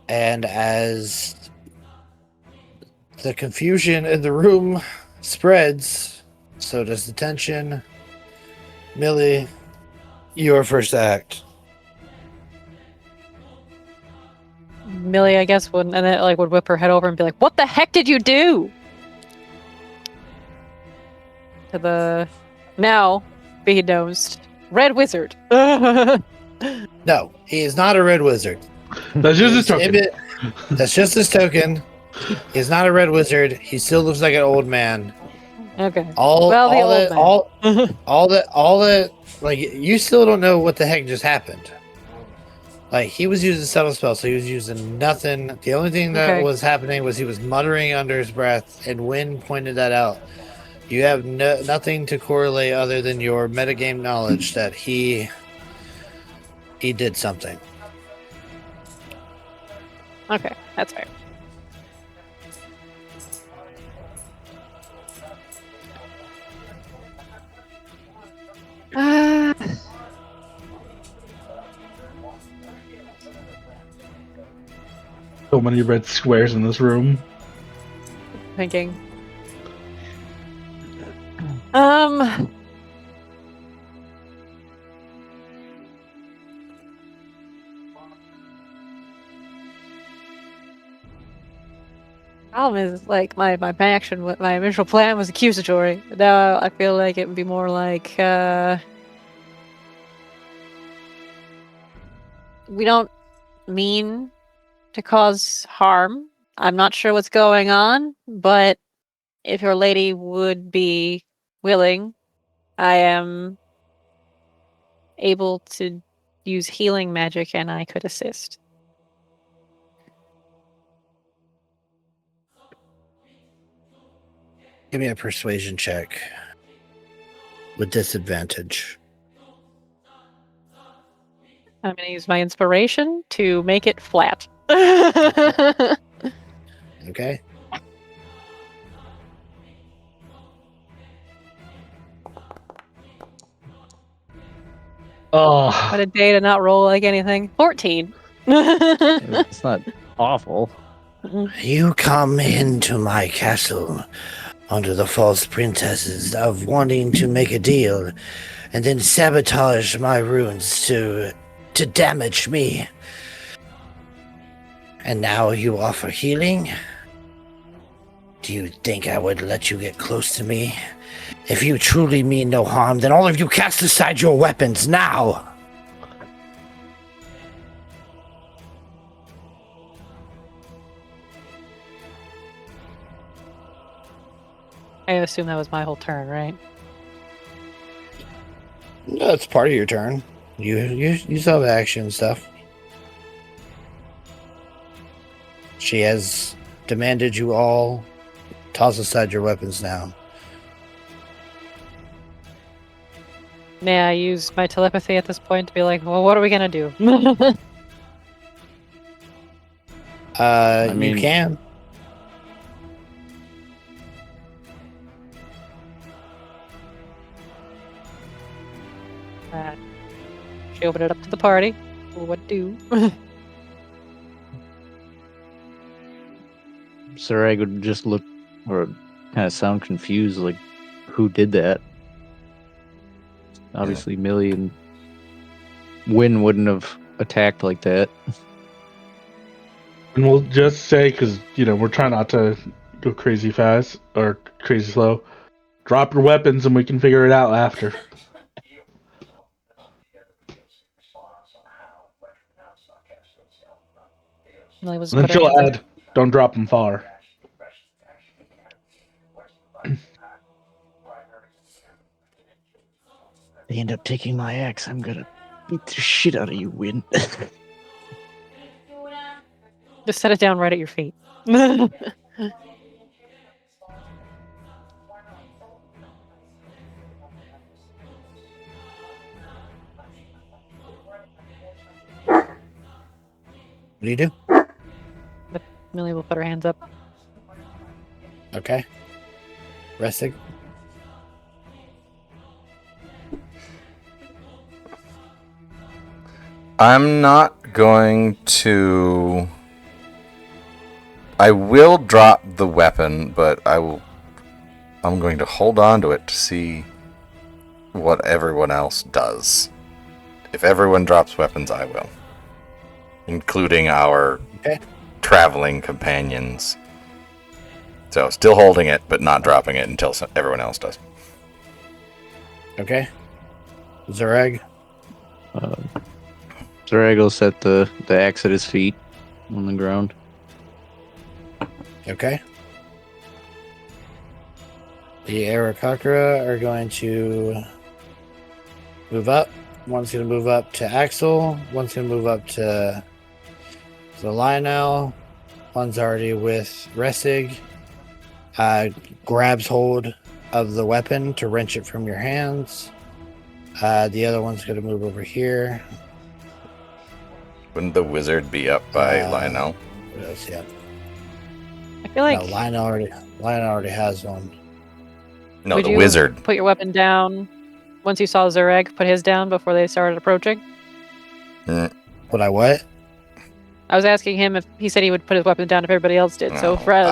And as the confusion in the room spreads, so does the tension. Millie, your first act. Millie, I guess, would and then would whip her head over and be like, "What the heck did you do?" To the now being-nosed Red Wizard. No, he is not a red wizard. That's just his token. That's just his token. He's not a red wizard. He still looks like an old man. Okay. All man. that like you still don't know what the heck just happened. Like he was using subtle spells, so he was using nothing. The only thing that was happening was he was muttering under his breath, and Wynn pointed that out. You have nothing to correlate other than your metagame knowledge that he did something. Okay, that's fair. So many red squares in this room. Thinking. Problem is, like, my action, my initial plan was accusatory. Now I feel like it would be more like, we don't mean to cause harm. I'm not sure what's going on, but if your lady would be willing, I am able to use healing magic and I could assist. Give me a persuasion check with disadvantage. I'm going to use my inspiration to make it flat. Okay. Oh, What a day to not roll like anything. 14. It's not awful. You come into my castle under the false pretenses of wanting to make a deal and then sabotage my runes to damage me. And now you offer healing? Do you think I would let you get close to me? If you truly mean no harm, then all of you cast aside your weapons now! I assume that was my whole turn, right? That's part of your turn. You still have action and stuff. She has demanded you all toss aside your weapons now. May I use my telepathy at this point to be like, well, what are we gonna do? You can. She opened it up to the party. What do? Sarag would just look or kind of sound confused, like, who did that? Obviously, Millie and Wynn wouldn't have attacked like that. And we'll just say, because, we're trying not to go crazy fast or crazy slow, drop your weapons and we can figure it out after. Millie was And then put her she'll hands up. add, don't drop them far. They end up taking my axe. I'm gonna beat the shit out of you, Wynn. Just set it down right at your feet. What do you do? Millie will put her hands up. Okay. Resting. I'm not going to. I will drop the weapon, but I'm going to hold on to it to see what everyone else does. If everyone drops weapons, I will, including our traveling companions. So, still holding it, but not dropping it until everyone else does. Okay. Zareg. Zareg will set the axe at his feet on the ground. Okay. The Arakakra are going to move up. One's going to move up to Axel. One's going to move up to the Lionel. One's already with Resig. Grabs hold of the weapon to wrench it from your hands. The other one's going to move over here. Wouldn't the wizard be up by Lionel? Yes, yeah. I feel like No, Lionel already has one. No, Would the you wizard. put your weapon down once you saw Zareg put his down before they started approaching. Would I what? I was asking him if he said he would put his weapon down if everybody else did. So No, Fred,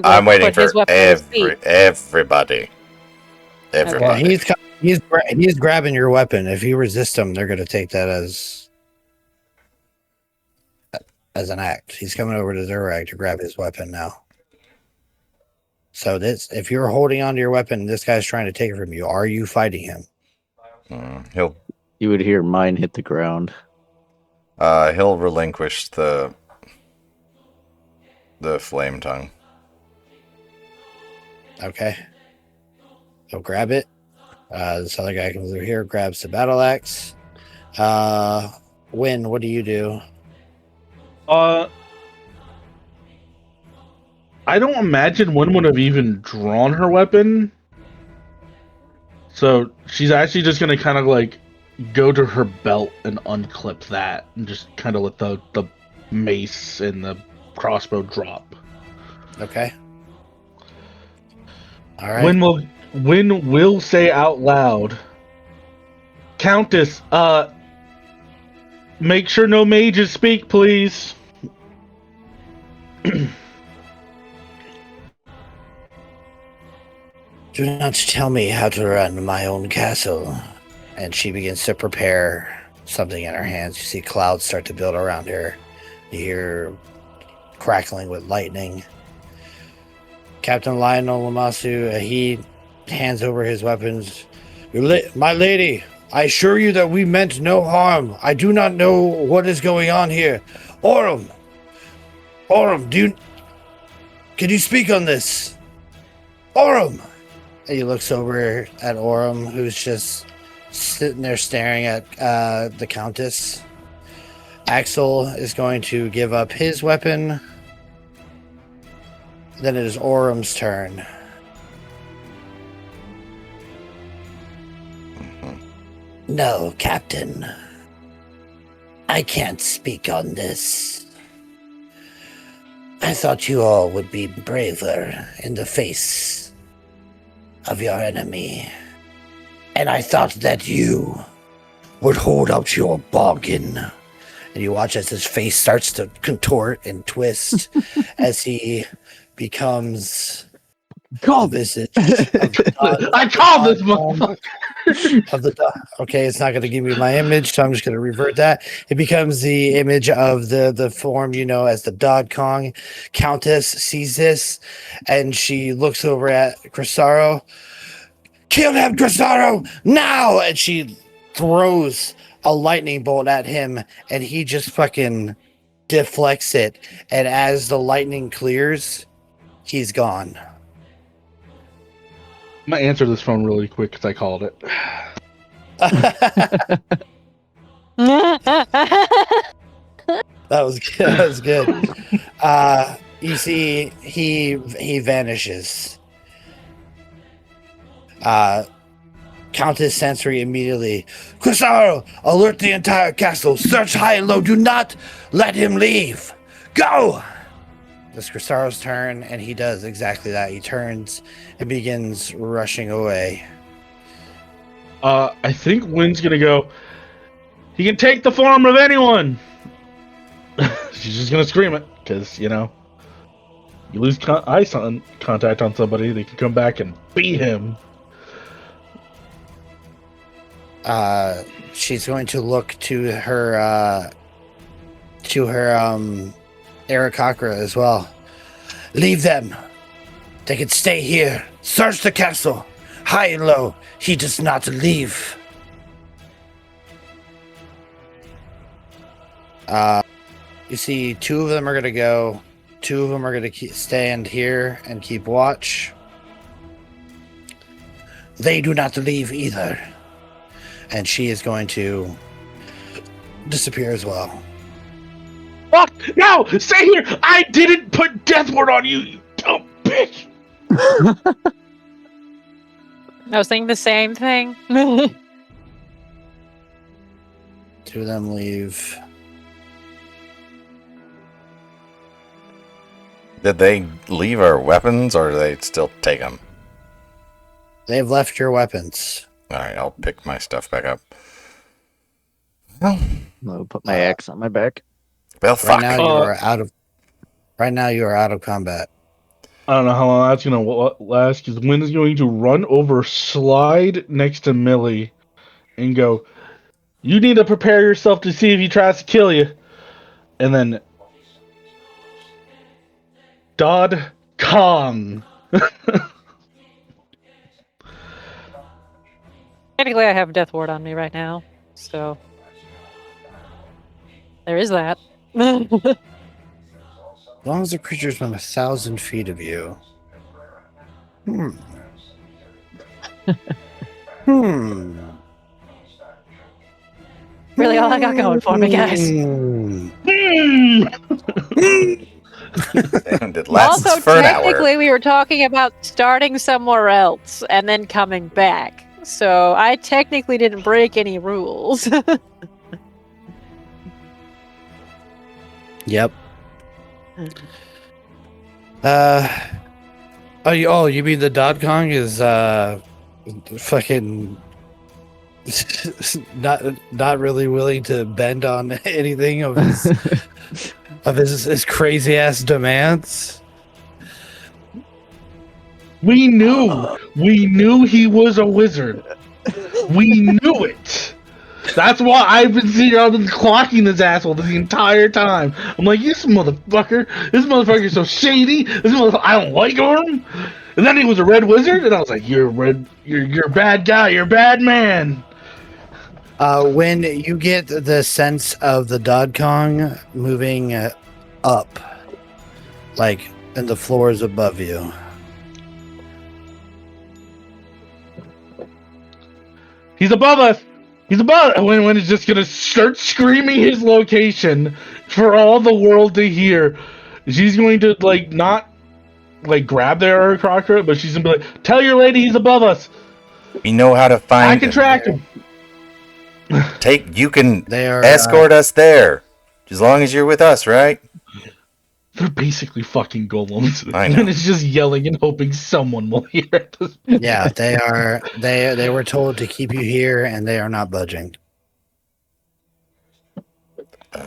I'm would waiting put his for weapon at his feet. everybody. Well, Everybody. he's grabbing your weapon. If you resist him, they're going to take that as an act. He's coming over to Zurag to grab his weapon now. So if you're holding onto your weapon, and this guy's trying to take it from you. Are you fighting him? He'll You would hear mine hit the ground. he'll relinquish the flame tongue. Okay. He'll grab it. This other guy comes over here, grabs the battle axe. Win, what do you do? I don't imagine one would have even drawn her weapon. So she's actually just gonna kind of like go to her belt and unclip that and just kind of let the mace and the crossbow drop. Okay. All right. Wynn will say out loud, Countess, make sure no mages speak, please. Do not tell me how to run my own castle. And she begins to prepare something in her hands. You see clouds start to build around her. You hear crackling with lightning. Captain Lionel Lamasu, he hands over his weapons. My lady, I assure you that we meant no harm. I do not know what is going on here. Orem, can you speak on this? Orem! And he looks over at Orem, who's just sitting there staring at the Countess. Axel is going to give up his weapon. Then it is Orem's turn. No, Captain. I can't speak on this. I thought you all would be braver in the face of your enemy. And I thought that you would hold up your bargain. And you watch as his face starts to contort and twist as he becomes Call visit of the I call this motherfucker. of the okay, it's not going to give me my image, so I'm just going to revert that. It becomes the image of the form you know as the Dod Kong. Countess sees this, and she looks over at Crisaro. Kill him, Crisaro, now! And she throws a lightning bolt at him, and he just fucking deflects it. And as the lightning clears, he's gone. I'm gonna answer this phone really quick because I called it. That was good. That was good. You see, he vanishes. Countess Sensory immediately. Crisaro, alert the entire castle. Search high and low. Do not let him leave. Go! It's Crisaro's turn, and he does exactly that. He turns and begins rushing away. I think Wynn's gonna go. He can take the form of anyone. She's just gonna scream it because you lose eye contact on somebody, they can come back and beat him. She's going to look to her Aarakocra as well. Leave them. They can stay here. Search the castle, high and low. He does not leave. You see, two of them are gonna go. Two of them are gonna stand here and keep watch. They do not leave either. And she is going to disappear as well. Fuck! No! Stay here! I didn't put death ward on you, you dumb bitch! I was thinking the same thing. Two of them leave. Did they leave our weapons, or do they still take them? They've left your weapons. All right, I'll pick my stuff back up. Well, I'll put my axe on my back. fuck. Right now you are out of. Right now you are out of combat. I don't know how long that's gonna last, because Wynn is going to run over, slide next to Millie, and go, "You need to prepare yourself to see if he tries to kill you." And then Dodd Kong. Technically, I have death ward on me right now, so there is that. As long as the creature's within 1,000 feet of you. Really, all I got going for me, guys. And it lasts Also, for an technically, hour. we were talking about starting somewhere else and then coming back. So I technically didn't break any rules. Yep. You mean the Dod Kong is fucking not really willing to bend on anything of his crazy ass demands? We knew he was a wizard. We knew it. That's why I've been clocking his asshole the entire time. I'm like, this motherfucker's so shady. I don't like him. And then he was a red wizard, and I was like, you're a bad guy. You're a bad man. When you get the sense of the Dod Kong moving up, like in the floors above you. He's above us. He's above. When it's just gonna start screaming his location for all the world to hear. She's going to not grab their Crocker, but she's gonna be like, "Tell your lady he's above us. We know how to find I can track him." You can They are escort us there, as long as you're with us, right? They're basically fucking golems. I know. And it's just yelling and hoping someone will hear it. Yeah, they are. They were told to keep you here, and they are not budging. Did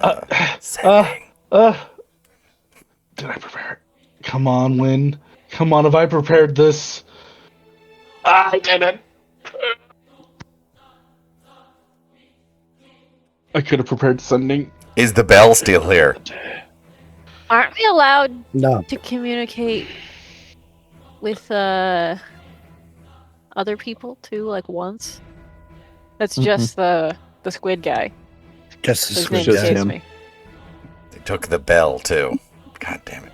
I prepare it? Come on, Win. Come on, have I prepared this? I didn't. I could have prepared sending. Is the bell still here? Aren't we allowed No. to communicate with other people too, like once? That's just the squid guy. Just the His squid name just guy. escapes him. me. They took the bell too. God damn it!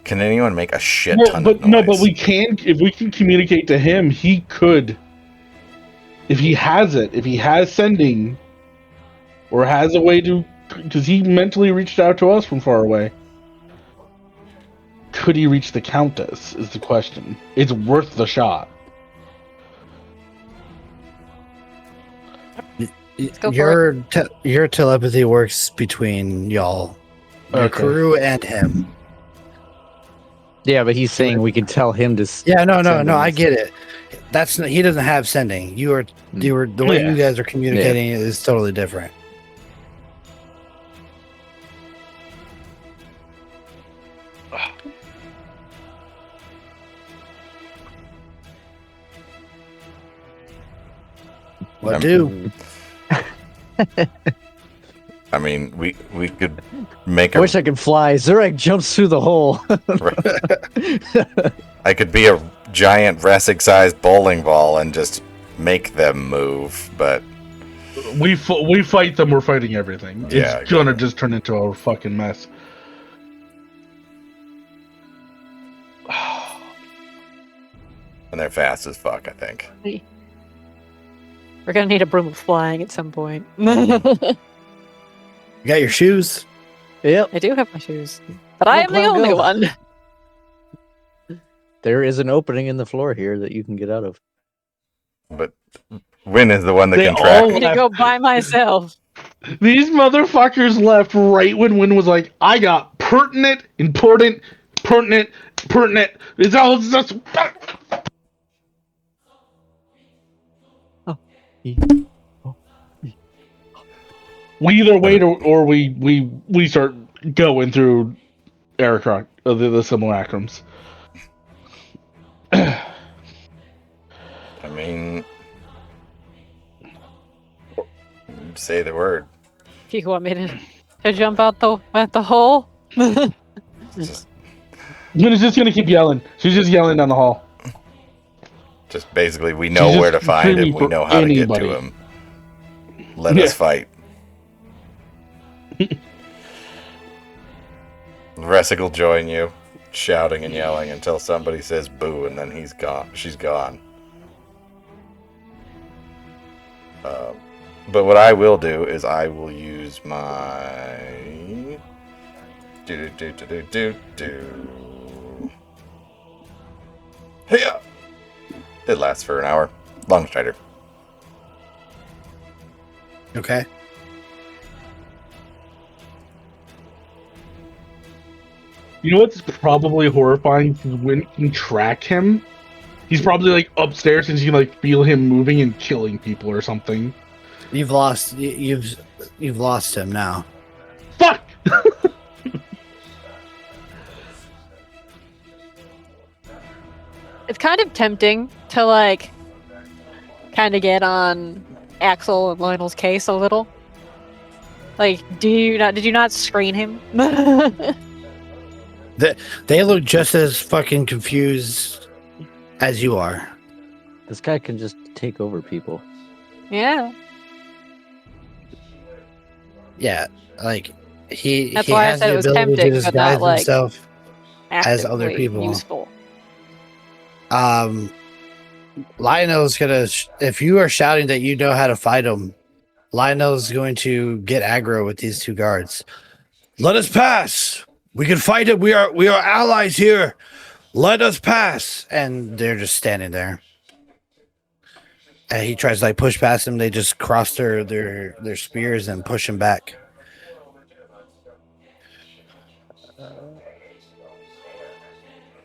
Can anyone make a shit Well, ton but of noise? no, but we can. If we can communicate to him, he could. If he has it, if he has sending, or has a way to, because he mentally reached out to us from far away. Could he reach the Countess? Is the question. It's worth the shot. go for Your telepathy works between y'all, your Okay. crew, and him. Yeah, but he's saying we can tell him to. Yeah, no, send I us. get it. That's not, he doesn't have sending. You were the way Yeah. you guys are communicating is totally different. What do? I mean, we could make I a. wish I could fly. Zurek jumps through the hole. I could be a giant Resic-sized bowling ball and just make them move, but We fight them. We're fighting everything. Yeah, It's gonna just turn into a fucking mess. and they're fast as fuck. I think. We're gonna need a broom of flying at some point. You got your shoes? Yep. I do have my shoes, but I am the Clown, only go. one. There is an opening in the floor here that you can get out of. But Win is the one that They can all- track. I'm gonna go by myself. These motherfuckers left right when Win was like, "I got pertinent, important, pertinent, pertinent." It's all just. We either wait or we start going through Ericroc, the simulacrums. I mean, say the word. You want me to jump out at the hole? Just, Win just gonna keep yelling. She's just yelling down the hall. just basically, we know She's where to just find him. screaming We for know how anybody. to get to him. Let Yeah. us fight. Resic will join you, shouting and yelling until somebody says boo, and then he's gone. She's gone. But what I will do is I will use my do. Hey-ya! It lasts for an hour. Long strider. Okay. You know what's probably horrifying? When you can track him, he's probably like upstairs and you can like feel him moving and killing people or something. You've lost him now. Fuck! It's kind of tempting to like kind of get on Axel and Lionel's case a little. Like, did you not screen him? They look just as fucking confused as you are. This guy can just take over people. Yeah. Yeah, like he That's he why I has said the it was ability to tempting, but disguise not, like, himself as other Actively people. useful. Lionel's gonna if you are shouting that you know how to fight him, Lionel's going to get aggro with these two guards. Let us pass. We can fight it. We are allies here. Let us pass. And they're just standing there. And he tries to like push past them. They just cross their spears and push him back.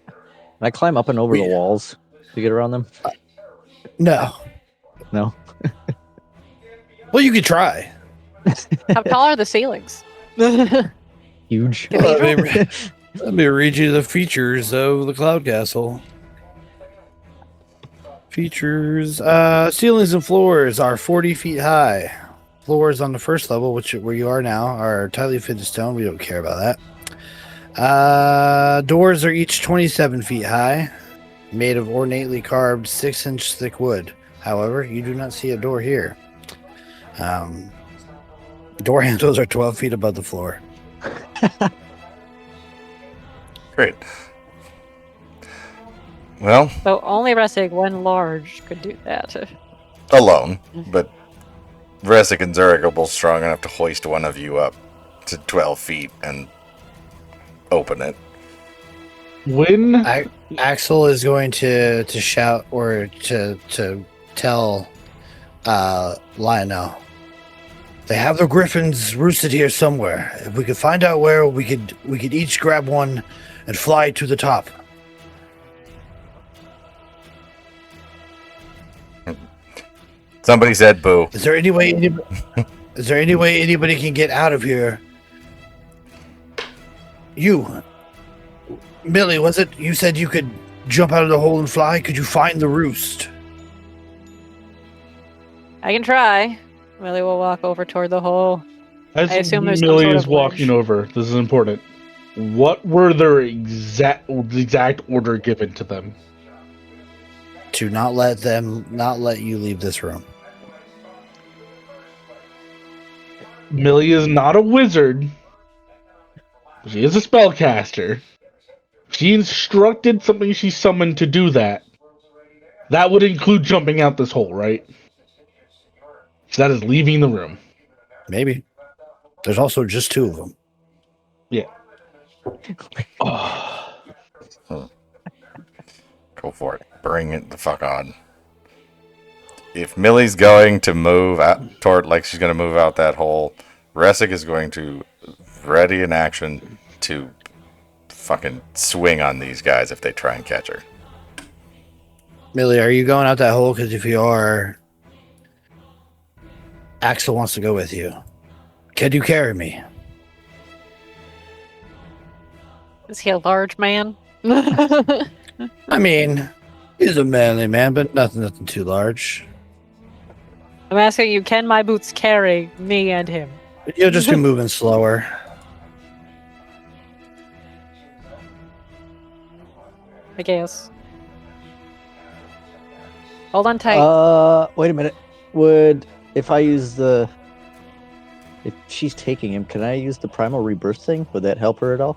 Can I climb up and over the walls to get around them? No. No. Well, you could try. How tall are the ceilings? Huge. Cathedral? Let me read you the features of the Cloud Castle. Features. Ceilings and floors are 40 feet high. Floors on the first level, where you are now, are tightly fitted stone. We don't care about that. Doors are each 27 feet high, made of ornately carved 6-inch thick wood. However, you do not see a door here. Door handles are 12 feet above the floor. Great. Well, So only Ressig, when large, could do that. alone, but Vresic and Zurich are both strong enough to hoist one of you up to 12 feet and open it. When Axel is going to shout or to tell Lionel. They have the griffins roosted here somewhere. If we could find out where, we could each grab one and fly to the top. Somebody said boo. Is there any way anybody can get out of here? You, Millie, was it? You said you could jump out of the hole and fly. Could you find the roost? I can try. Millie will walk over toward the hole. as I assume there's some Millie sort is of walking ledge. over, this is important. What were their exact order given to them? To not let you leave this room. Millie is not a wizard. She is a spellcaster. She instructed something she summoned to do that. That would include jumping out this hole, right? So that is leaving the room. Maybe. There's also just 2 of them. Yeah. Oh. Go for it. Bring it the fuck on. If Millie's going to move out toward, like she's going to move out that hole, Resic is going to ready in action to fucking swing on these guys if they try and catch her. Millie, are you going out that hole? Because if you are, Axel wants to go with you. Can you carry me? Is he a large man? I mean, he's a manly man, but nothing too large. I'm asking you, can my boots carry me and him? You'll just be moving slower. I guess. Hold on tight. Wait a minute. If she's taking him, can I use the primal rebirth thing? Would that help her at all?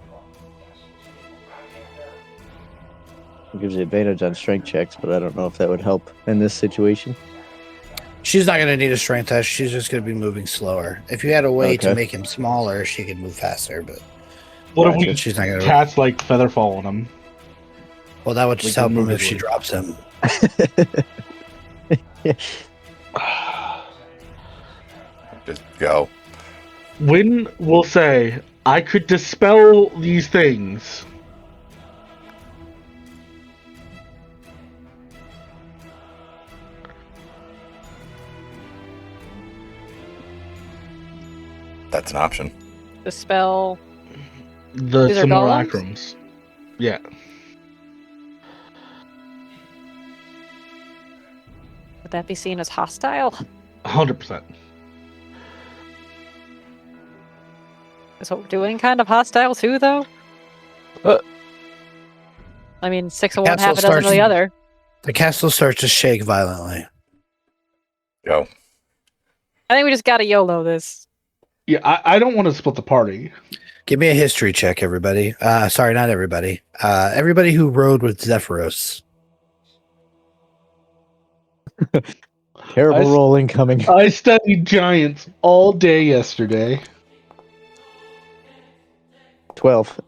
It gives you advantage on strength checks, but I don't know if that would help in this situation. She's not going to need a strength test. She's just going to be moving slower. If you had a way to Okay. make him smaller, she could move faster. But What if we she's not going to. cast like Featherfall on him? Well, that would just Like help him if immovably. she drops him. Just go. When we'll say, I could dispel these things. That's an option. The spell. The These are golems? simulacrums. Yeah. Would that be seen as hostile? 100%. Is what we're doing kind of hostile too, though? I mean, 6 of one, Castle half a dozen of starts- the other. The castle starts to shake violently. Go. I think we just gotta YOLO this. Yeah, I don't want to split the party. Give me a history check, everybody. Sorry, not everybody. Everybody who rode with Zephyros. Terrible roll incoming. I studied giants all day yesterday 12.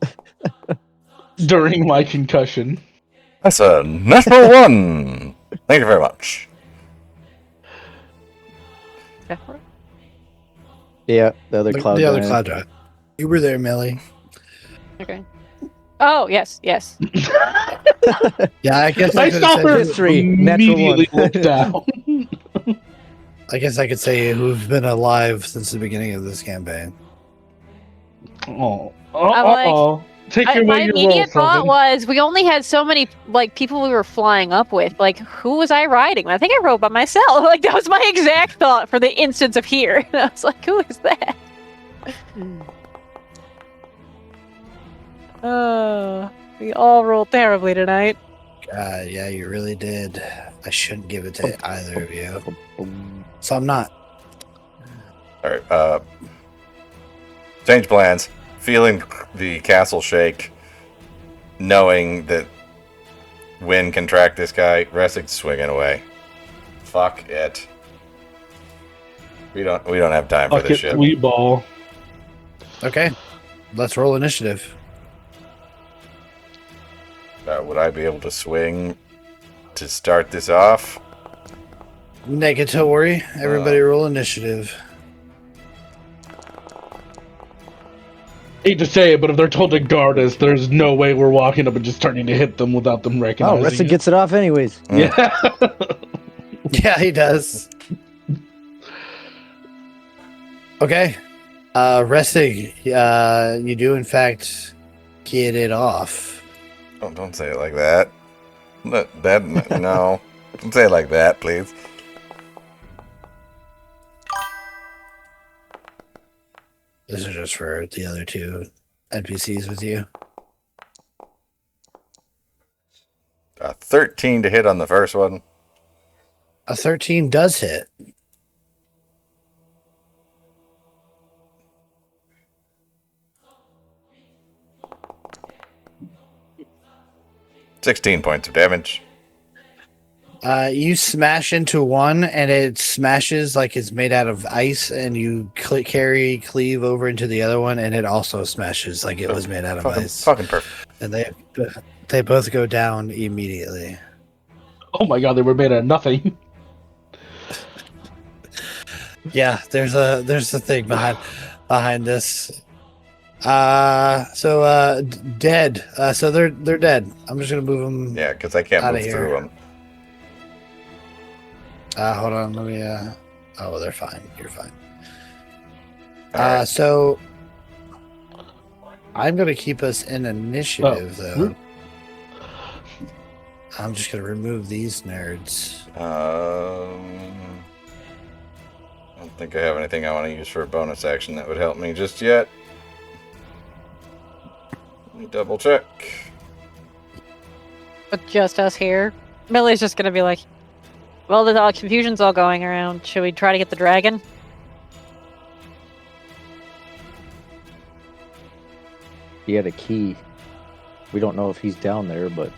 during my concussion. That's a natural 1. Thank you very much. Yeah, the other cloud. The other giant. cloud giant. You were there, Millie. Okay. Oh, yes, yes. Yeah, I guess I I could saw have her said. History, natural immediately one. look down. I guess I could say who've been alive since the beginning of this campaign. Oh, I'm like- Take your My way, your roll, immediate thought Sylvan. was we only had so many like people we were flying up with. Like, who was I riding? I think I rode by myself. Like, that was my exact thought for the instance of here. And I was like, who is that? We all rolled terribly tonight. Yeah, you really did. I shouldn't give it to either of you. So I'm not. All right. Change plans. Feeling the castle shake, knowing that wind can track this guy, Ressig's swinging away. Fuck it. We don't have time for Fuck this it, shit. we ball. Okay, let's roll initiative. Would I be able to swing to start this off? Negatory. Everybody roll initiative. Hate to say it, but if they're told to guard us, there's no way we're walking up and just starting to hit them without them Oh, recognizing Ressa it. gets it off anyways. Yeah. Yeah, he does. Okay. Restig, you do in fact get it off. Oh, don't say it like that. No. Don't say it like that, please. This is just for the other two NPCs with you. 13 to hit on the first one. A 13 does hit. $16 points of damage. You smash into one, and it smashes like it's made out of ice, and you cleave over into the other one, and it also smashes like it was made out of ice. Fucking perfect. And they both go down immediately. Oh my god, they were made out of nothing. Yeah, there's a thing behind this. Dead. So they're dead. I'm just gonna move them. Yeah, because I can't Outta move here. through them. Hold on. Let me. Oh, they're fine. You're fine. All right. So I'm gonna keep us in initiative though. I'm just gonna remove these nerds. I don't think I have anything I want to use for a bonus action that would help me just yet. Let me double check. With just us here, Millie's just gonna be like, well, the confusion's all going around. Should we try to get the dragon? He had a key. We don't know if he's down there, but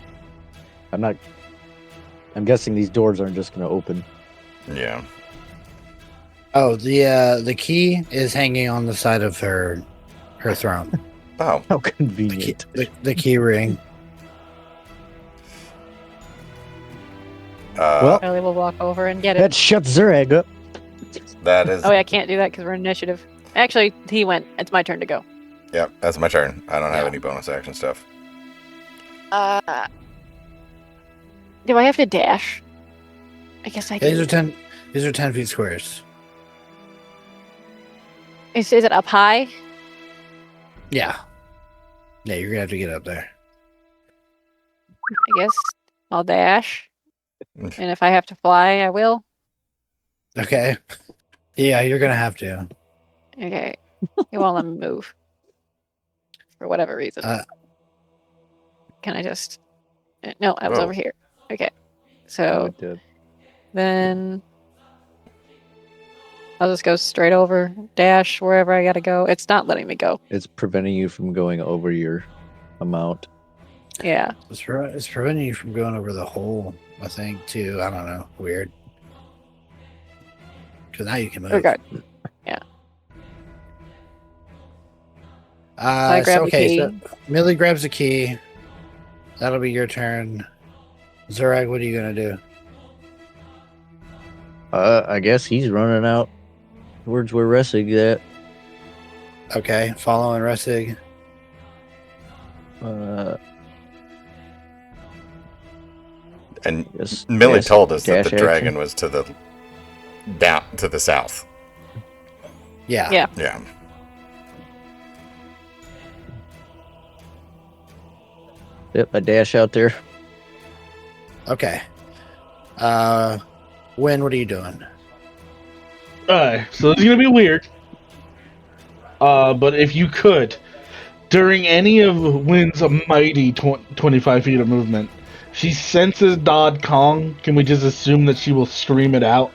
I'm guessing these doors aren't just going to open. Yeah. Oh, the key is hanging on the side of her throne. Oh, How convenient. The key ring. Well, Millie will walk over and get it. that shuts Zurag up. that is. Oh, yeah, I can't do that because we're in initiative. Actually, he went. It's my turn to go. Yep, that's my turn. I don't have any bonus action stuff. Do I have to dash? I guess I These do. are 10. These are 10 feet squares. Is it up high? Yeah. Yeah, you're gonna have to get up there. I guess I'll dash. And if I have to fly, I will. Okay. Yeah, you're gonna have to. Okay. You won't let me move. For whatever reason. Can I just... No, I was Whoa. over here. Okay. Oh, So it did. then... I'll just go straight over, dash wherever I gotta go. It's not letting me go. It's preventing you from going over your amount. Yeah. It's preventing you from going over the hole, I think, too. I don't know. Weird. Because now you can move. Okay. I grab the key. So Millie grabs the key. That'll be your turn. Zurag, what are you gonna do? I guess he's running out towards where Ressig at. Okay, following Resig. And Yes, Millie dash- told us that dash the action. dragon was to the down to the south. Yeah. Yeah. Yeah. Yep, I dash out there. Okay. Win, what are you doing? Alright, so this is gonna be weird. But if you could, during any of Wynn's mighty 25 feet of movement, she senses Dodd Kong. Can we just assume that she will scream it out?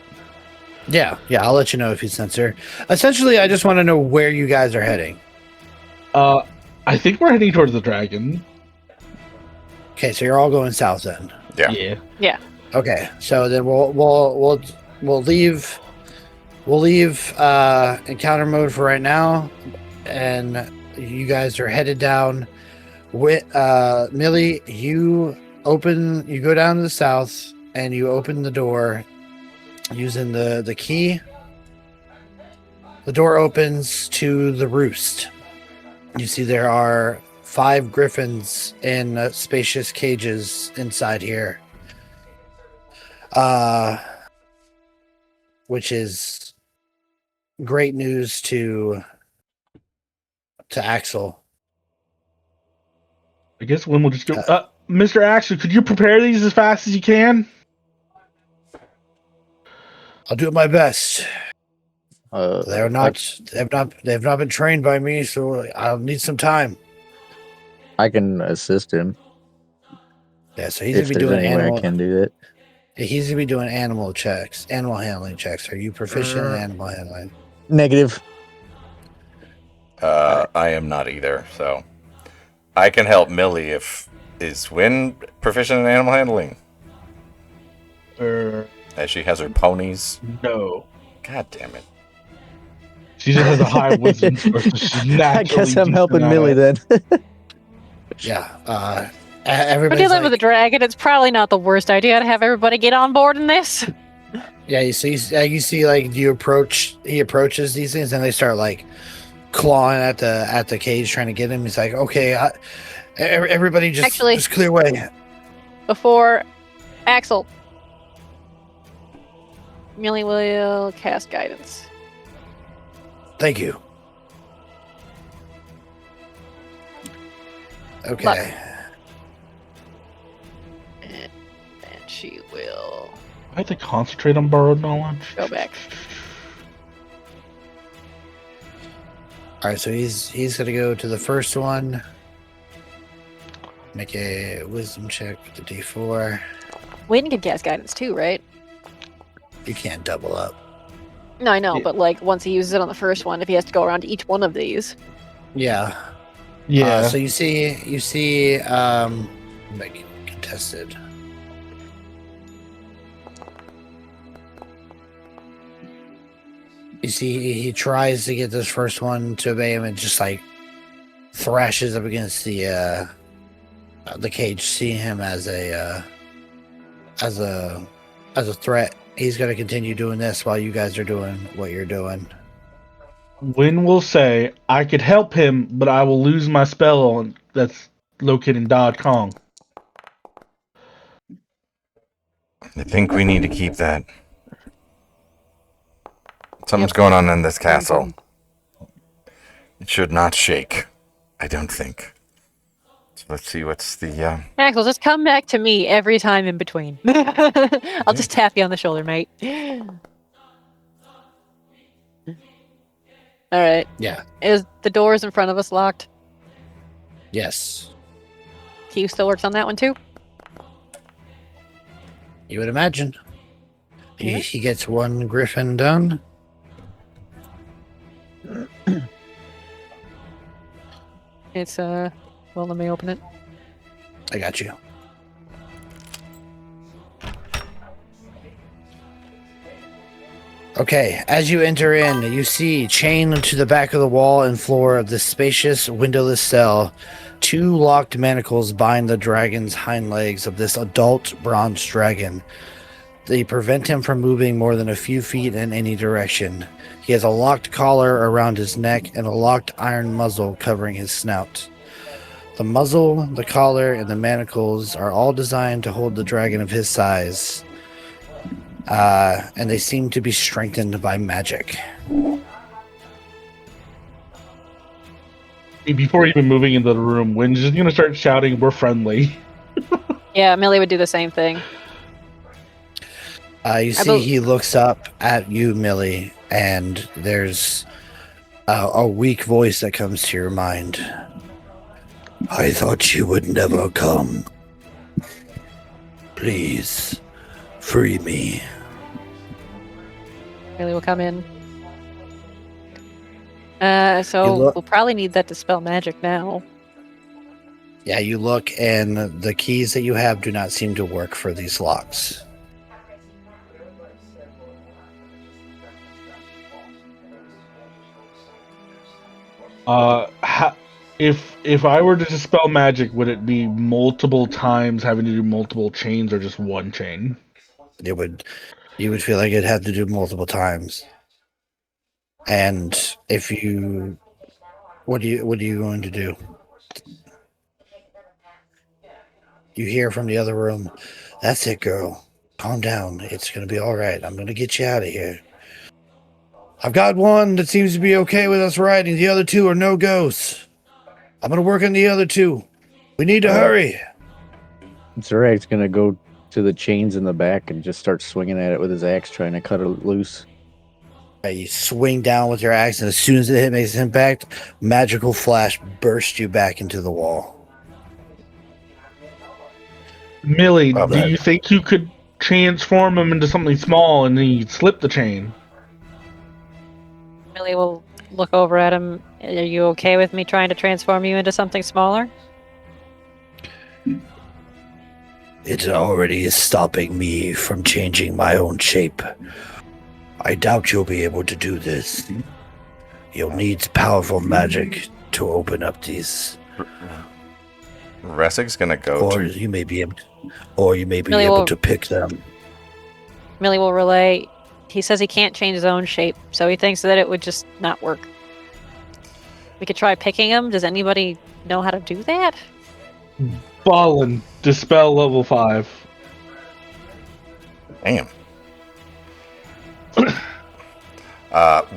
Yeah, I'll let you know if you sense her. Essentially, I just want to know where you guys are heading. I think we're heading towards the dragon. Okay, so you're all going south then. Yeah. Okay, so then we'll leave encounter mode for right now, and you guys are headed down. With Millie, you go down to the south and you open the door using the key. The door opens to the roost. You see there are 5 griffins in spacious cages inside here. Which is great news to Axel. I guess Wynn will just go, Mr. Axel, could you prepare these as fast as you can? I'll do my best. They've I not been trained by me, so I'll need some time. can assist him. Yeah, so he's If gonna be there's doing any way animal. I can do that. He's gonna be doing animal handling checks. Are you proficient in animal handling? Negative. I am not either, so I can help Millie if is Wynn proficient in animal handling, as she has her ponies. No. God damn it! She just has a high wisdom score, so she's I naturally guess I'm decent helping at Millie it. then. Yeah. We're Everybody's dealing with a like, dragon. It's probably not the worst idea to have everybody get on board in this. yeah. You see, like he approaches these things, and they start like clawing at the cage, trying to get him. He's like, okay, everybody just clear away. Before Axel, Millie will cast guidance. Thank you. Okay. Luck. And she will I have to concentrate on borrowed knowledge. go back. All right, so he's gonna go to the first one. Make a wisdom check with the D4. Wynn can cast guidance too, right? You can't double up. No, I know, Yeah. but like once he uses it on the first one, if he has to go around to each one of these. Yeah. Yeah. So you see, make it contested. You see, he tries to get this first one to obey him, and just like thrashes up against the cage, seeing him as a threat. He's gonna continue doing this while you guys are doing what you're doing. Wynn will say, I could help him, but I will lose my spell that's located in Dodd Kong. I think we need to keep that. Something's going on in this castle. It should not shake. I don't think. So let's see what's the Axel, just come back to me every time in between. I'll just tap you on the shoulder, mate. All right. Yeah. Is the doors in front of us locked? Yes. Q still works on that one too? You would imagine. Yeah. He gets one griffin done. It's well, let me open it. I got you. Okay, as you enter in, you see chained to the back of the wall and floor of this spacious, windowless cell, 2 locked manacles bind the dragon's hind legs of this adult bronze dragon. They prevent him from moving more than a few feet in any direction. He has a locked collar around his neck and a locked iron muzzle covering his snout. The muzzle, the collar, and the manacles are all designed to hold the dragon of his size. And they seem to be strengthened by magic. before even moving into the room, Wynn's just gonna start shouting, "We're friendly." Yeah, Millie would do the same thing. You see, he looks up at you, Millie, and there's a weak voice that comes to your mind. I thought you would never come. Please, free me. Millie will come in. So we'll probably need that dispel magic now. Yeah, you look, and the keys that you have do not seem to work for these locks. If I were to dispel magic, would it be multiple times having to do multiple chains, or just one chain? You would feel like it'd have to do multiple times. And if you, what are you going to do? You hear from the other room, "That's it, girl. Calm down. It's going to be all right. I'm going to get you out of here. I've got one that seems to be okay with us riding. The other two are no ghosts. I'm going to work on the other two. We need to hurry." Zurak's gonna go to the chains in the back and just start swinging at it with his axe, trying to cut it loose. You swing down with your axe, and as soon as it makes impact, magical flash bursts you back into the wall. Millie, do you think you could transform him into something small and then you'd slip the chain? Millie will look over at him. Are you okay with me trying to transform you into something smaller? It already is stopping me from changing my own shape. I doubt you'll be able to do this. You'll need powerful magic to open up these. Ressig's gonna go. Or you may be able to pick them. Millie will relay. He says he can't change his own shape, so he thinks that it would just not work. We could try picking him. Does anybody know how to do that? Ballin, dispel level 5. Damn.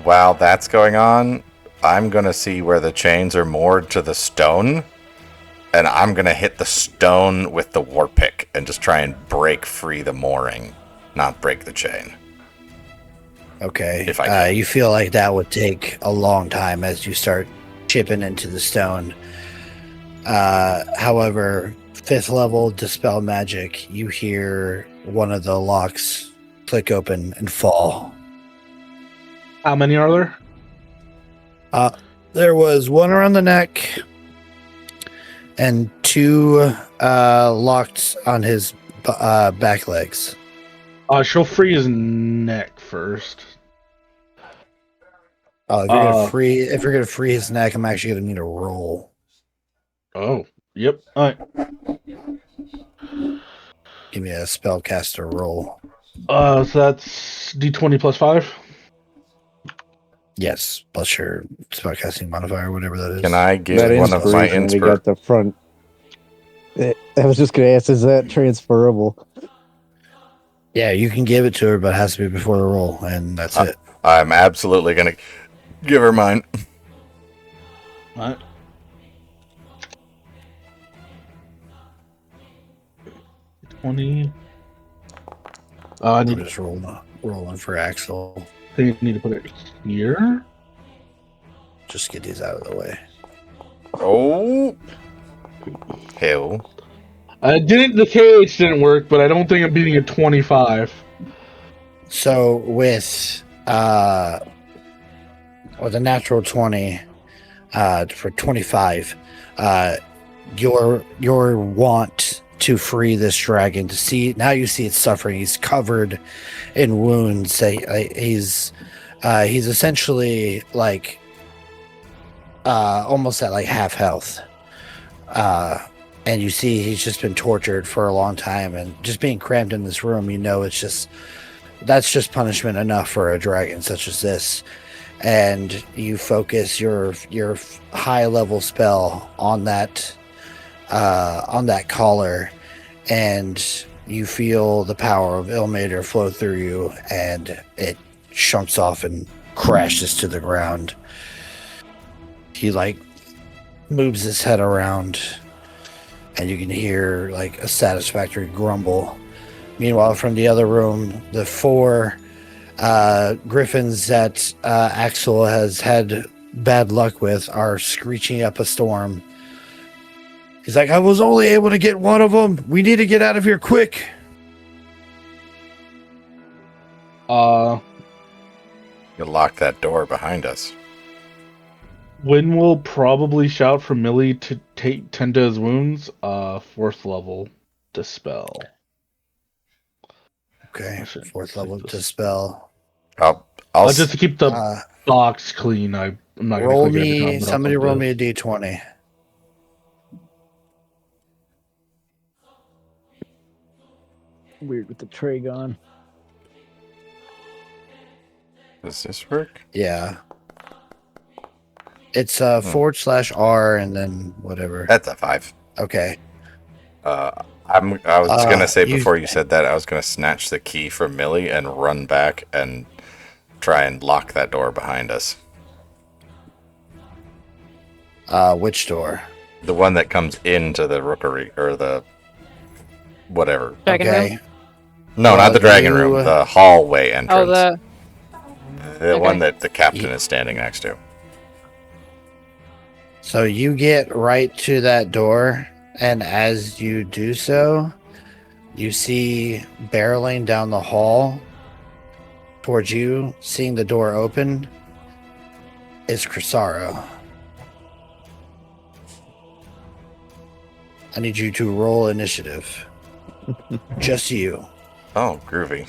While that's going on, I'm gonna see where the chains are moored to the stone, and I'm gonna hit the stone with the war pick and just try and break free the mooring, not break the chain. Okay. If I can. You feel like that would take a long time as you start chipping into the stone. However, 5th level dispel magic, you hear one of the locks click open and fall. How many are there? There was one around the neck and 2 locked on his back legs. She'll free his neck first. If you're gonna free his neck, I'm actually gonna need a roll. Oh, yep. All right. Give me a spellcaster roll. So that's D20 plus 5. Yes, plus your spellcasting modifier, whatever that is. Can I give That one of my inspiration, we got the front. I was just gonna ask, is that transferable? Yeah, you can give it to her, but it has to be before the roll, and that's it. I'm absolutely gonna give her mine. All right. $20. I I'm just rolling for Axel. think I need to put it here. Just get these out of the way. Oh, hell! The KH didn't work, but I don't think I'm beating a 25. So with a natural 20 for 25, your want to free this dragon, to see now, you see it's suffering. He's covered in wounds. He's essentially like almost at like half health. And you see he's just been tortured for a long time, and just being crammed in this room, that's just punishment enough for a dragon such as this. And you focus your high level spell on that collar, and you feel the power of Ilmater flow through you, and it chunks off and crashes to the ground. He moves his head around, and you can hear like a satisfactory grumble. Meanwhile, from the other room, the 4 griffins that Axel has had bad luck with are screeching up a storm. He's like, I was only able to get one of them. We need to get out of here quick. You'll lock that door behind us. Wynn will probably shout for Millie to tend to his wounds. 4th level dispel. Okay, 4th level dispel. I'll Just to keep the box clean. I'm not roll gonna click every me. time, but I'll Somebody click roll this. me a d20. Weird with the tray gone. Does this work? Yeah. It's /R and then whatever. That's a 5. Okay. I was gonna say you- before you said that, I was gonna snatch the key from Millie and run back and try and lock that door behind us. Which door? The one that comes into the rookery or the whatever. Dragon Okay. room? No, not the dragon room. you- The hallway entrance. Oh, the one okay. that the captain is standing next to. So you get right to that door, and as you do so, you see barreling down the hall towards you, seeing the door open, is Crisaro. I need you to roll initiative. Just you. Oh, groovy.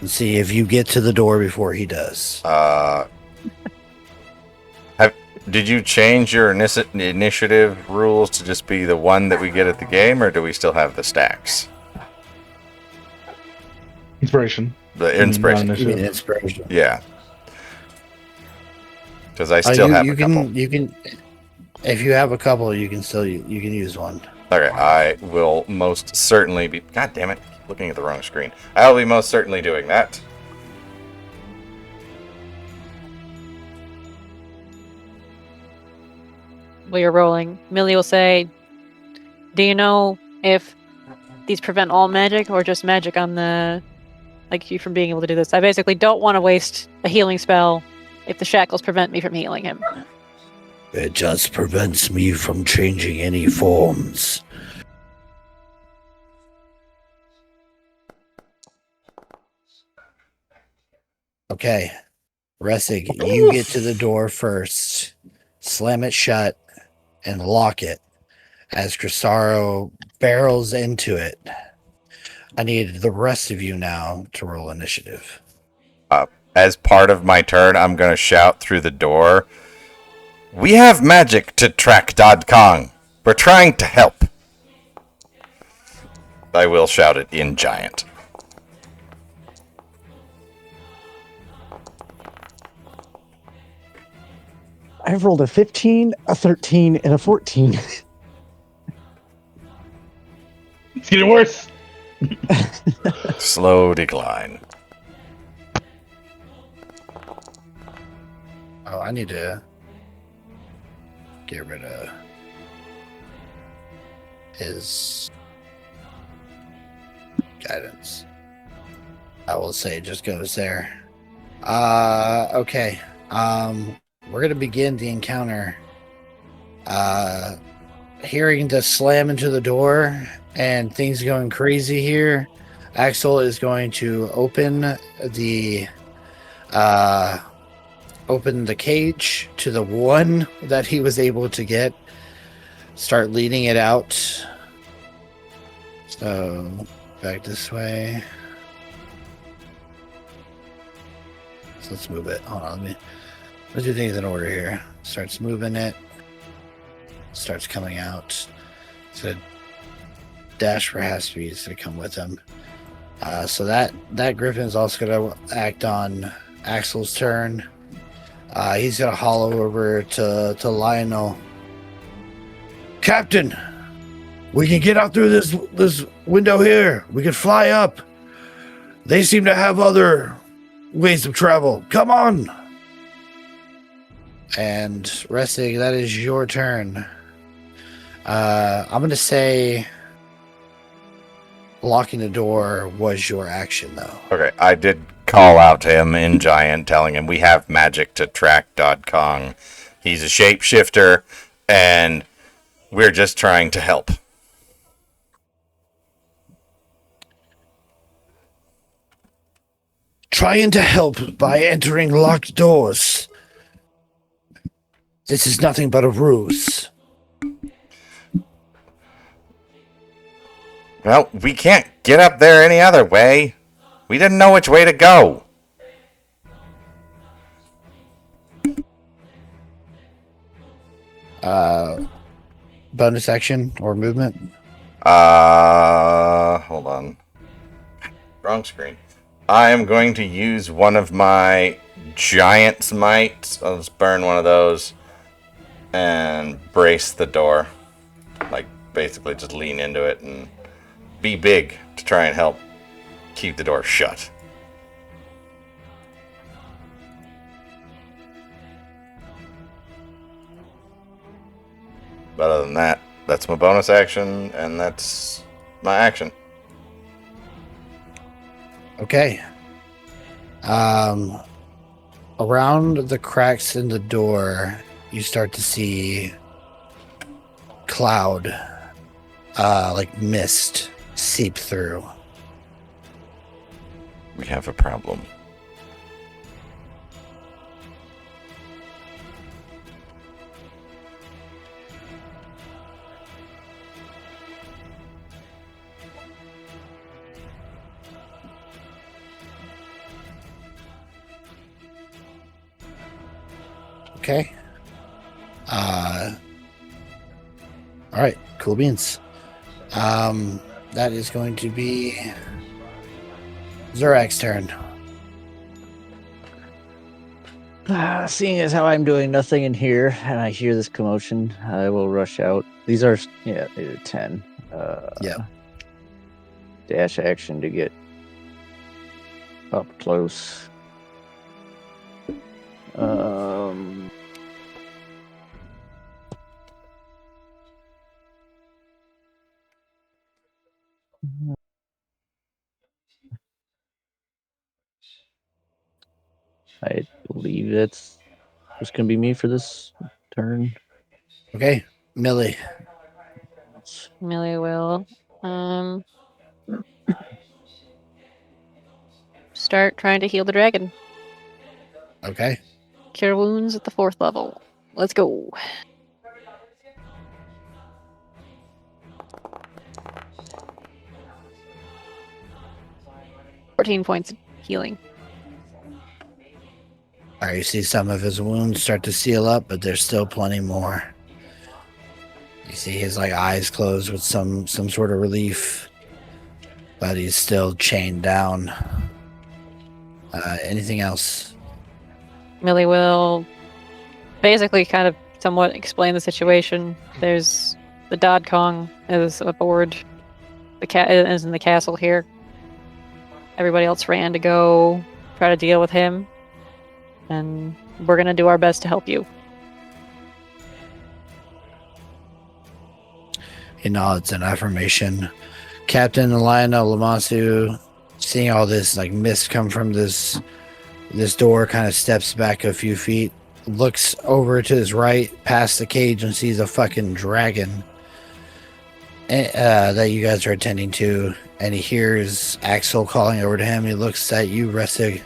And see if you get to the door before he does. Did you change your initiative rules to just be the one that we get at the game, or do we still have the stacks? Inspiration. The inspiration. Non- You mean inspiration. Yeah. Because I still have a couple. You can, if you have a couple, you can use one. Okay, I will most certainly be. God damn it! Looking at the wrong screen. I'll be most certainly doing that. While you're rolling, Millie will say, do you know if these prevent all magic or just magic on the... like, you from being able to do this? I basically don't want to waste a healing spell if the shackles prevent me from healing him. It just prevents me from changing any forms. Okay. Ressig, you get to the door first. Slam it shut and lock it as Crisaro barrels into it. I need the rest of you now to roll initiative. As part of my turn, I'm going to shout through the door. We have magic to track Dodd Kong. We're trying to help. I will shout it in giant. I've rolled a 15, a 13, and a 14. It's getting worse. Slow decline. Oh, I need to get rid of his guidance. I will say it just goes there. Okay. We're gonna begin the encounter. Hearing the slam into the door and things going crazy here, Axel is going to open the cage to the one that he was able to get. Start leading it out. So back this way. So let's move it. Hold on, let's do things in order here. Starts moving it. Starts coming out. It's gonna dash for half speed. It's gonna come with him. So that griffin is also gonna act on Axel's turn. He's gonna hollow over to Lionel. Captain, we can get out through this window here. We can fly up. They seem to have other ways of travel. Come on. And Restig, that is your turn. I'm going to say locking the door was your action, though. Okay, I did call out to him in Giant, telling him we have magic to track Kong. He's a shapeshifter, and we're just trying to help. Trying to help by entering locked doors. This is nothing but a ruse. Well, we can't get up there any other way. We didn't know which way to go. Bonus action or movement? Hold on. Wrong screen. I am going to use one of my Giant's mites. I'll just burn one of those and brace the door. Like, basically just lean into it and be big to try and help keep the door shut. But other than that, that's my bonus action, and that's my action. Okay. Around the cracks in the door, you start to see cloud, like mist, seep through. We have a problem. Okay. All right. Cool beans. That is going to be Zurak's turn. Seeing as how I'm doing nothing in here and I hear this commotion, I will rush out. These are, they're 10. Yeah. Dash action to get up close. I believe that's just going to be me for this turn. Okay. Millie. Millie will start trying to heal the dragon. Okay. Cure wounds at the 4th level. Let's go. $14 points of healing. All right. You see some of his wounds start to seal up, but there's still plenty more. You see his eyes closed with some sort of relief, but he's still chained down. Anything else? Millie will basically kind of somewhat explain the situation. There's the Kong is aboard. The cat is in the castle here. Everybody else ran to go try to deal with him, and we're gonna do our best to help you. He nods in affirmation. Captain Lionel Lamassu, seeing all this mist come from this door, kind of steps back a few feet, looks over to his right past the cage and sees a fucking dragon that you guys are attending to, and he hears Axel calling over to him. He looks at you, Restig.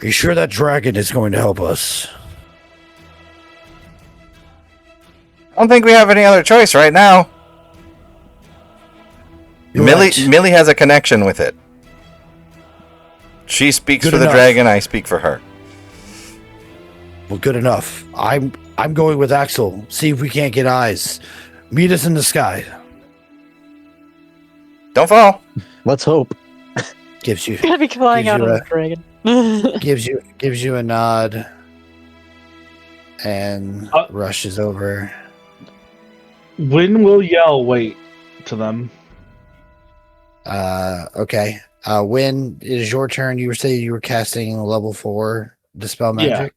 Are you sure that dragon is going to help us? I don't think we have any other choice right now. Millie has a connection with it. She speaks Good for the enough. dragon, I speak for her. Well, good enough. I'm going with Axel. See if we can't get eyes. Meet us in the sky. Don't fall. Let's hope. Gives you Gotta be flying Gives out you on a- the dragon. gives you a nod and rushes over. When will yell wait to them? Okay. When it is your turn, you were saying you were casting level 4 Dispel Magic?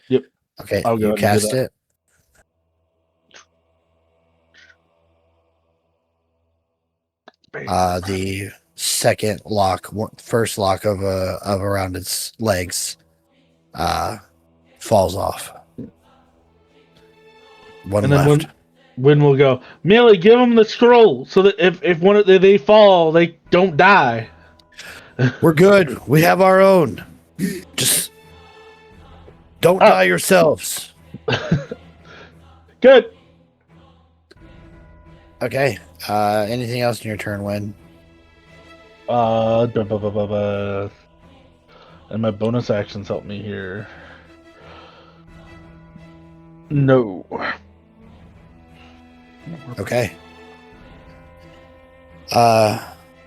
Yep. Okay, I'll go you ahead and do cast that. it. The second lock, first lock of around its legs, falls off. One And then left. when we'll go, Millie, give them the scroll so that if one of they fall, they don't die. We're good. We have our own. Just don't Oh. die yourselves. Good. Okay. Anything else in your turn, Win? And my bonus actions help me here. No. Okay.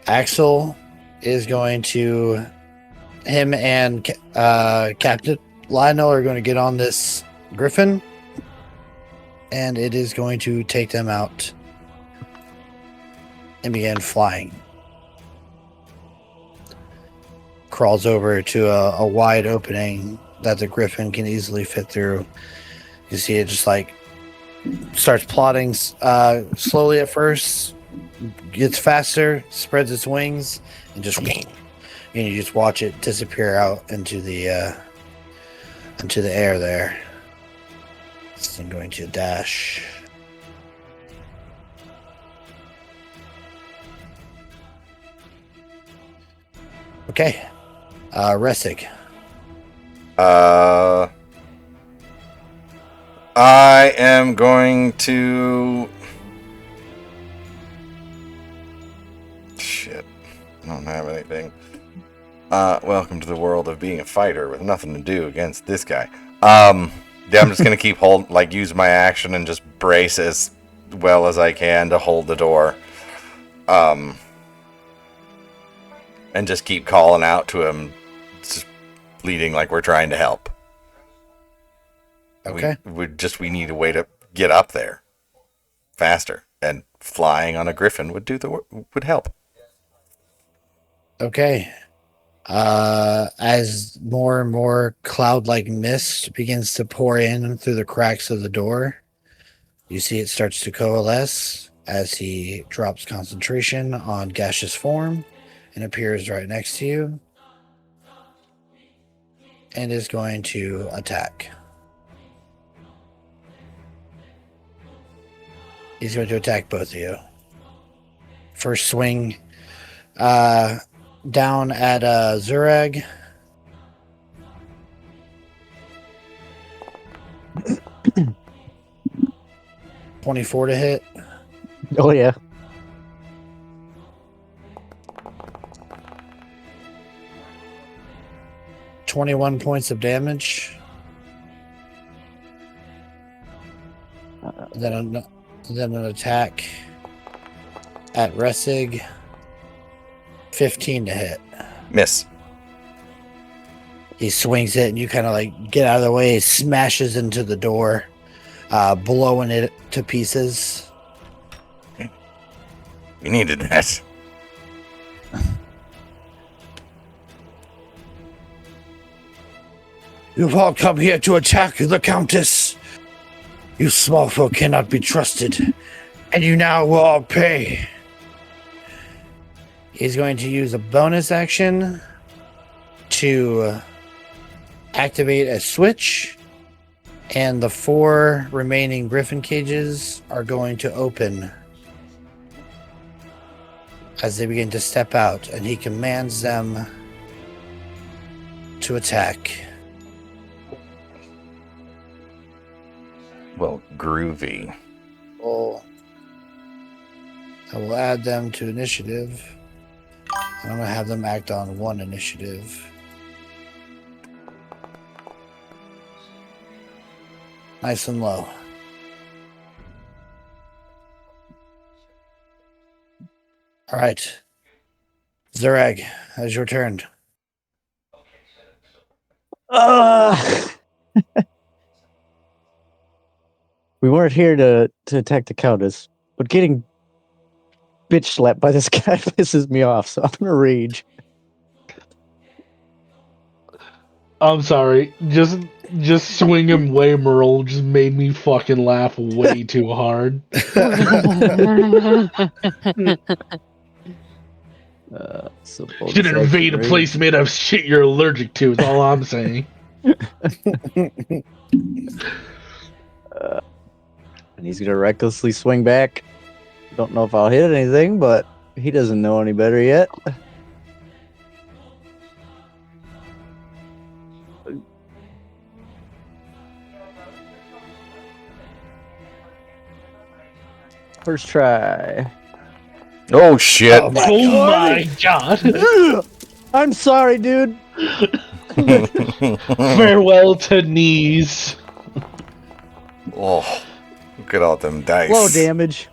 Axel is going to. Him and Captain Lionel are going to get on this griffin, and it is going to take them out and begin flying. Crawls over to a wide opening that the griffin can easily fit through. You see it just like starts plodding slowly at first, gets faster, spreads its wings, and just and you just watch it disappear out into the air there. So I'm going to dash. Okay. Ressig. I am going to. Shit. I don't have anything. Welcome to the world of being a fighter with nothing to do against this guy. Yeah, I'm just gonna keep use my action and just brace as well as I can to hold the door. And just keep calling out to him, just bleeding like we're trying to help. Okay. We need a way to get up there faster, and flying on a griffin would help. Okay. As more and more cloud-like mist begins to pour in through the cracks of the door, you see it starts to coalesce as he drops concentration on gaseous form and appears right next to you and is going to attack. He's going to attack both of you. First swing down at Zurag. $24 to hit. Oh, yeah. $21 points of damage. Then an attack at Ressig. 15 to hit. Miss. He swings it, and you kind of like get out of the way. He smashes into the door, blowing it to pieces. You needed that. You've all come here to attack the Countess. You small folk cannot be trusted, and you now will all pay. He's going to use a bonus action to activate a switch, and the 4 remaining griffin cages are going to open as they begin to step out, and he commands them to attack. Well, groovy. I will add them to initiative. I'm going to have them act on 1 initiative. Nice and low. All right. Zurag, that's your turn. We weren't here to attack the Countess, but getting bitch slapped by this guy pisses me off, so I'm gonna rage. I'm sorry. Just swinging Merle just made me fucking laugh way too hard. So Should invade a place made of shit you're allergic to. Is all I'm saying. And he's gonna recklessly swing back. Don't know if I'll hit anything, but he doesn't know any better yet. First try. Oh shit! Oh my Oh my god! I'm sorry, dude. Farewell to knees. Oh, look at all them dice. Low damage.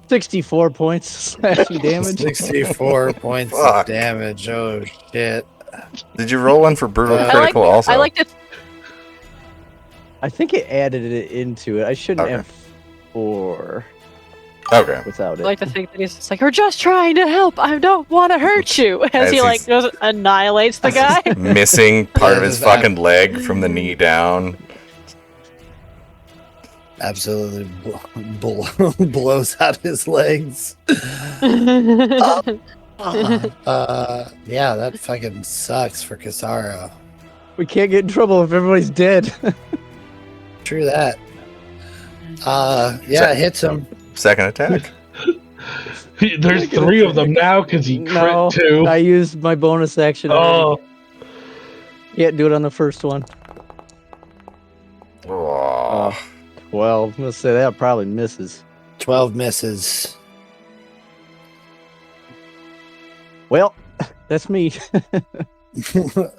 64 points slashing damage. 64 points of Fuck. damage. Oh shit. Did you roll one for brutal I critical also? I like to. I think it added it into it. I shouldn't Okay. have 4 Okay. without I it. like to think that he's just like, we're just trying to help. I don't want to hurt you. As he like he's- goes annihilates the guy. Missing part of Yeah, his just fucking leg from the knee down. Absolutely blows out his legs. Yeah, that fucking sucks for Kasara. We can't get in trouble if everybody's dead. True that. Yeah, it hits him. Second attack. There's 3 of them now because he crit No, 2. I used my bonus action. Oh, Can't do it on the first one. Oh. 12. I'm gonna say that probably misses. 12 misses. Well, that's me.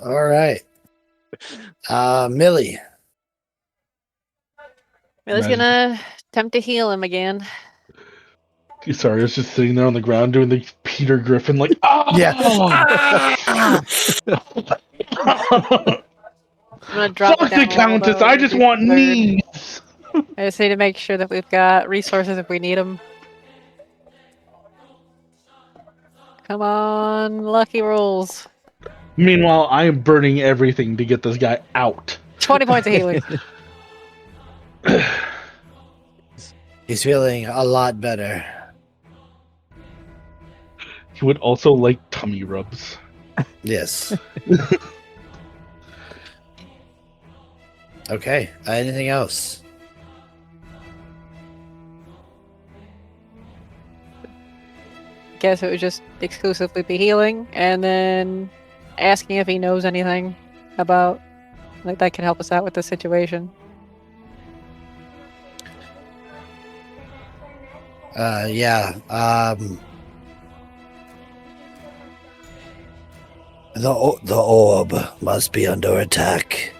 All right. Millie. Millie's gonna attempt to heal him again. sorry, I was just sitting there on the ground doing the Peter Griffin, like, oh! Yeah. I'm gonna drop Fuck down the Countess, I just want knees! I just need to make sure that we've got resources if we need them. Come on, lucky rolls. Meanwhile, I am burning everything to get this guy out. 20 points of healing. He's feeling a lot better. He would also like tummy rubs. Yes. Okay. Anything else? Guess it would just exclusively be healing, and then asking if he knows anything about, like, that can help us out with the situation. Yeah. The orb must be under attack.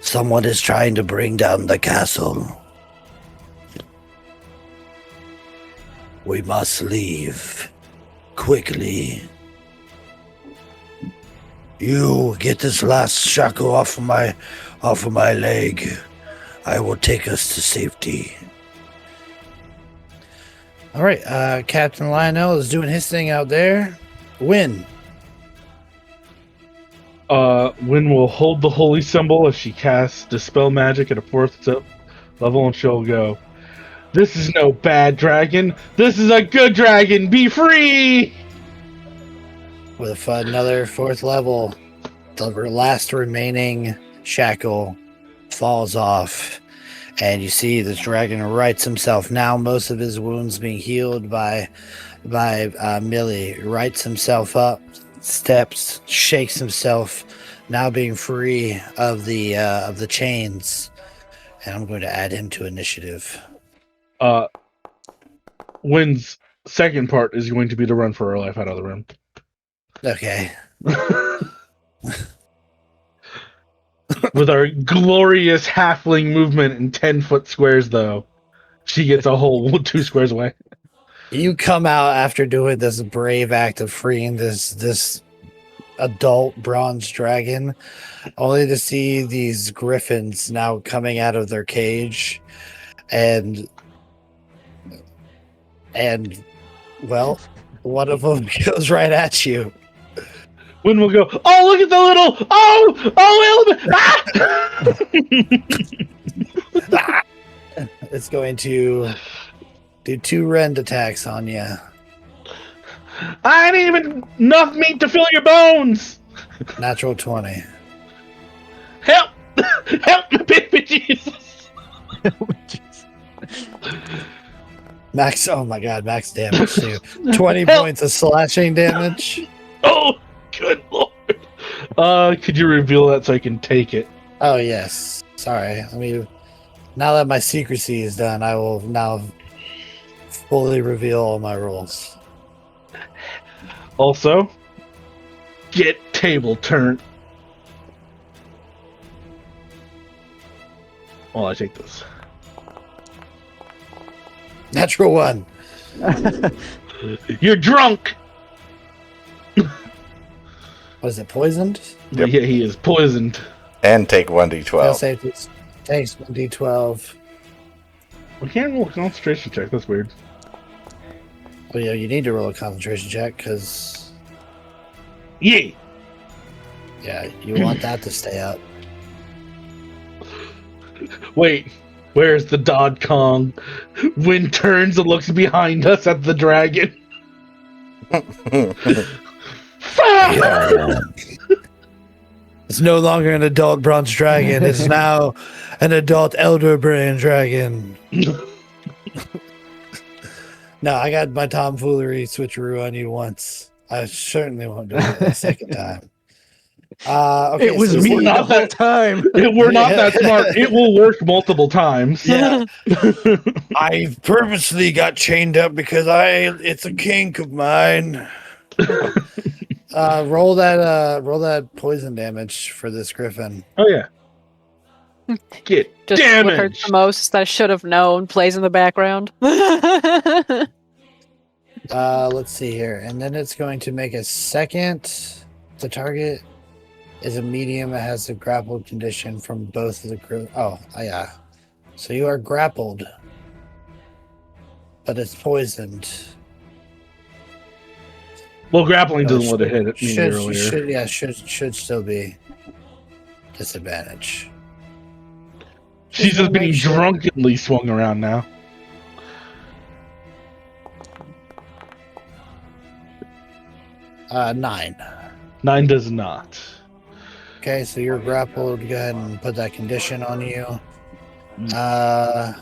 Someone is trying to bring down the castle. We must leave quickly. You get this last shackle off of my leg. I will take us to safety. All right, Captain Lionel is doing his thing out there. Win. Wynn will hold the holy symbol as she casts Dispel Magic at a 4th level, and she'll go, "This is no bad dragon. This is a good dragon. Be free!" With another 4th level, the last remaining shackle falls off, and you see the dragon rights himself. Now most of his wounds being healed by Millie. Rights himself up, steps, shakes himself, now being free of the chains. And I'm going to add him to initiative. Wynn's second part is going to be to run for her life out of the room. Okay. With our glorious halfling movement in 10-foot squares, though, she gets a whole 2 squares away. You come out after doing this brave act of freeing this adult bronze dragon, only to see these griffins now coming out of their cage, and well, one of them goes right at you. Wind will go, oh, look at the little, element! Ah! It's going to do 2 rend attacks on you. I ain't even enough meat to fill your bones! Natural 20. Help! Help me, baby Jesus! Max, oh my god, max damage too. 20 points of slashing damage. Oh, good lord. Could you reveal that so I can take it? Oh yes. Sorry. Now that my secrecy is done, I will now fully reveal all my rules. Also, get table turned. Well, I take this. Natural 1. You're drunk! Was it poisoned? Yep. Yeah, he is poisoned. And take Fail 1d12. save takes 1d12. We can't roll a concentration check. That's weird. Well, yeah, you need to roll a concentration check because, Yeah. yeah, you want that to stay up. Wait, where's the Dodd Kong? Wind turns and looks behind us at the dragon. Yeah. It's no longer an adult bronze dragon. It's now an adult elder brain dragon. No, I got my tomfoolery switcheroo on you once. I certainly won't do it a second time. Okay, It was so me we're the not whole that- time. We're not that smart. It will work multiple times. Yeah, I purposely got chained up because it's a kink of mine. Roll that poison damage for this griffin. Oh, yeah. Get Just what hurts damage! the most that I should have known plays in the background. Let's see here, and then it's going to make a second. The target is a medium that has a grappled condition from both of the yeah. So you are grappled, but it's poisoned. Well, grappling So doesn't let it hit it me earlier. Should still be disadvantage. She's just being make sure. drunkenly swung around now. Nine. 9 does not. Okay, so you're grappled. Go ahead and put that condition on you. The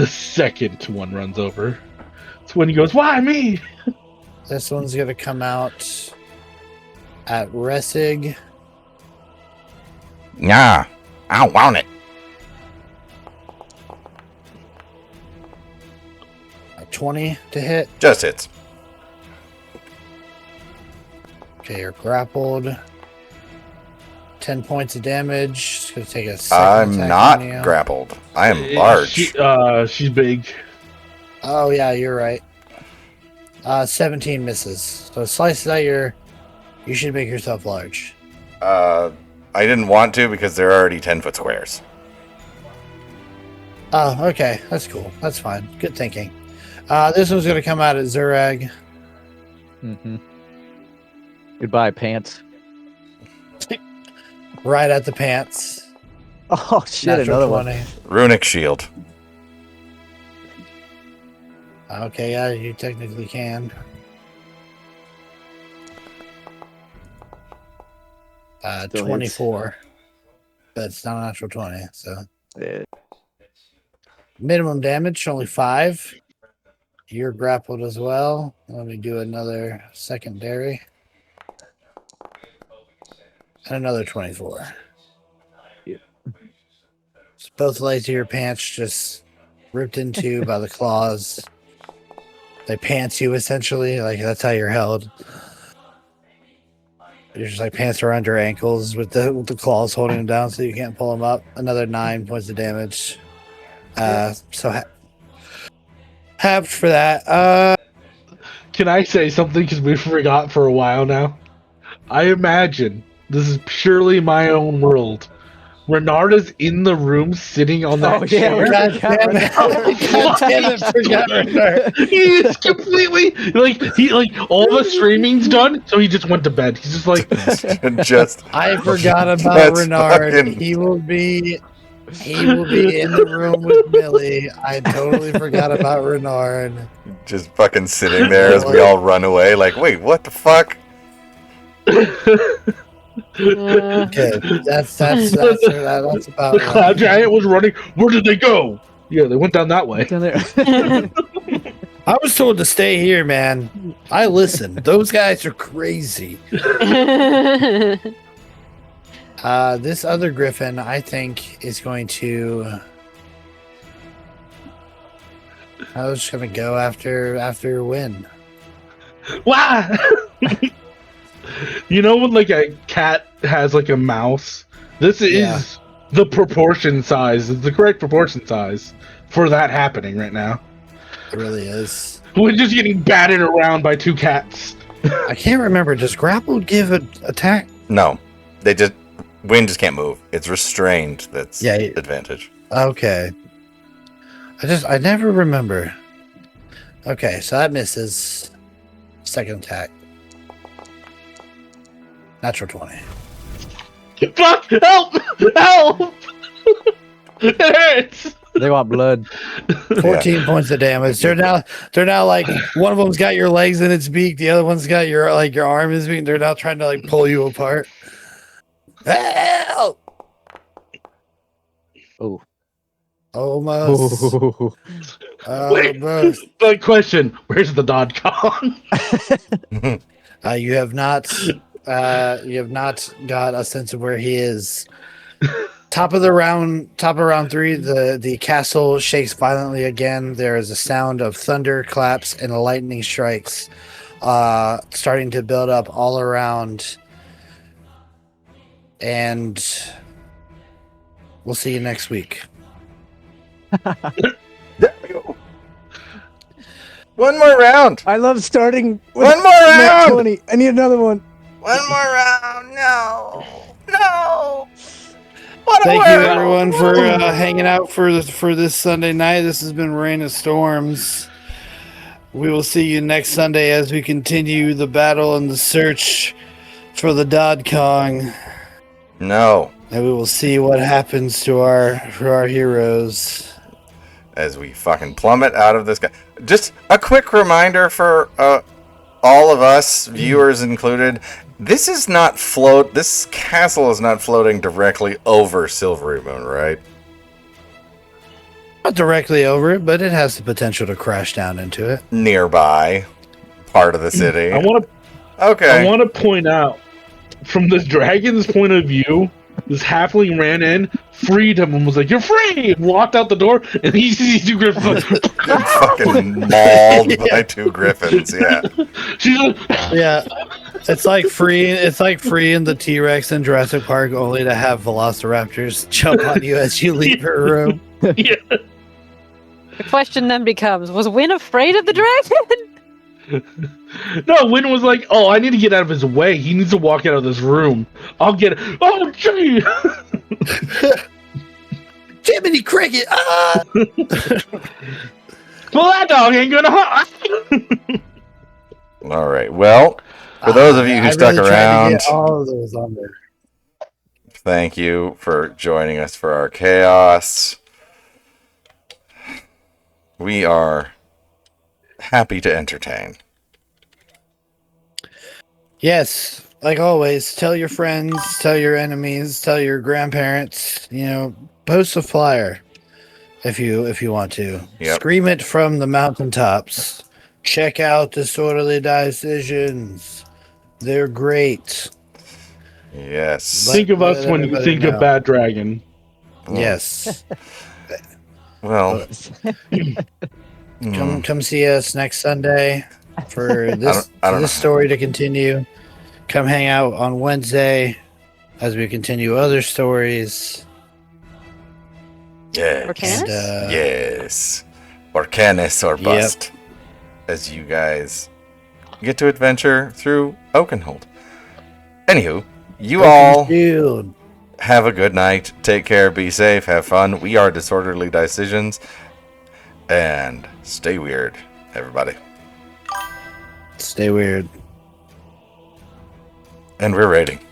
second one runs over. It's when he goes, why me? This one's gonna come out at Resig. Nah, I don't want it. A 20 to hit. Just hits. Okay, you're grappled. 10 points of damage. It's gonna take a second I'm attack not on you. grappled. I am large. She's big. Oh yeah, you're right. 17 misses. So slice it out you should make yourself large. I didn't want to because they're already 10-foot squares. Oh, okay. That's cool. That's fine. Good thinking. This one's gonna come out at Zurag. Mm-hmm. Goodbye, pants. Right at the pants. Oh shit! Natural Another 20. one. Runic shield. Okay, yeah, you technically can. Still 24. That's not a natural 20, so. Yeah. Minimum damage, only 5. You're grappled as well. Let me do another secondary. And another 24. Yep. So both legs of your pants just ripped into by the claws. They pants you essentially, like that's how you're held. You're just like pants around your ankles with the claws holding them down so you can't pull them up. Another 9 points of damage. So halved for that. Can I say something because we forgot for a while now? I imagine this is purely my own world, Renard is in the room sitting on that Oh, yeah, chair. God damn it! God damn it! Forgot Renard. He's completely all the streaming's done, so he just went to bed. He's just like, Just I forgot about That's Renard. fucking- He will be in the room with Millie. I totally forgot about Renard. just fucking sitting there as we all run away. Like, wait, what the fuck? Okay, that's about the right. cloud giant was running. Where did they go? Yeah, they went down that way. Down there. I was told to stay here, man. I listened. Those guys are crazy. This other griffin, I think, is going to. I was just gonna go after Win. Wow. You know when like a cat has like a mouse? This is Yeah. the proportion size. It's the correct proportion size for that happening right now. It really is. We're just getting batted around by two cats. I can't remember. Does grapple give an attack? No, wind just can't move. It's restrained. That's Yeah. advantage. Okay. I never remember. Okay, so that misses. Second attack. Natural 20. Fuck! Help! Help! It hurts. They want blood. 14 points of damage. They're now like one of them's got your legs in its beak, the other one's got your arm in its beak. They're now trying to like pull you apart. Help! Oh. Almost. Almost. The question: where's the Dodge Kong? You have not got a sense of where he is. Top of round 3, the castle shakes violently again. There is a sound of thunder claps and lightning strikes starting to build up all around. And we'll see you next week. There we go. One more round. I love starting with One more nat round. 20. I need another one. One more round. No. What a Thank you, world. everyone, for hanging out for this Sunday night. This has been Rain of Storms. We will see you next Sunday as we continue the battle and the search for the Dod Kong, No. and we will see what happens to our heroes. As we fucking plummet out of this guy. Just a quick reminder for all of us, viewers included. This castle is not floating directly over Silvery Moon, right? Not directly over it, but it has the potential to crash down into it. Nearby part of the city. I want Okay. to point out, from this dragon's point of view, this halfling ran in, freed him, and was like, "You're free!" And walked out the door, and he sees two griffins. Fucking mauled by two griffins, yeah. She's like, Yeah, it's like free in the T-Rex in Jurassic Park, only to have velociraptors jump on you as you leave her room. yeah. The question then becomes: was Win afraid of the dragon? No, Win was like, "Oh, I need to get out of his way. He needs to walk out of this room. I'll get it." Oh, gee! Jiminy Cricket! Ah! Well, that dog ain't gonna hunt. All right. Well, for those of you who I stuck really tried to around, get all of those on there. thank you for joining us for our chaos. We are happy to entertain. Yes, like always, tell your friends, tell your enemies, tell your grandparents, post a flyer if you want to. Yep. Scream it from the mountaintops. Check out Disorderly Decisions. They're great. Yes. Think of us Let when you everybody think know. of Bad Dragon. Yes. Well, Come see us next Sunday for this I don't know. story to continue. Come hang out on Wednesday as we continue other stories. yes. Or Candace? And, Yes. Or Canis or Bust. As you guys get to adventure through Oakenhold. Anywho, you all Shield. Have a good night. Take care. Be safe. Have fun. We are Disorderly Decisions. And stay weird, everybody. Stay weird. And we're rating.